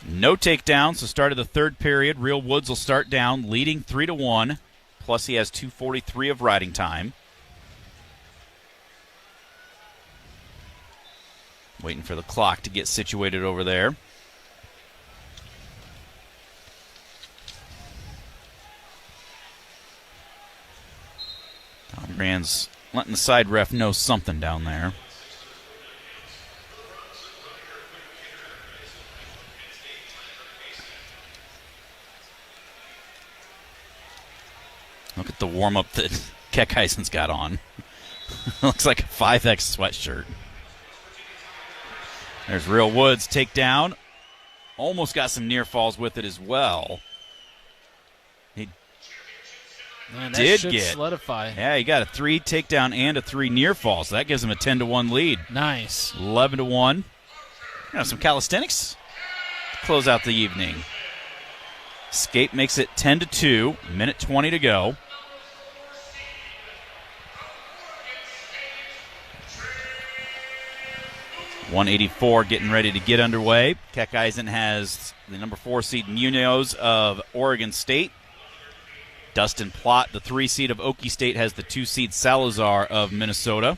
No takedown, so start of the third period. Real Woods will start down, leading 3-1. Plus he has 2:43 of riding time. Waiting for the clock to get situated over there. Tom Rand's letting the side ref know something down there. Look at the warm-up that Kekhuizen's got on. Looks like a 5X sweatshirt. There's Real Woods takedown. Almost got some near falls with it as well. He did should get solidify. Yeah, he got a 3 takedown and a 3 near fall, so that gives him a 10-1 lead. Nice. 11-1. Some calisthenics to close out the evening. Escape makes it 10-2. Minute 20 to go. .184 getting ready to get underway. Kekhuizen has the number 4 seed Munoz of Oregon State. Dustin Plott, the 3 seed of Okie State, has the 2 seed Salazar of Minnesota.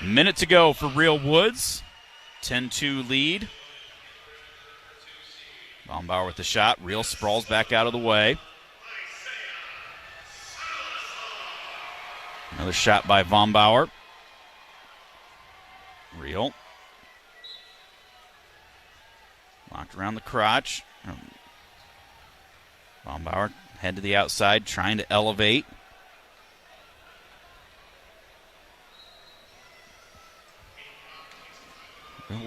Minute to go for Real Woods. 10-2 lead. Vonbauer with the shot. Real sprawls back out of the way. Another shot by Vonbauer. Real. Locked around the crotch. Vonbauer head to the outside, trying to elevate.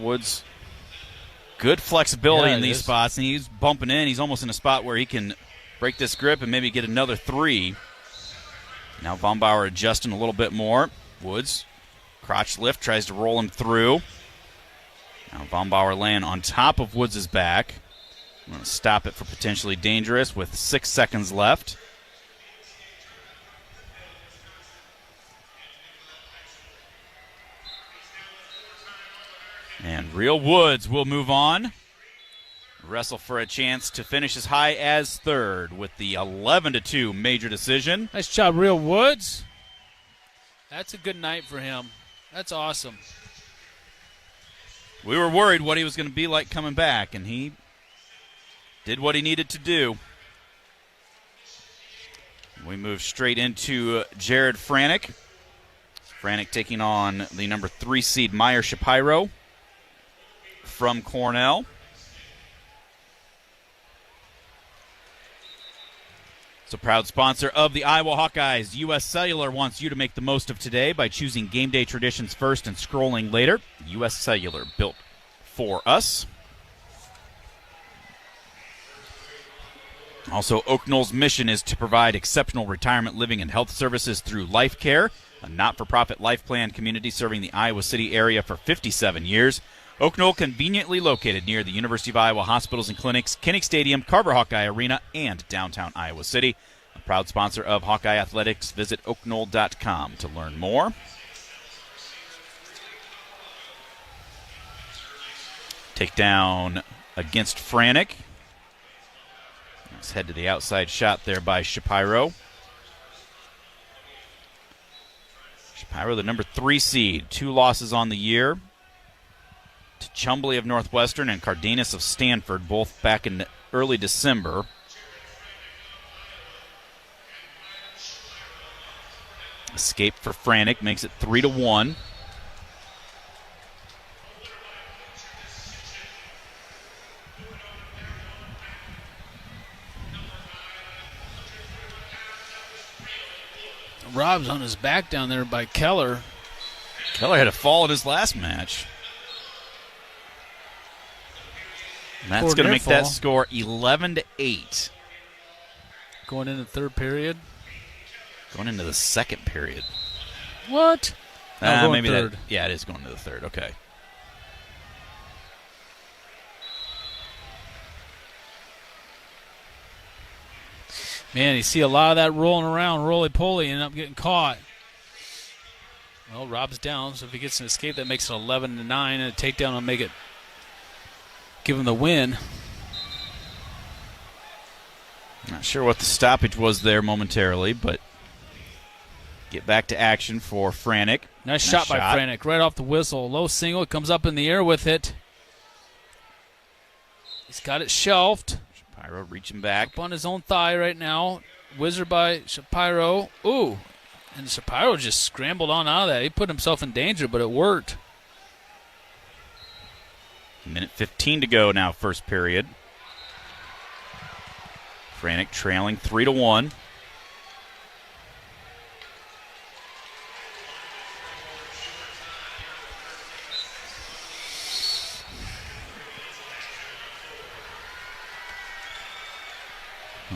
Woods, good flexibility in these spots, and he's bumping in. He's almost in a spot where he can break this grip and maybe get another 3. Now Vonbauer adjusting a little bit more. Woods, crotch lift, tries to roll him through. Now Vonbauer laying on top of Woods' back. I'm going to stop it for potentially dangerous with 6 seconds left. And Real Woods will move on. Wrestle for a chance to finish as high as 3rd with the 11-2 major decision. Nice job, Real Woods. That's a good night for him. That's awesome. We were worried what he was going to be like coming back, and he did what he needed to do. We move straight into Jared Franck. Franck taking on the number 3 seed Meyer Shapiro from Cornell. So proud sponsor of the Iowa Hawkeyes, U.S. Cellular wants you to make the most of today by choosing game day traditions first and scrolling later. U.S. Cellular, built for us. Also, Oak Knoll's mission is to provide exceptional retirement living and health services through Life Care, a not-for-profit life plan community serving the Iowa City area for 57 years. Oak Knoll conveniently located near the University of Iowa hospitals and clinics, Kinnick Stadium, Carver Hawkeye Arena, and downtown Iowa City. A proud sponsor of Hawkeye Athletics. Visit oakknoll.com to learn more. Takedown against Franck. Let's head to the outside shot there by Shapiro. Shapiro, the number 3 seed, 2 losses on the year to Chumbley of Northwestern and Cardenas of Stanford, both back in early December. Escape for Franck makes it 3-1. Rob's on his back down there by Keller. Keller had a fall in his last match. And that's going to make that score 11-8. Going into the third period? Going into the second period. What? Maybe third. It is going to the third. Okay. Man, you see a lot of that rolling around, roly-poly, and end up getting caught. Well, Rob's down, so if he gets an escape, that makes it 11-9, and a takedown will make it, give him the win. Not sure what the stoppage was there momentarily, but get back to action for Franck. Nice shot by Franck, right off the whistle. Low single, comes up in the air with it. He's got it shelved. Shapiro reaching back. Up on his own thigh right now. Whizzer by Shapiro. Ooh. And Shapiro just scrambled on out of that. He put himself in danger, but it worked. Minute 15 to go now, first period. Franck trailing 3-1.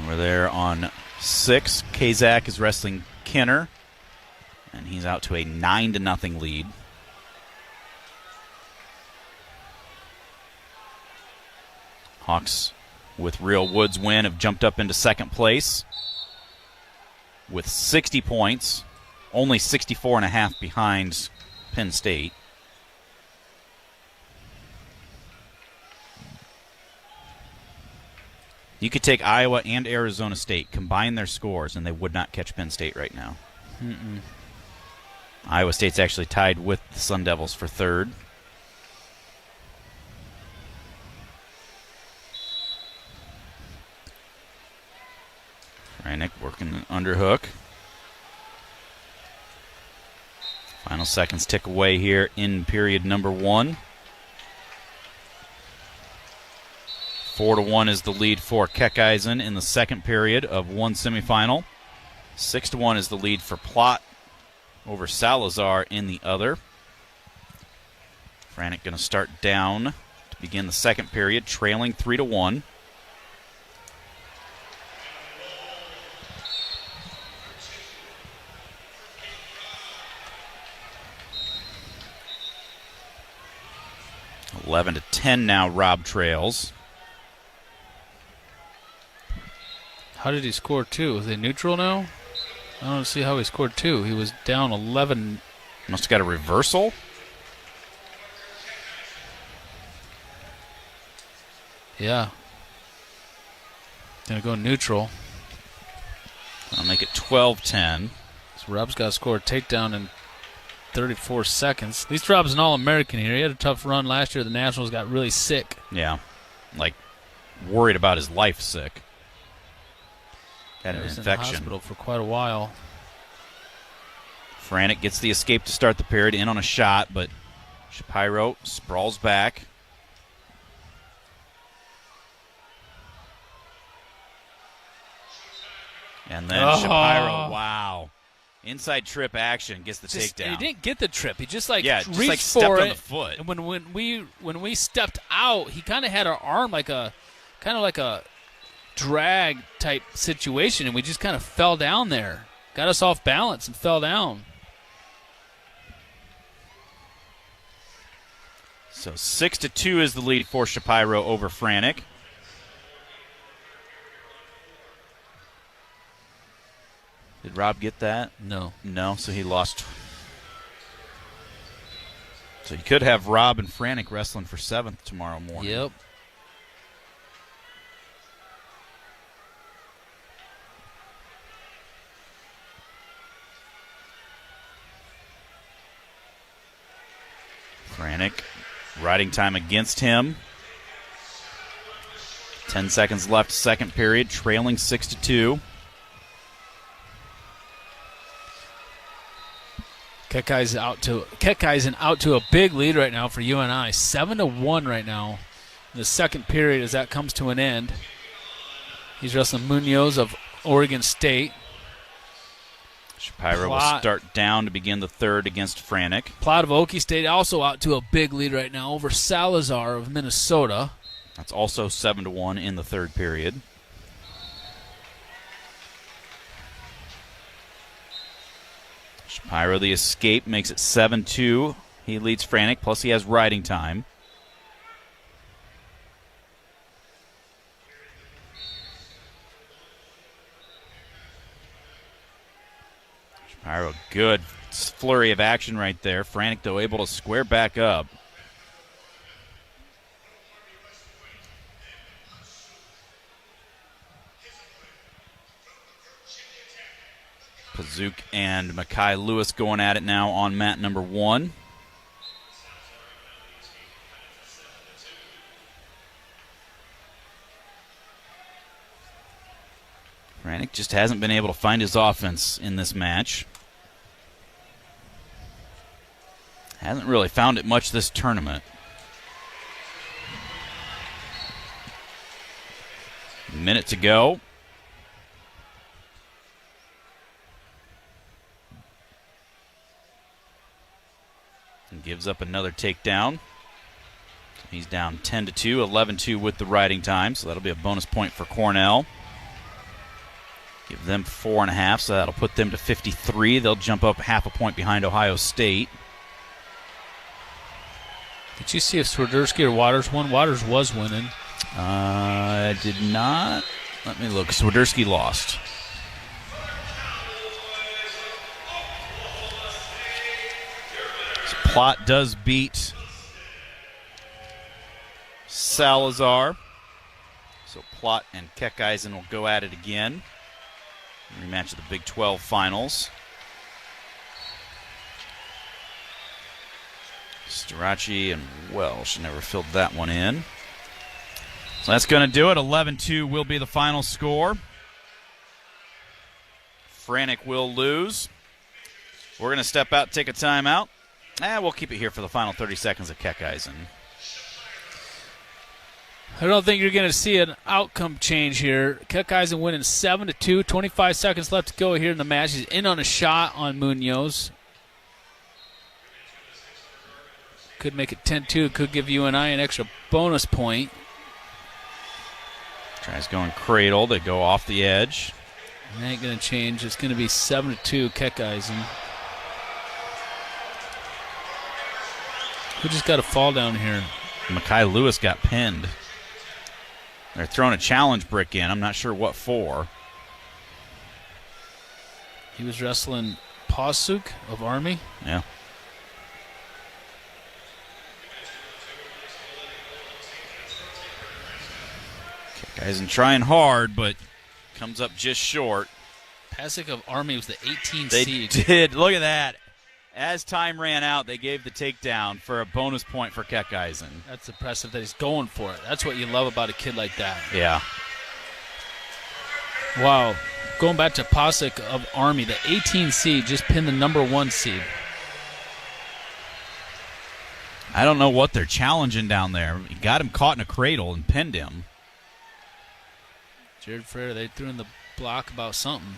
Over there on 6, Kazak is wrestling Kenner, and he's out to a 9-0 lead. Hawks, with Real Woods' win, have jumped up into second place with 60 points, only 64.5 behind Penn State. You could take Iowa and Arizona State, combine their scores, and they would not catch Penn State right now. Mm-mm. Iowa State's actually tied with the Sun Devils for third. Franck working an underhook. Final seconds tick away here in period number 1. 4-1 is the lead for Keckeisen in the second period of one semifinal. 6-1 is the lead for Plott over Salazar in the other. Franck going to start down to begin the second period, trailing 3-1. (11-10) now. Rob trails. How did he score 2? Is he neutral now? I don't see how he scored 2. He was down 11. Must have got a reversal. Yeah. Gonna go neutral. I'll make it 12-10. So Rob's got to score a takedown in 34 seconds. At least Rob's an All-American here. He had a tough run last year. The Nationals got really sick. Yeah, like worried about his life sick. Had an was infection. In the hospital for quite a while. Franck gets the escape to start the period, in on a shot, but Shapiro sprawls back. And then Shapiro, wow. Inside trip action, gets the takedown. He didn't get the trip. He just stepped reached for on it. the foot. And when we stepped out, he kind of had our arm like a drag type situation, and we just kind of fell down there. Got us off balance and fell down. So 6-2 is the lead for Shapiro over Franck. Did Rob get that? No. No, so he lost. So you could have Rob and Franck wrestling for 7th tomorrow morning. Yep. Franck, riding time against him. 10 seconds left, second period, trailing 6-2. Keckheisen out to a big lead right now for UNI. 7-1 right now in the second period as that comes to an end. He's wrestling Munoz of Oregon State. Shapiro will start down to begin the third against Franck. Platt of Okie State also out to a big lead right now over Salazar of Minnesota. That's also 7-1 in the third period. Shapiro, the escape, makes it 7-2. He leads Franck, plus he has riding time. Shapiro, good flurry of action right there. Franck, though, able to square back up. Pazook and Mackay Lewis going at it now on mat number 1. Franck just hasn't been able to find his offense in this match. Hasn't really found it much this tournament. Minute to go. And gives up another takedown. He's down 10-2, 11-2 with the riding time, so that'll be a bonus point for Cornell. Give them 4.5, so that'll put them to 53. They'll jump up half a point behind Ohio State. Did you see if Swiderski or Waters won? Waters was winning. I did not. Let me look. Swiderski lost. So Plott does beat Salazar. So Plott and Keckheisen will go at it again. Rematch of the Big 12 finals. Starachi and Welsh never filled that one in. So that's going to do it. 11-2 will be the final score. Franck will lose. We're going to step out, take a timeout. We'll keep it here for the final 30 seconds of Keckheisen. I don't think you're going to see an outcome change here. Keckheisen winning 7-2. 25 seconds left to go here in the match. He's in on a shot on Munoz. Could make it 10-2. Could give UNI an extra bonus point. Tries going cradle. They go off the edge. It ain't going to change. It's going to be 7-2 Keckheisen. Who just got a fall down here? Mackay Lewis got pinned. They're throwing a challenge brick in. I'm not sure what for. He was wrestling Pausuk of Army. Yeah. Keckheisen trying hard, but comes up just short. Pasek of Army was the 18 They seed. did. Look at that. As time ran out, they gave the takedown for a bonus point for Hawkeyes. That's impressive that he's going for it. That's what you love about a kid like that. Yeah. Wow. Going back to Pasek of Army, the 18 seed just pinned the number 1 seed. I don't know what they're challenging down there. He got him caught in a cradle and pinned him. Jared Frere, they threw in the block about something.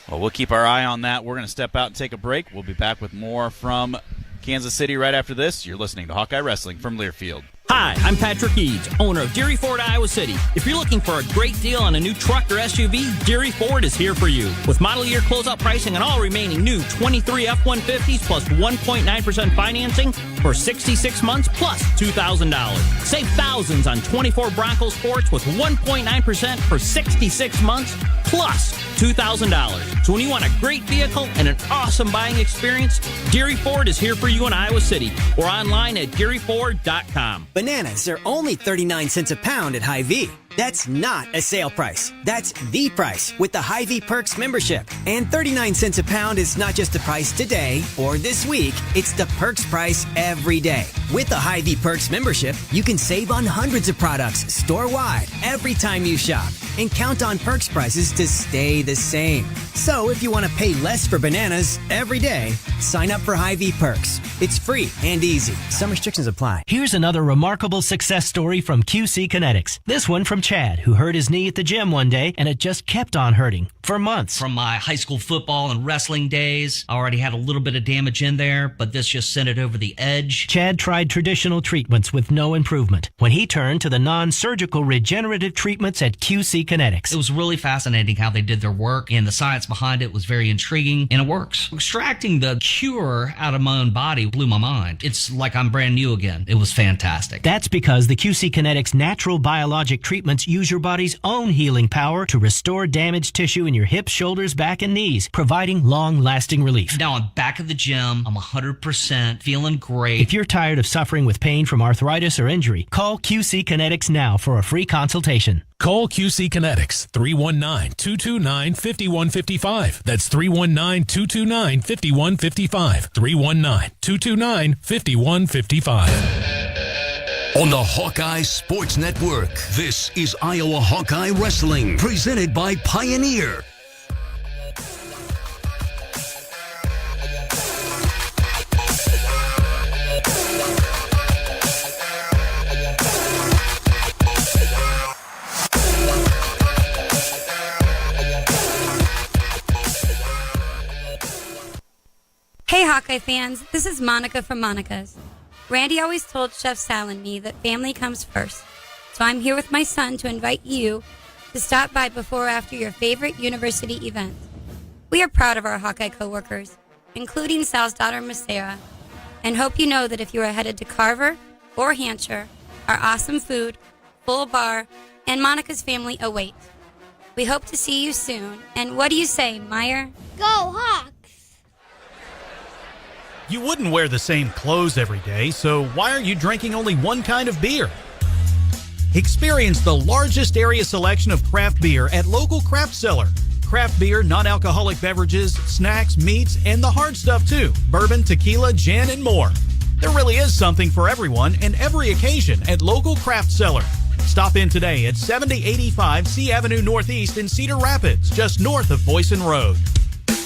Well, we'll keep our eye on that. We're going to step out and take a break. We'll be back with more from Kansas City right after this. You're listening to Hawkeye Wrestling from Learfield. Hi, I'm Patrick Eads, owner of Deary Ford, Iowa City. If you're looking for a great deal on a new truck or SUV, Deary Ford is here for you. With model year closeout pricing on all remaining new 23 F-150s plus 1.9% financing for 66 months plus $2,000. Save thousands on 24 Bronco Sports with 1.9% for 66 months plus $2,000. So when you want a great vehicle and an awesome buying experience, Deary Ford is here for you in Iowa City or online at DearyFord.com. Bananas are only 39 cents a pound at Hy-Vee. That's not a sale price. That's the price with the Hy-Vee Perks membership. And 39 cents a pound is not just the price today or this week. It's the Perks price every day. With the Hy-Vee Perks membership, you can save on hundreds of products store-wide every time you shop and count on Perks prices to stay the same. So if you want to pay less for bananas every day, sign up for Hy-Vee Perks. It's free and easy. Some restrictions apply. Here's another remarkable success story from QC Kinetics. This one from Chad, who hurt his knee at the gym one day, and it just kept on hurting for months. From my high school football and wrestling days, I already had a little bit of damage in there, but this just sent it over the edge. Chad tried traditional treatments with no improvement when he turned to the non-surgical regenerative treatments at QC Kinetics. It was really fascinating how they did their work, and the science behind it was very intriguing, and it works. Extracting the cure out of my own body blew my mind. It's like I'm brand new again. It was fantastic. That's because the QC Kinetics natural biologic treatments use your body's own healing power to restore damaged tissue in your hips, shoulders, back, and knees, providing long-lasting relief. Now I'm back at the gym. I'm 100%, feeling great. If you're tired of suffering with pain from arthritis or injury, call QC Kinetics now for a free consultation. Call QC Kinetics, 319-229-5155. That's 319-229-5155. 319-229-5155. On the Hawkeye Sports Network, this is Iowa Hawkeye Wrestling, presented by Pioneer. Hey Hawkeye fans, this is Monica from Monica's. Randy always told Chef Sal and me that family comes first. So I'm here with my son to invite you to stop by before or after your favorite university event. We are proud of our Hawkeye coworkers, including Sal's daughter, Miss Sarah, and hope you know that if you are headed to Carver or Hampshire, our awesome food, full bar, and Monica's family await. We hope to see you soon. And what do you say, Meyer? Go Hawks! You wouldn't wear the same clothes every day, so why are you drinking only one kind of beer? Experience the largest area selection of craft beer at local craft cellar. Craft beer, non-alcoholic beverages, snacks, meats, and the hard stuff too. Bourbon, tequila, gin, and more. There really is something for everyone and every occasion at local craft cellar. Stop in today at 7085 C Avenue Northeast in Cedar Rapids, just north of Boyson Road.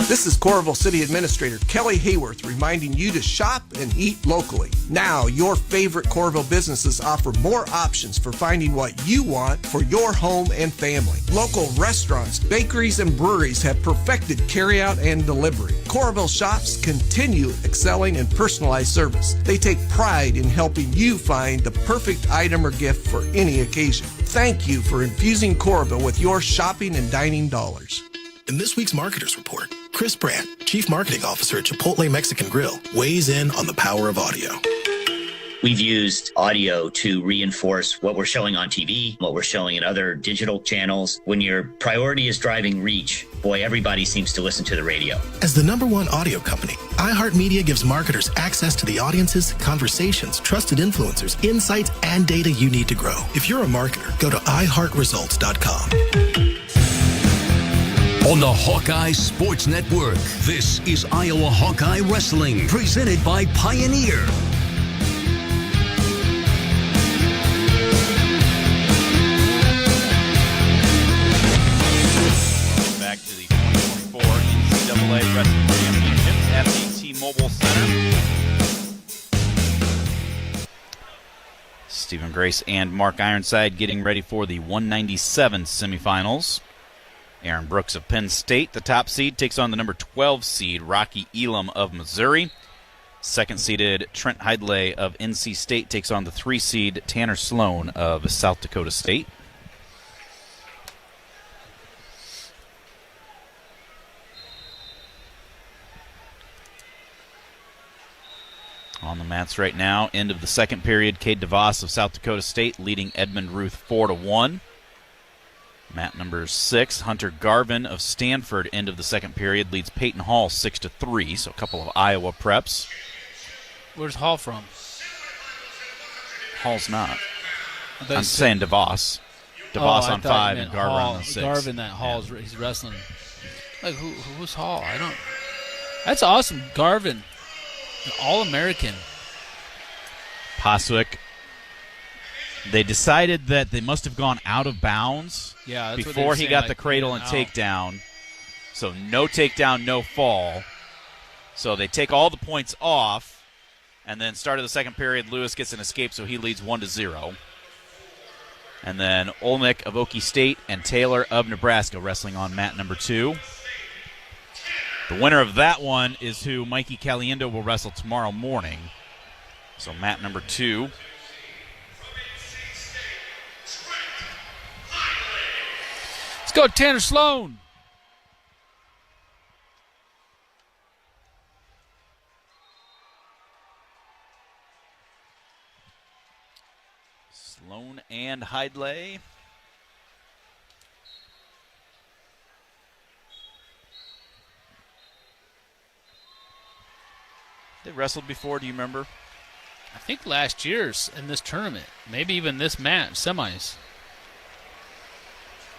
This is Coralville City Administrator Kelly Hayworth reminding you to shop and eat locally. Now, your favorite Coralville businesses offer more options for finding what you want for your home and family. Local restaurants, bakeries, and breweries have perfected carryout and delivery. Coralville shops continue excelling in personalized service. They take pride in helping you find the perfect item or gift for any occasion. Thank you for infusing Coralville with your shopping and dining dollars. In this week's Marketers Report, Chris Brandt, Chief Marketing Officer at Chipotle Mexican Grill, weighs in on the power of audio. We've used audio to reinforce what we're showing on TV, what we're showing in other digital channels. When your priority is driving reach, boy, everybody seems to listen to the radio. As the #1 audio company, iHeartMedia gives marketers access to the audiences, conversations, trusted influencers, insights, and data you need to grow. If you're a marketer, go to iHeartResults.com. On the Hawkeye Sports Network, this is Iowa Hawkeye Wrestling, presented by Pioneer. Back to the 2024 NCAA Wrestling Championships at the T-Mobile Center. Stephen Grace and Mark Ironside getting ready for the 197 semifinals. Aaron Brooks of Penn State, the top seed, takes on the number 12 seed, Rocky Elam of Missouri. Second-seeded Trent Hidlay of NC State takes on the 3 seed Tanner Sloan of South Dakota State. On the mats right now, end of the second period, Cade DeVos of South Dakota State leading Edmund Ruth 4-1. Mat number 6, Hunter Garvin of Stanford, end of the second period, leads Peyton Hall 6-3, so a couple of Iowa preps. Where's Hall from? Hall's not. I'm saying DeVos. DeVos on 5 and Garvin Hall, on 6. Garvin, that Hall, he's wrestling. Like, who's Hall? I don't. That's awesome. Garvin, an All-American. Poswick. They decided that they must have gone out of bounds before he got the cradle and takedown. So no takedown, no fall. So they take all the points off, and then start of the second period, Lewis gets an escape, so he leads 1-0. And then Olnick of Okie State and Taylor of Nebraska wrestling on mat number 2. The winner of that one is who Mikey Caliendo will wrestle tomorrow morning. So mat number 2. Let's go, Tanner Sloan. Sloan and Hidlay. They wrestled before, do you remember? I think last year's in this tournament. Maybe even this match, semis.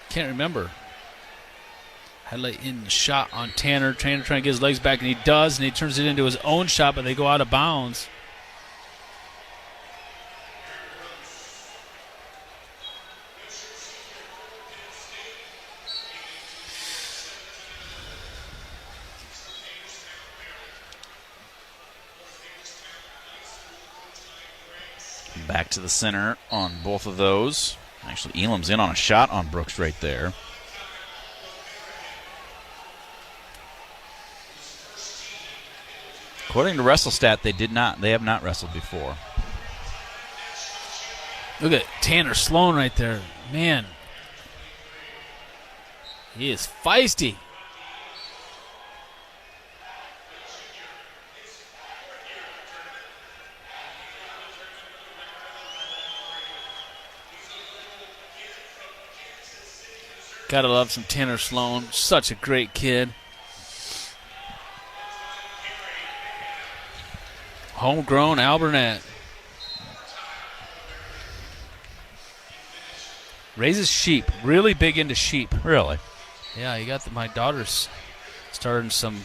Can't remember. Hidlay in the shot on Tanner. Tanner trying to get his legs back, and he does, and he turns it into his own shot, but they go out of bounds. Back to the center on both of those. Actually, Elam's in on a shot on Brooks right there. According to WrestleStat, they have not wrestled before. Look at Tanner Sloan right there. Man. He is feisty. Gotta love some Tanner Sloan. Such a great kid. Homegrown Albernette. Raises sheep. Really big into sheep. Really? Yeah, he got my daughter's started some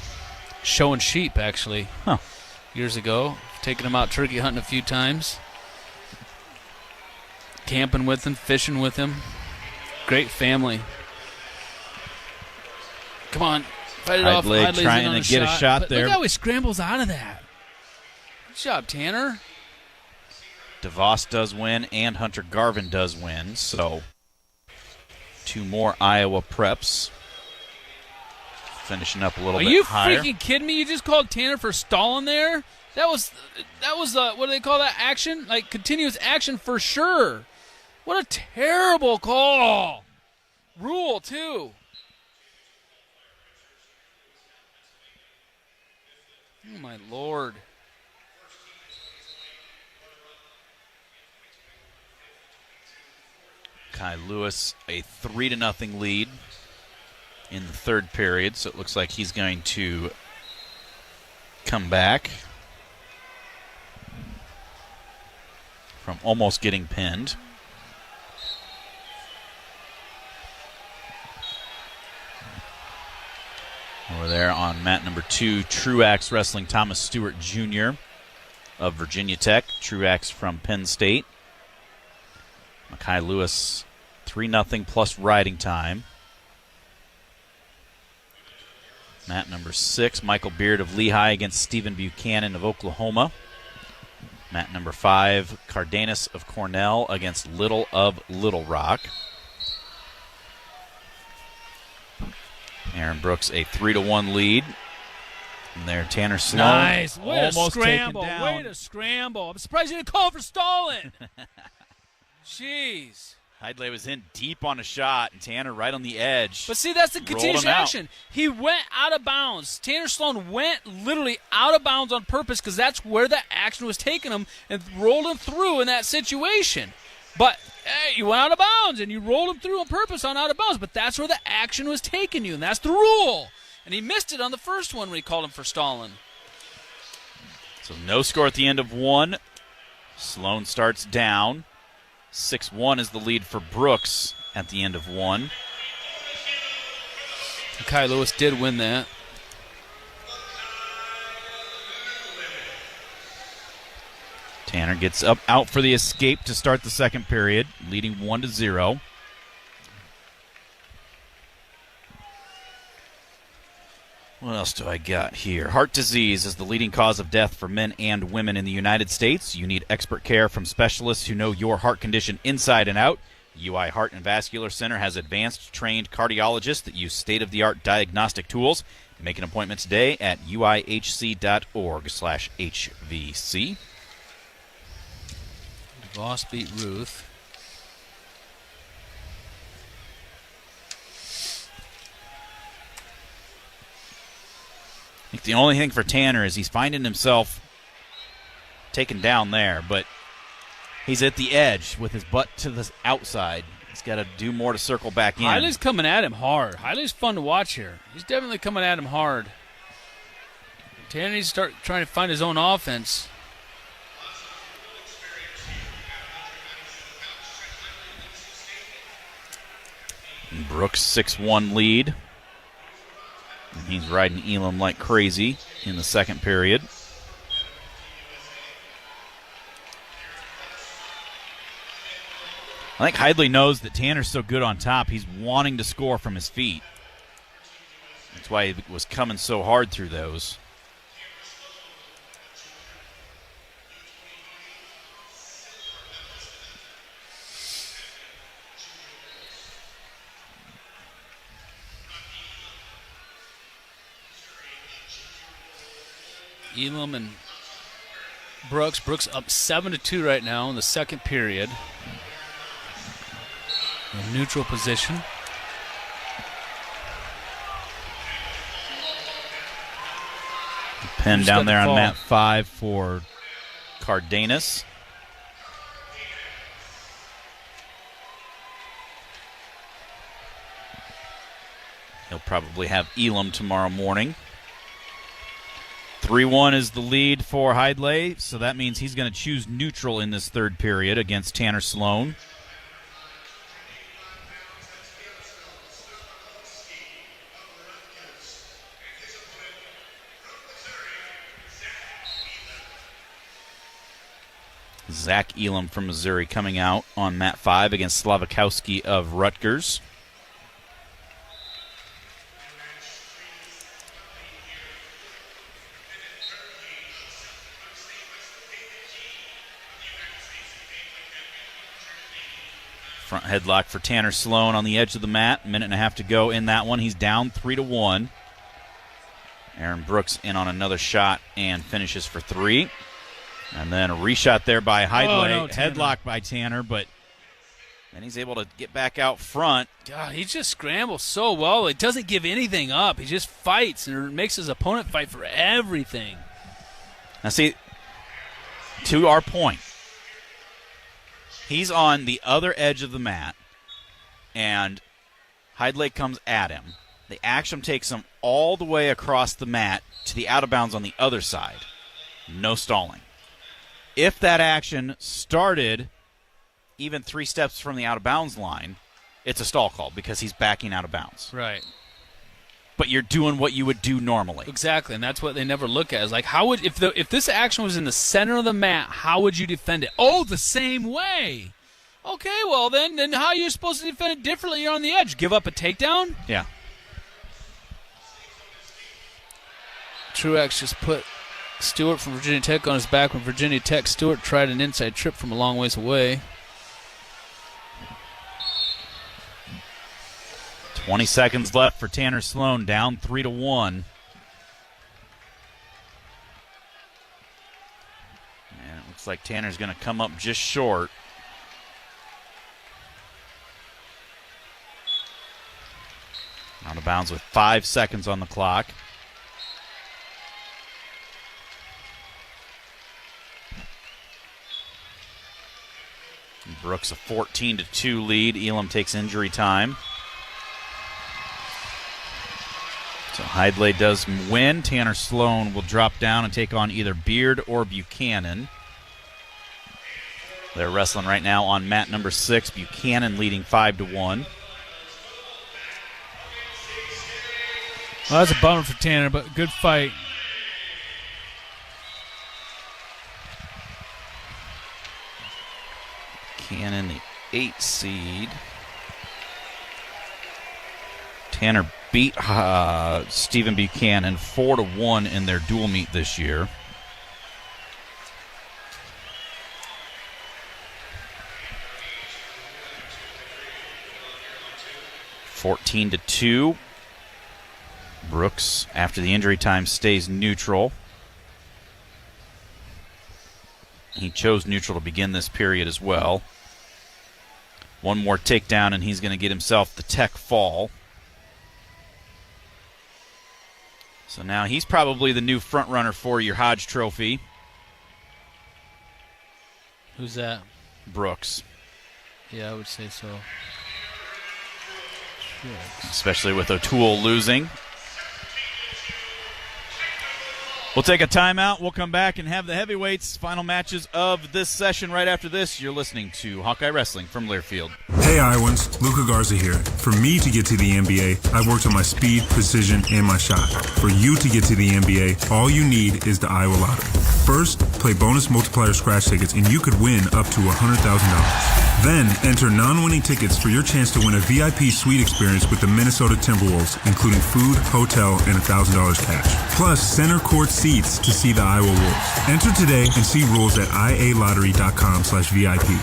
showing sheep, actually, years ago. Taking them out turkey hunting a few times. Camping with him, fishing with him. Great family. Come on, fight it off. Hidlay trying to get a shot there. Look how he scrambles out of that. Good job, Tanner. DeVos does win, and Hunter Garvin does win. So, 2 more Iowa preps. Finishing up a little bit higher. Are you freaking kidding me? You just called Tanner for stalling there? That was what do they call that? Action? Like continuous action for sure. What a terrible call. Rule, too. Oh, my Lord. Kai Lewis, a 3-0 lead in the third period, so it looks like he's going to come back from almost getting pinned. Over there on mat number 2, Truax wrestling Thomas Stewart Jr. of Virginia Tech. Truax from Penn State. Makai Lewis 3-0 plus riding time. Mat number 6, Michael Beard of Lehigh against Stephen Buchanan of Oklahoma. Mat number 5, Cardenas of Cornell against Little of Little Rock. Aaron Brooks a 3-1 lead. And there, Tanner Sloan. Nice. Way to almost scramble. taken down. Way to scramble. I'm surprised you didn't call for stalling. Jeez. Hidlay was in deep on a shot, and Tanner right on the edge. But see, that's the rolled continuous him out. action. He went out of bounds. Tanner Sloan went literally out of bounds on purpose because that's where the action was taking him and rolled him through in that situation. But hey, you went out of bounds and you rolled him through on purpose on out of bounds. But that's where the action was taking you, and that's the rule. And he missed it on the first one when he called him for stalling. So no score at the end of 1. Sloan starts down. 6-1 is the lead for Brooks at the end of 1. Kai Lewis did win that. Tanner gets out for the escape to start the second period, leading 1-0. What else do I got here? Heart disease is the leading cause of death for men and women in the United States. You need expert care from specialists who know your heart condition inside and out. UI Heart and Vascular Center has advanced trained cardiologists that use state-of-the-art diagnostic tools. Make an appointment today at uihc.org/HVC. DeVos beat Ruth. I think the only thing for Tanner is he's finding himself taken down there, but he's at the edge with his butt to the outside. He's got to do more to circle back in. Hidlay's coming at him hard. Hidlay's fun to watch here. He's definitely coming at him hard. Tanner needs to start trying to find his own offense. And Brooks 6-1 lead. And he's riding Elam like crazy in the second period. I think Hidlay knows that Tanner's so good on top, he's wanting to score from his feet. That's why he was coming so hard through those. Elam and Brooks. Brooks up 7-2 right now in the second period. In neutral position. Pen down there on mat 5 for Cardenas. He'll probably have Elam tomorrow morning. 3-1 is the lead for Hidlay, so that means he's going to choose neutral in this third period against Tanner Sloan. Zach Elam from Missouri coming out on mat 5 against Slavakowski of Rutgers. Front headlock for Tanner Sloan on the edge of the mat. Minute and a half to go in that one. He's down 3-1. Aaron Brooks in on another shot and finishes for 3. And then a reshot there by Hidlay. Oh, no, headlock by Tanner, but then he's able to get back out front. God, he just scrambles so well. He doesn't give anything up. He just fights and makes his opponent fight for everything. Now see, to our point, he's on the other edge of the mat, and Hidlay comes at him. The action takes him all the way across the mat to the out of bounds on the other side. No stalling. If that action started even 3 steps from the out of bounds line, it's a stall call because he's backing out of bounds. Right. but you're doing what you would do normally. Exactly, and that's what they never look at. Is like, how would if this action was in the center of the mat, how would you defend it? Oh, the same way. Okay, well then how are you supposed to defend it differently? You're on the edge. Give up a takedown? Yeah. Truex just put Stewart from Virginia Tech on his back when Virginia Tech Stewart tried an inside trip from a long ways away. 20 seconds left for Tanner Sloan, down 3-1. And it looks like Tanner's going to come up just short. Out of bounds with 5 seconds on the clock. Brooks a 14-2 lead. Elam takes injury time. So Hidlay does win. Tanner Sloan will drop down and take on either Beard or Buchanan. They're wrestling right now on mat number 6. Buchanan leading 5-1. Well, that's a bummer for Tanner, but good fight. Buchanan, the 8 seed. Tanner beat Stephen Buchanan 4-1 in their dual meet this year. (14-2). Brooks, after the injury time, stays neutral. He chose neutral to begin this period as well. One more takedown, and he's going to get himself the tech fall. So now he's probably the new front runner for your Hodge Trophy. Who's that? Brooks. Yeah, I would say so. Sure. Especially with O'Toole losing. We'll take a timeout. We'll come back and have the heavyweights final matches of this session right after this. You're listening to Hawkeye Wrestling from Learfield. Hey Iowans, Luca Garza here. For me to get to the NBA, I've worked on my speed, precision, and my shot. For you to get to the NBA, all you need is the Iowa Lottery. First, play bonus multiplier scratch tickets and you could win up to $100,000. Then, enter non-winning tickets for your chance to win a VIP suite experience with the Minnesota Timberwolves, including food, hotel, and $1,000 cash. Plus, center court seats to see the Iowa Wolves. Enter today and see rules at ialottery.com/VIP.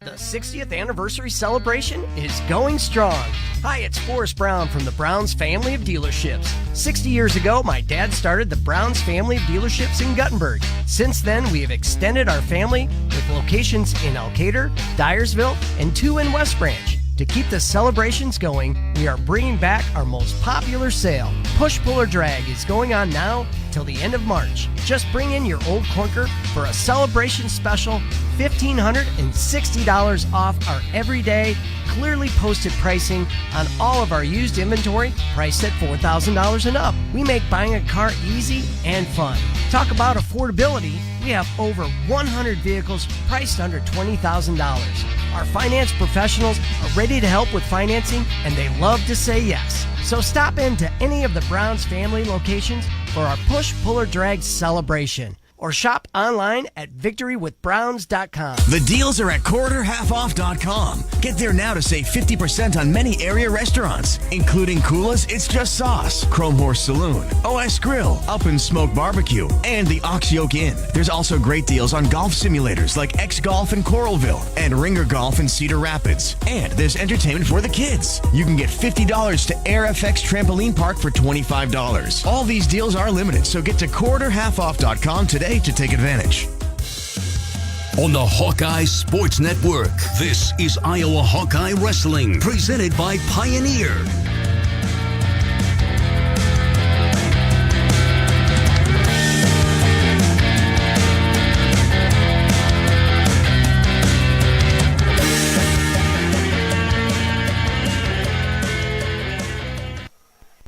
The 60th anniversary celebration is going strong. Hi, it's Forrest Brown from the Browns family of dealerships. 60 years ago, my dad started the Browns family of dealerships in Guttenberg. Since then, we have extended our family with locations in Elkader, Dyersville, and 2 in West Branch. To keep the celebrations going, we are bringing back our most popular sale. Push Pull or Drag is going on now till the end of March. Just bring in your old clunker for a celebration special, $1,560 off our everyday, clearly posted pricing on all of our used inventory priced at $4,000 and up. We make buying a car easy and fun. Talk about affordability. We have over 100 vehicles priced under $20,000. Our finance professionals are ready to help with financing, and they love to say yes. So stop into any of the Browns family locations for our Push, Pull, or Drag celebration. Or shop online at victorywithbrowns.com. The deals are at quarterhalfoff.com. Get there now to save 50% on many area restaurants, including Kula's It's Just Sauce, Chrome Horse Saloon, OS Grill, Up and Smoke Barbecue, and the Ox Yoke Inn. There's also great deals on golf simulators like X Golf in Coralville and Ringer Golf in Cedar Rapids. And there's entertainment for the kids. You can get $50 to Air FX Trampoline Park for $25. All these deals are limited, so get to quarterhalfoff.com today to take advantage. On the Hawkeye Sports Network, this is Iowa Hawkeye Wrestling, presented by Pioneer.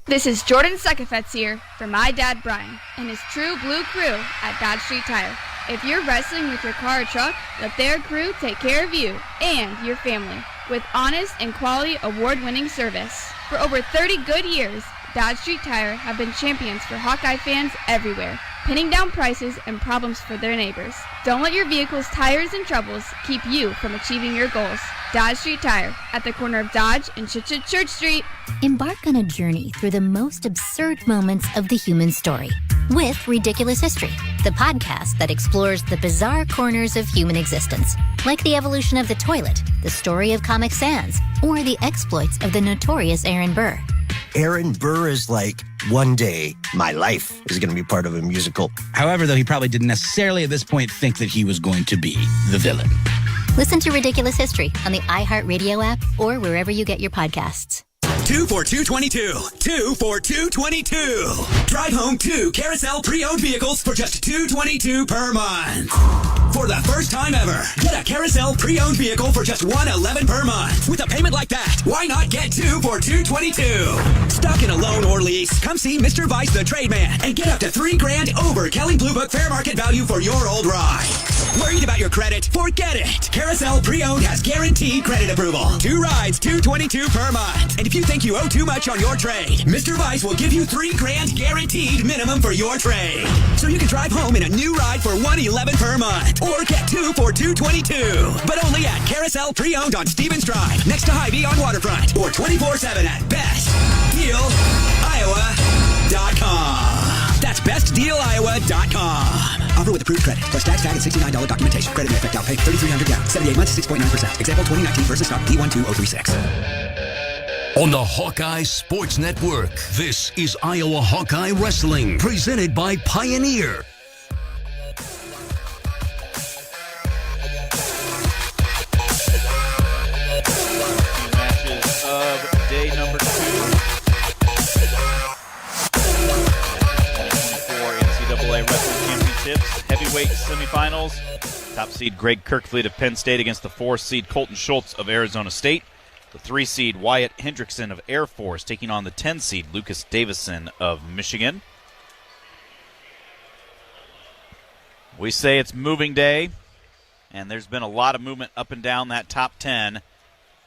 This is Jordan Sekafetz here for my dad Brian and his True Blue crew at Dodge Street Tire. If you're wrestling with your car or truck, let their crew take care of you and your family with honest and quality award-winning service. For over 30 good years, Dodge Street Tire have been champions for Hawkeye fans everywhere, pinning down prices and problems for their neighbors. Don't let your vehicle's tires and troubles keep you from achieving your goals. Dodge Street Tire, at the corner of Dodge and Church Street. Embark on a journey through the most absurd moments of the human story with Ridiculous History, the podcast that explores the bizarre corners of human existence, like the evolution of the toilet, the story of Comic Sans, or the exploits of the notorious Aaron Burr. Aaron Burr is like, one day, my life is going to be part of a musical. However, though, he probably didn't necessarily at this point think that he was going to be the villain. Listen to Ridiculous History on the iHeartRadio app or wherever you get your podcasts. 2 for $222. 2 for $222. Drive home 2 Carousel pre-owned vehicles for just $222 per month. For the first time ever, get a Carousel pre-owned vehicle for just $111 per month. With a payment like that, why not get 2 for $222? Stuck in a loan or lease? Come see Mr. Vice the Trade Man and get up to $3,000 over Kelly Blue Book fair market value for your old ride. Worried about your credit? Forget it. Carousel Pre-Owned has guaranteed credit approval. 2 rides, $222 per month. And if you think you owe too much on your trade, Mr. Vice will give you $3,000 guaranteed minimum for your trade. So you can drive home in a new ride for $111 per month. Or get 2 for $222. But only at Carousel Pre-Owned on Stevens Drive, next to Hy-Vee on Waterfront. Or 24/7 at bestdealiowa.com. That's bestdealiowa.com. Offer with approved credit, plus tax tag and $69 documentation. Credit may affect down payment. 3,300 down. 78 months, 6.9%. Example 2019 versus stock D12036. On the Hawkeye Sports Network, this is Iowa Hawkeye Wrestling, presented by Pioneer. Matches of day number 2. 2024 NCAA Wrestling Championships, heavyweight semifinals. Top seed Greg Kirkfleet of Penn State against the 4 seed Colton Schultz of Arizona State. The 3 seed Wyatt Hendrickson of Air Force taking on the 10 seed Lucas Davison of Michigan. We say it's moving day, and there's been a lot of movement up and down that top 10.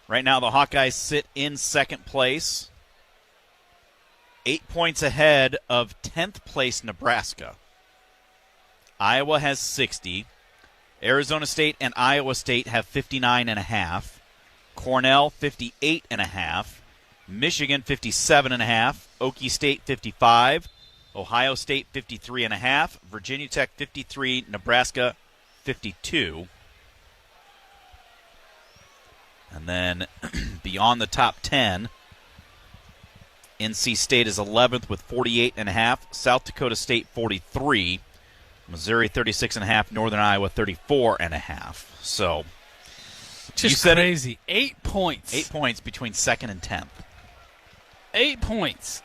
Right now the Hawkeyes sit in second place, 8 points ahead of 10th place Nebraska. Iowa has 60. Arizona State and Iowa State have 59.5. Cornell 58.5. Michigan 57.5. Okie State 55. Ohio State 53.5. Virginia Tech 53. Nebraska 52. And then beyond the top 10, NC State is 11th with 48.5. South Dakota State 43. Missouri 36.5. Northern Iowa 34.5. So just crazy. 8 points. 8 points between second and 10th. 8 points.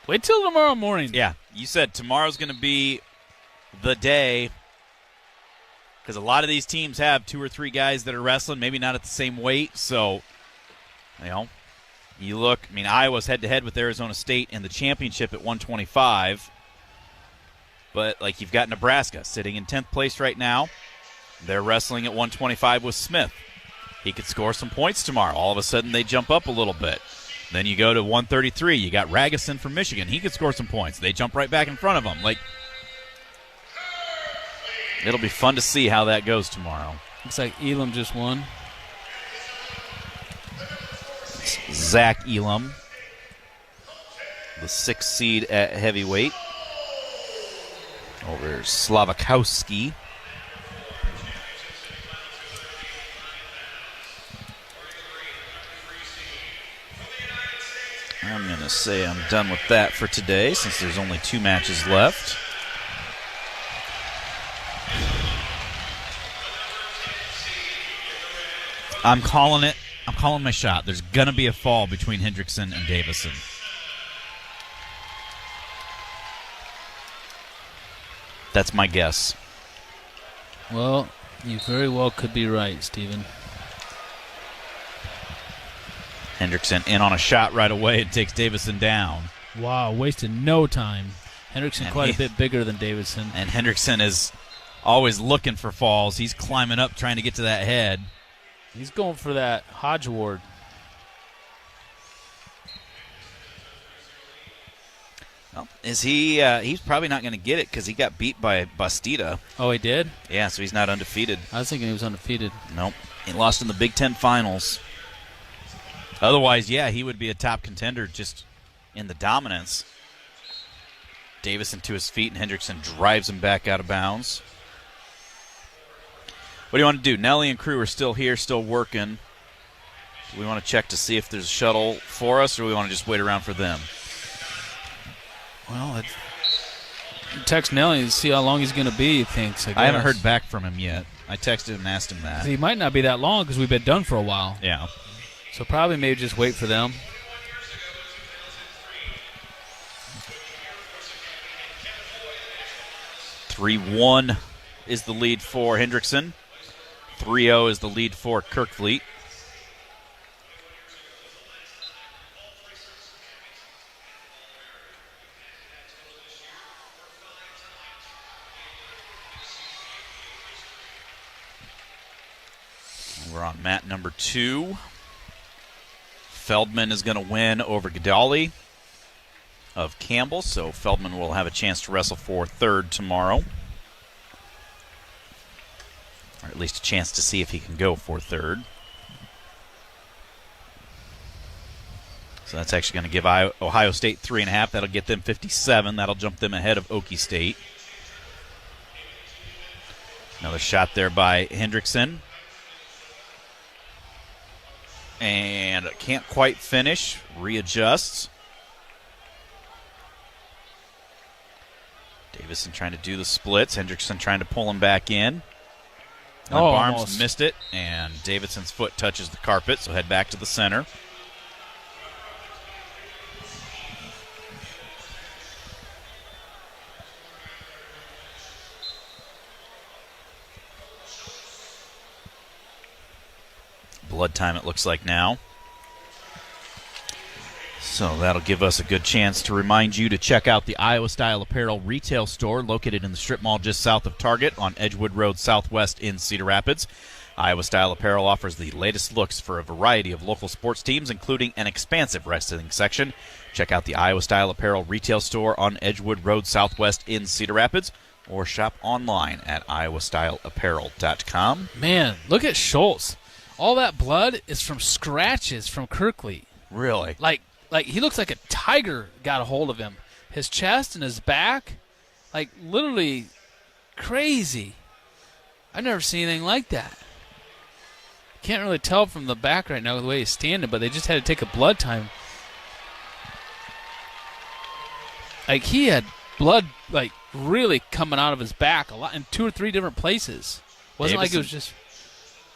Wait till tomorrow morning. Yeah, you said tomorrow's going to be the day, because a lot of these teams have 2 or 3 guys that are wrestling, maybe not at the same weight. So, you look, Iowa's head-to-head with Arizona State in the championship at 125. But, you've got Nebraska sitting in 10th place right now. They're wrestling at 125 with Smith. He could score some points tomorrow. All of a sudden, they jump up a little bit. Then you go to 133. You got Ragusin from Michigan. He could score some points. They jump right back in front of him. It'll be fun to see how that goes tomorrow. Looks like Elam just won. Zach Elam, the 6th seed at heavyweight, over Slavakowski. I'm going to say I'm done with that for today since there's only 2 matches left. I'm calling it. I'm calling my shot. There's going to be a fall between Hendrickson and Davison. That's my guess. Well, you very well could be right, Stephen. Hendrickson in on a shot right away and takes Davison down. Wow, wasted no time. Hendrickson quite a bit bigger than Davison. And Hendrickson is always looking for falls. He's climbing up trying to get to that head. He's going for that Hodge Ward. Well, is he? He's probably not going to get it because he got beat by Bastida. Oh, he did? Yeah, so he's not undefeated. I was thinking he was undefeated. Nope. He lost in the Big Ten Finals. Otherwise, yeah, he would be a top contender just in the dominance. Davison to his feet, and Hendrickson drives him back out of bounds. What do you want to do? Nelly and crew are still here, still working. Do we want to check to see if there's a shuttle for us, or do we want to just wait around for them? Well, text Nelly to see how long he's going to be, he thinks. I haven't heard back from him yet. I texted him and asked him that. He might not be that long because we've been done for a while. Yeah. So probably maybe just wait for them. (3-1) is the lead for Hendrickson. 3-0 is the lead for Kirkfleet. We're on mat number 2. Feldman is going to win over Gadali of Campbell, so Feldman will have a chance to wrestle for third tomorrow. Or at least a chance to see if he can go for third. So that's actually going to give Ohio State 3.5. That'll get them 57. That'll jump them ahead of Okie State. Another shot there by Hendrickson. And can't quite finish. Readjusts. Davison trying to do the splits. Hendrickson trying to pull him back in. Barnes almost missed it, and Davidson's foot touches the carpet, so head back to the center. Blood time, it looks like now. So that'll give us a good chance to remind you to check out the Iowa Style Apparel retail store located in the strip mall just south of Target on Edgewood Road Southwest in Cedar Rapids. Iowa Style Apparel offers the latest looks for a variety of local sports teams, including an expansive wrestling section. Check out the Iowa Style Apparel retail store on Edgewood Road Southwest in Cedar Rapids, or shop online at iowastyleapparel.com. Man, look at Schultz. All that blood is from scratches from Kirkley. Really? Like he looks like a tiger got a hold of him. His chest and his back, like literally crazy. I've never seen anything like that. Can't really tell from the back right now the way he's standing, but they just had to take a blood time. Like he had blood like really coming out of his back a lot in 2 or 3 different places. Wasn't like it was just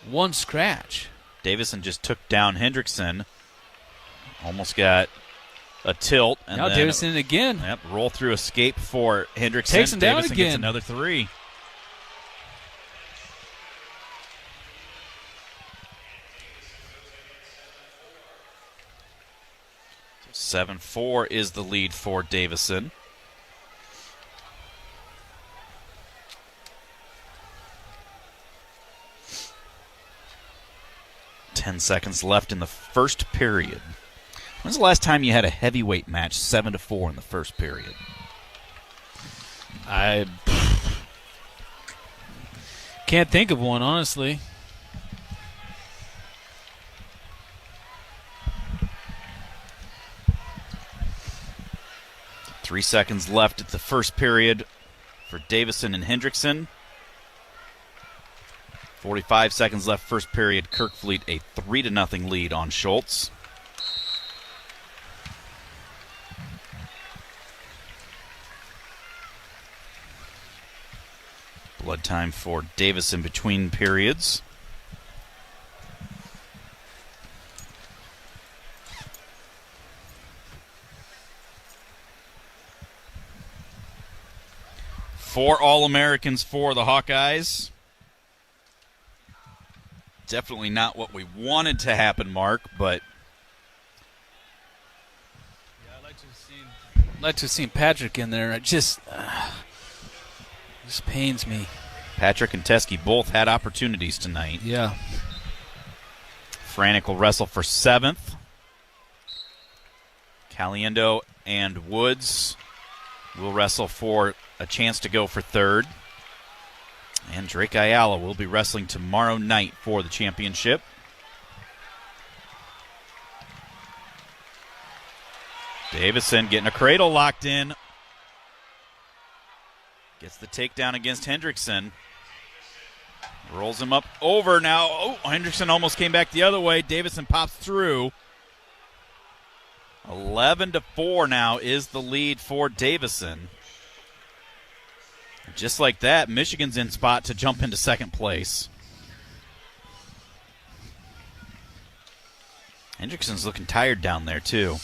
one scratch. Davison just took down Hendrickson. Almost got a tilt. And now then Davison again. Yep, roll through escape for Hendrickson. Takes him down Davison again. Gets another 3. So 7-4 is the lead for Davison. Ten seconds left in the first period. When's the last time you had a heavyweight match 7-4 in the first period? I can't think of one, honestly. Three seconds left at the first period for Davison and Hendrickson. 45 seconds left first period. Kirkfleet a 3-0 lead on Schultz. Blood time for Davison between periods. Four All-Americans for the Hawkeyes. Definitely not what we wanted to happen, Mark, but yeah, I'd like to have seen Patrick in there. It just pains me. Patrick and Teski both had opportunities tonight. Yeah. Franck will wrestle for 7th. Caliendo and Woods will wrestle for a chance to go for third. And Drake Ayala will be wrestling tomorrow night for the championship. Davison getting a cradle locked in. Gets the takedown against Hendrickson. Rolls him up over now. Oh, Hendrickson almost came back the other way. Davison pops through. 11-4 now is the lead for Davison. Just like that, Michigan's in spot to jump into second place. Hendrickson's looking tired down there, too.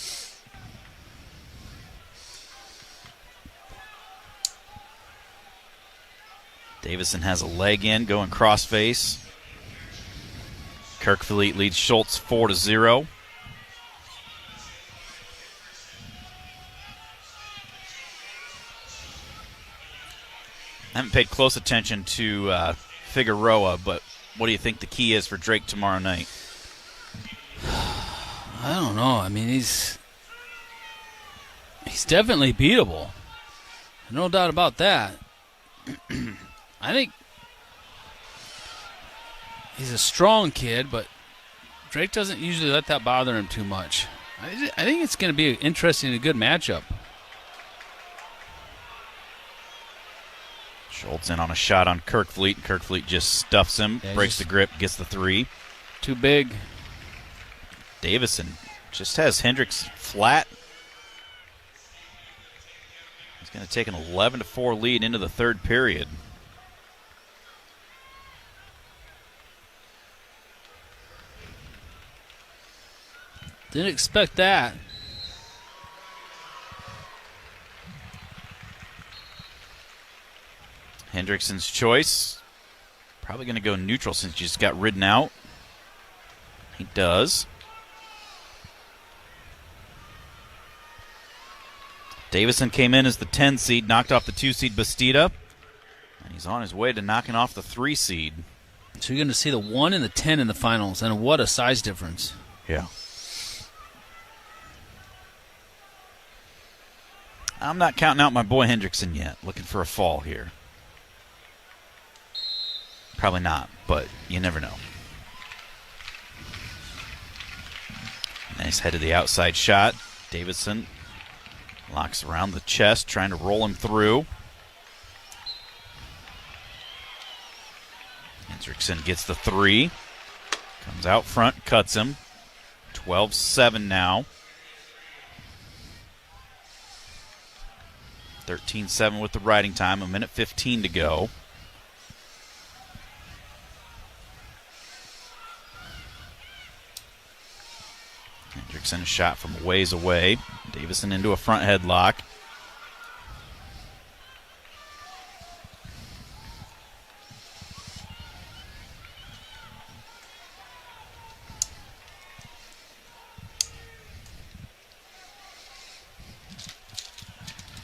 Davison has a leg in, going crossface. Kirkfleet leads Schultz 4-0. I haven't paid close attention to Figueroa, but what do you think the key is for Drake tomorrow night? I don't know. I mean, he's definitely beatable. No doubt about that. I think he's a strong kid, but Drake doesn't usually let that bother him too much. I think it's going to be an interesting and good matchup. Schultz in on a shot on Kirkfleet. Kirkfleet just stuffs him, breaks the grip, gets the 3. Too big. Davison just has Hendricks flat. He's going to take an 11-4 lead into the third period. Didn't expect that. Hendrickson's choice. Probably going to go neutral since he just got ridden out. He does. Davison came in as the 10 seed, knocked off the 2 seed Bastida. And he's on his way to knocking off the 3 seed. So you're going to see the 1 and the 10 in the finals, and what a size difference. Yeah. I'm not counting out my boy Hendrickson yet. Looking for a fall here. Probably not, but you never know. Nice head to the outside shot. Davison locks around the chest, trying to roll him through. Hendrickson gets the 3. Comes out front, cuts him. 12-7 now. 13-7 with the riding time, 1:15 to go. Hendrickson a shot from a ways away. Davison into a front headlock.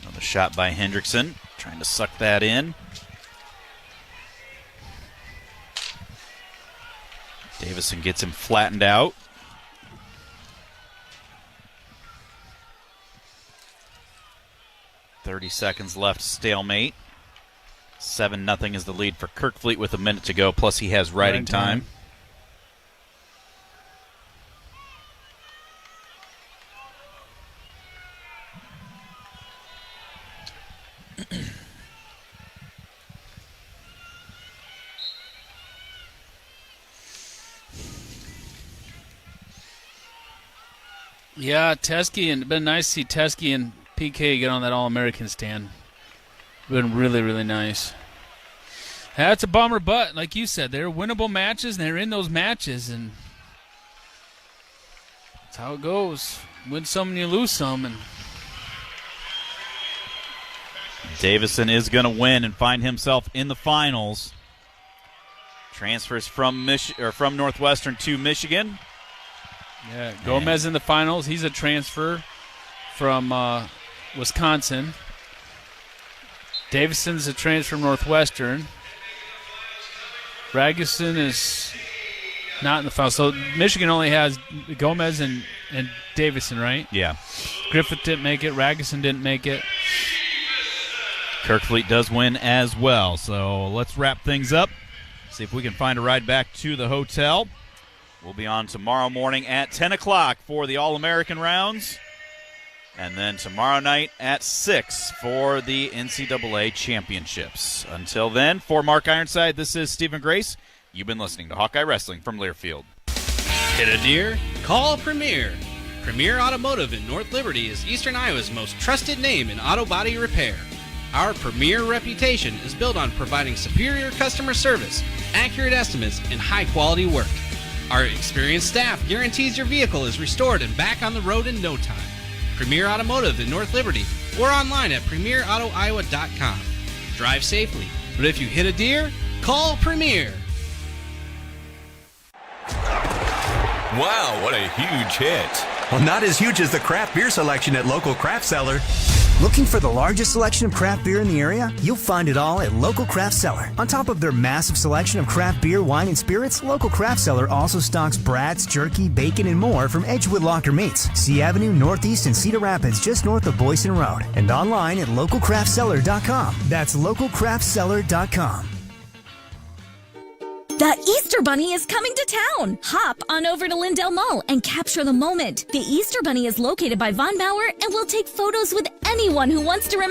Another shot by Hendrickson, trying to suck that in. Davison gets him flattened out. 30 seconds left, stalemate. 7-0 is the lead for Kirkfleet with a minute to go, plus he has riding time. Yeah, Teski, and it's been nice to see Teski and PK get on that All-American stand. Been really, really nice. That's a bummer, but like you said, they're winnable matches, and they're in those matches, and that's how it goes. Win some and you lose some. And Davison is going to win and find himself in the finals. Transfers from Northwestern to Michigan. Yeah, Gomez in the finals. He's a transfer from Wisconsin. Davison's a transfer from Northwestern. Ragusin is not in the finals. So Michigan only has Gomez and Davison, right? Yeah. Griffith didn't make it. Ragusin didn't make it. Kirkfleet does win as well. So let's wrap things up. See if we can find a ride back to the hotel. We'll be on tomorrow morning at 10 o'clock for the All-American rounds. And then tomorrow night at 6 for the NCAA championships. Until then, for Mark Ironside, this is Stephen Grace. You've been listening to Hawkeye Wrestling from Learfield. Hit a deer? Call Premier. Premier Automotive in North Liberty is Eastern Iowa's most trusted name in auto body repair. Our premier reputation is built on providing superior customer service, accurate estimates, and high-quality work. Our experienced staff guarantees your vehicle is restored and back on the road in no time. Premier Automotive in North Liberty or online at premierautoiowa.com. Drive safely, but if you hit a deer, call Premier. Wow, what a huge hit. Well, not as huge as the craft beer selection at Local Craft Cellar. Looking for the largest selection of craft beer in the area? You'll find it all at Local Craft Cellar. On top of their massive selection of craft beer, wine, and spirits, Local Craft Cellar also stocks brats, jerky, bacon, and more from Edgewood Locker Meats, C Avenue Northeast in Cedar Rapids, just north of Boyson Road. And online at localcraftcellar.com. That's localcraftcellar.com. The Easter Bunny is coming to town. Hop on over to Lindell Mall and capture the moment. The Easter Bunny is located by Von Bauer and will take photos with anyone who wants to remember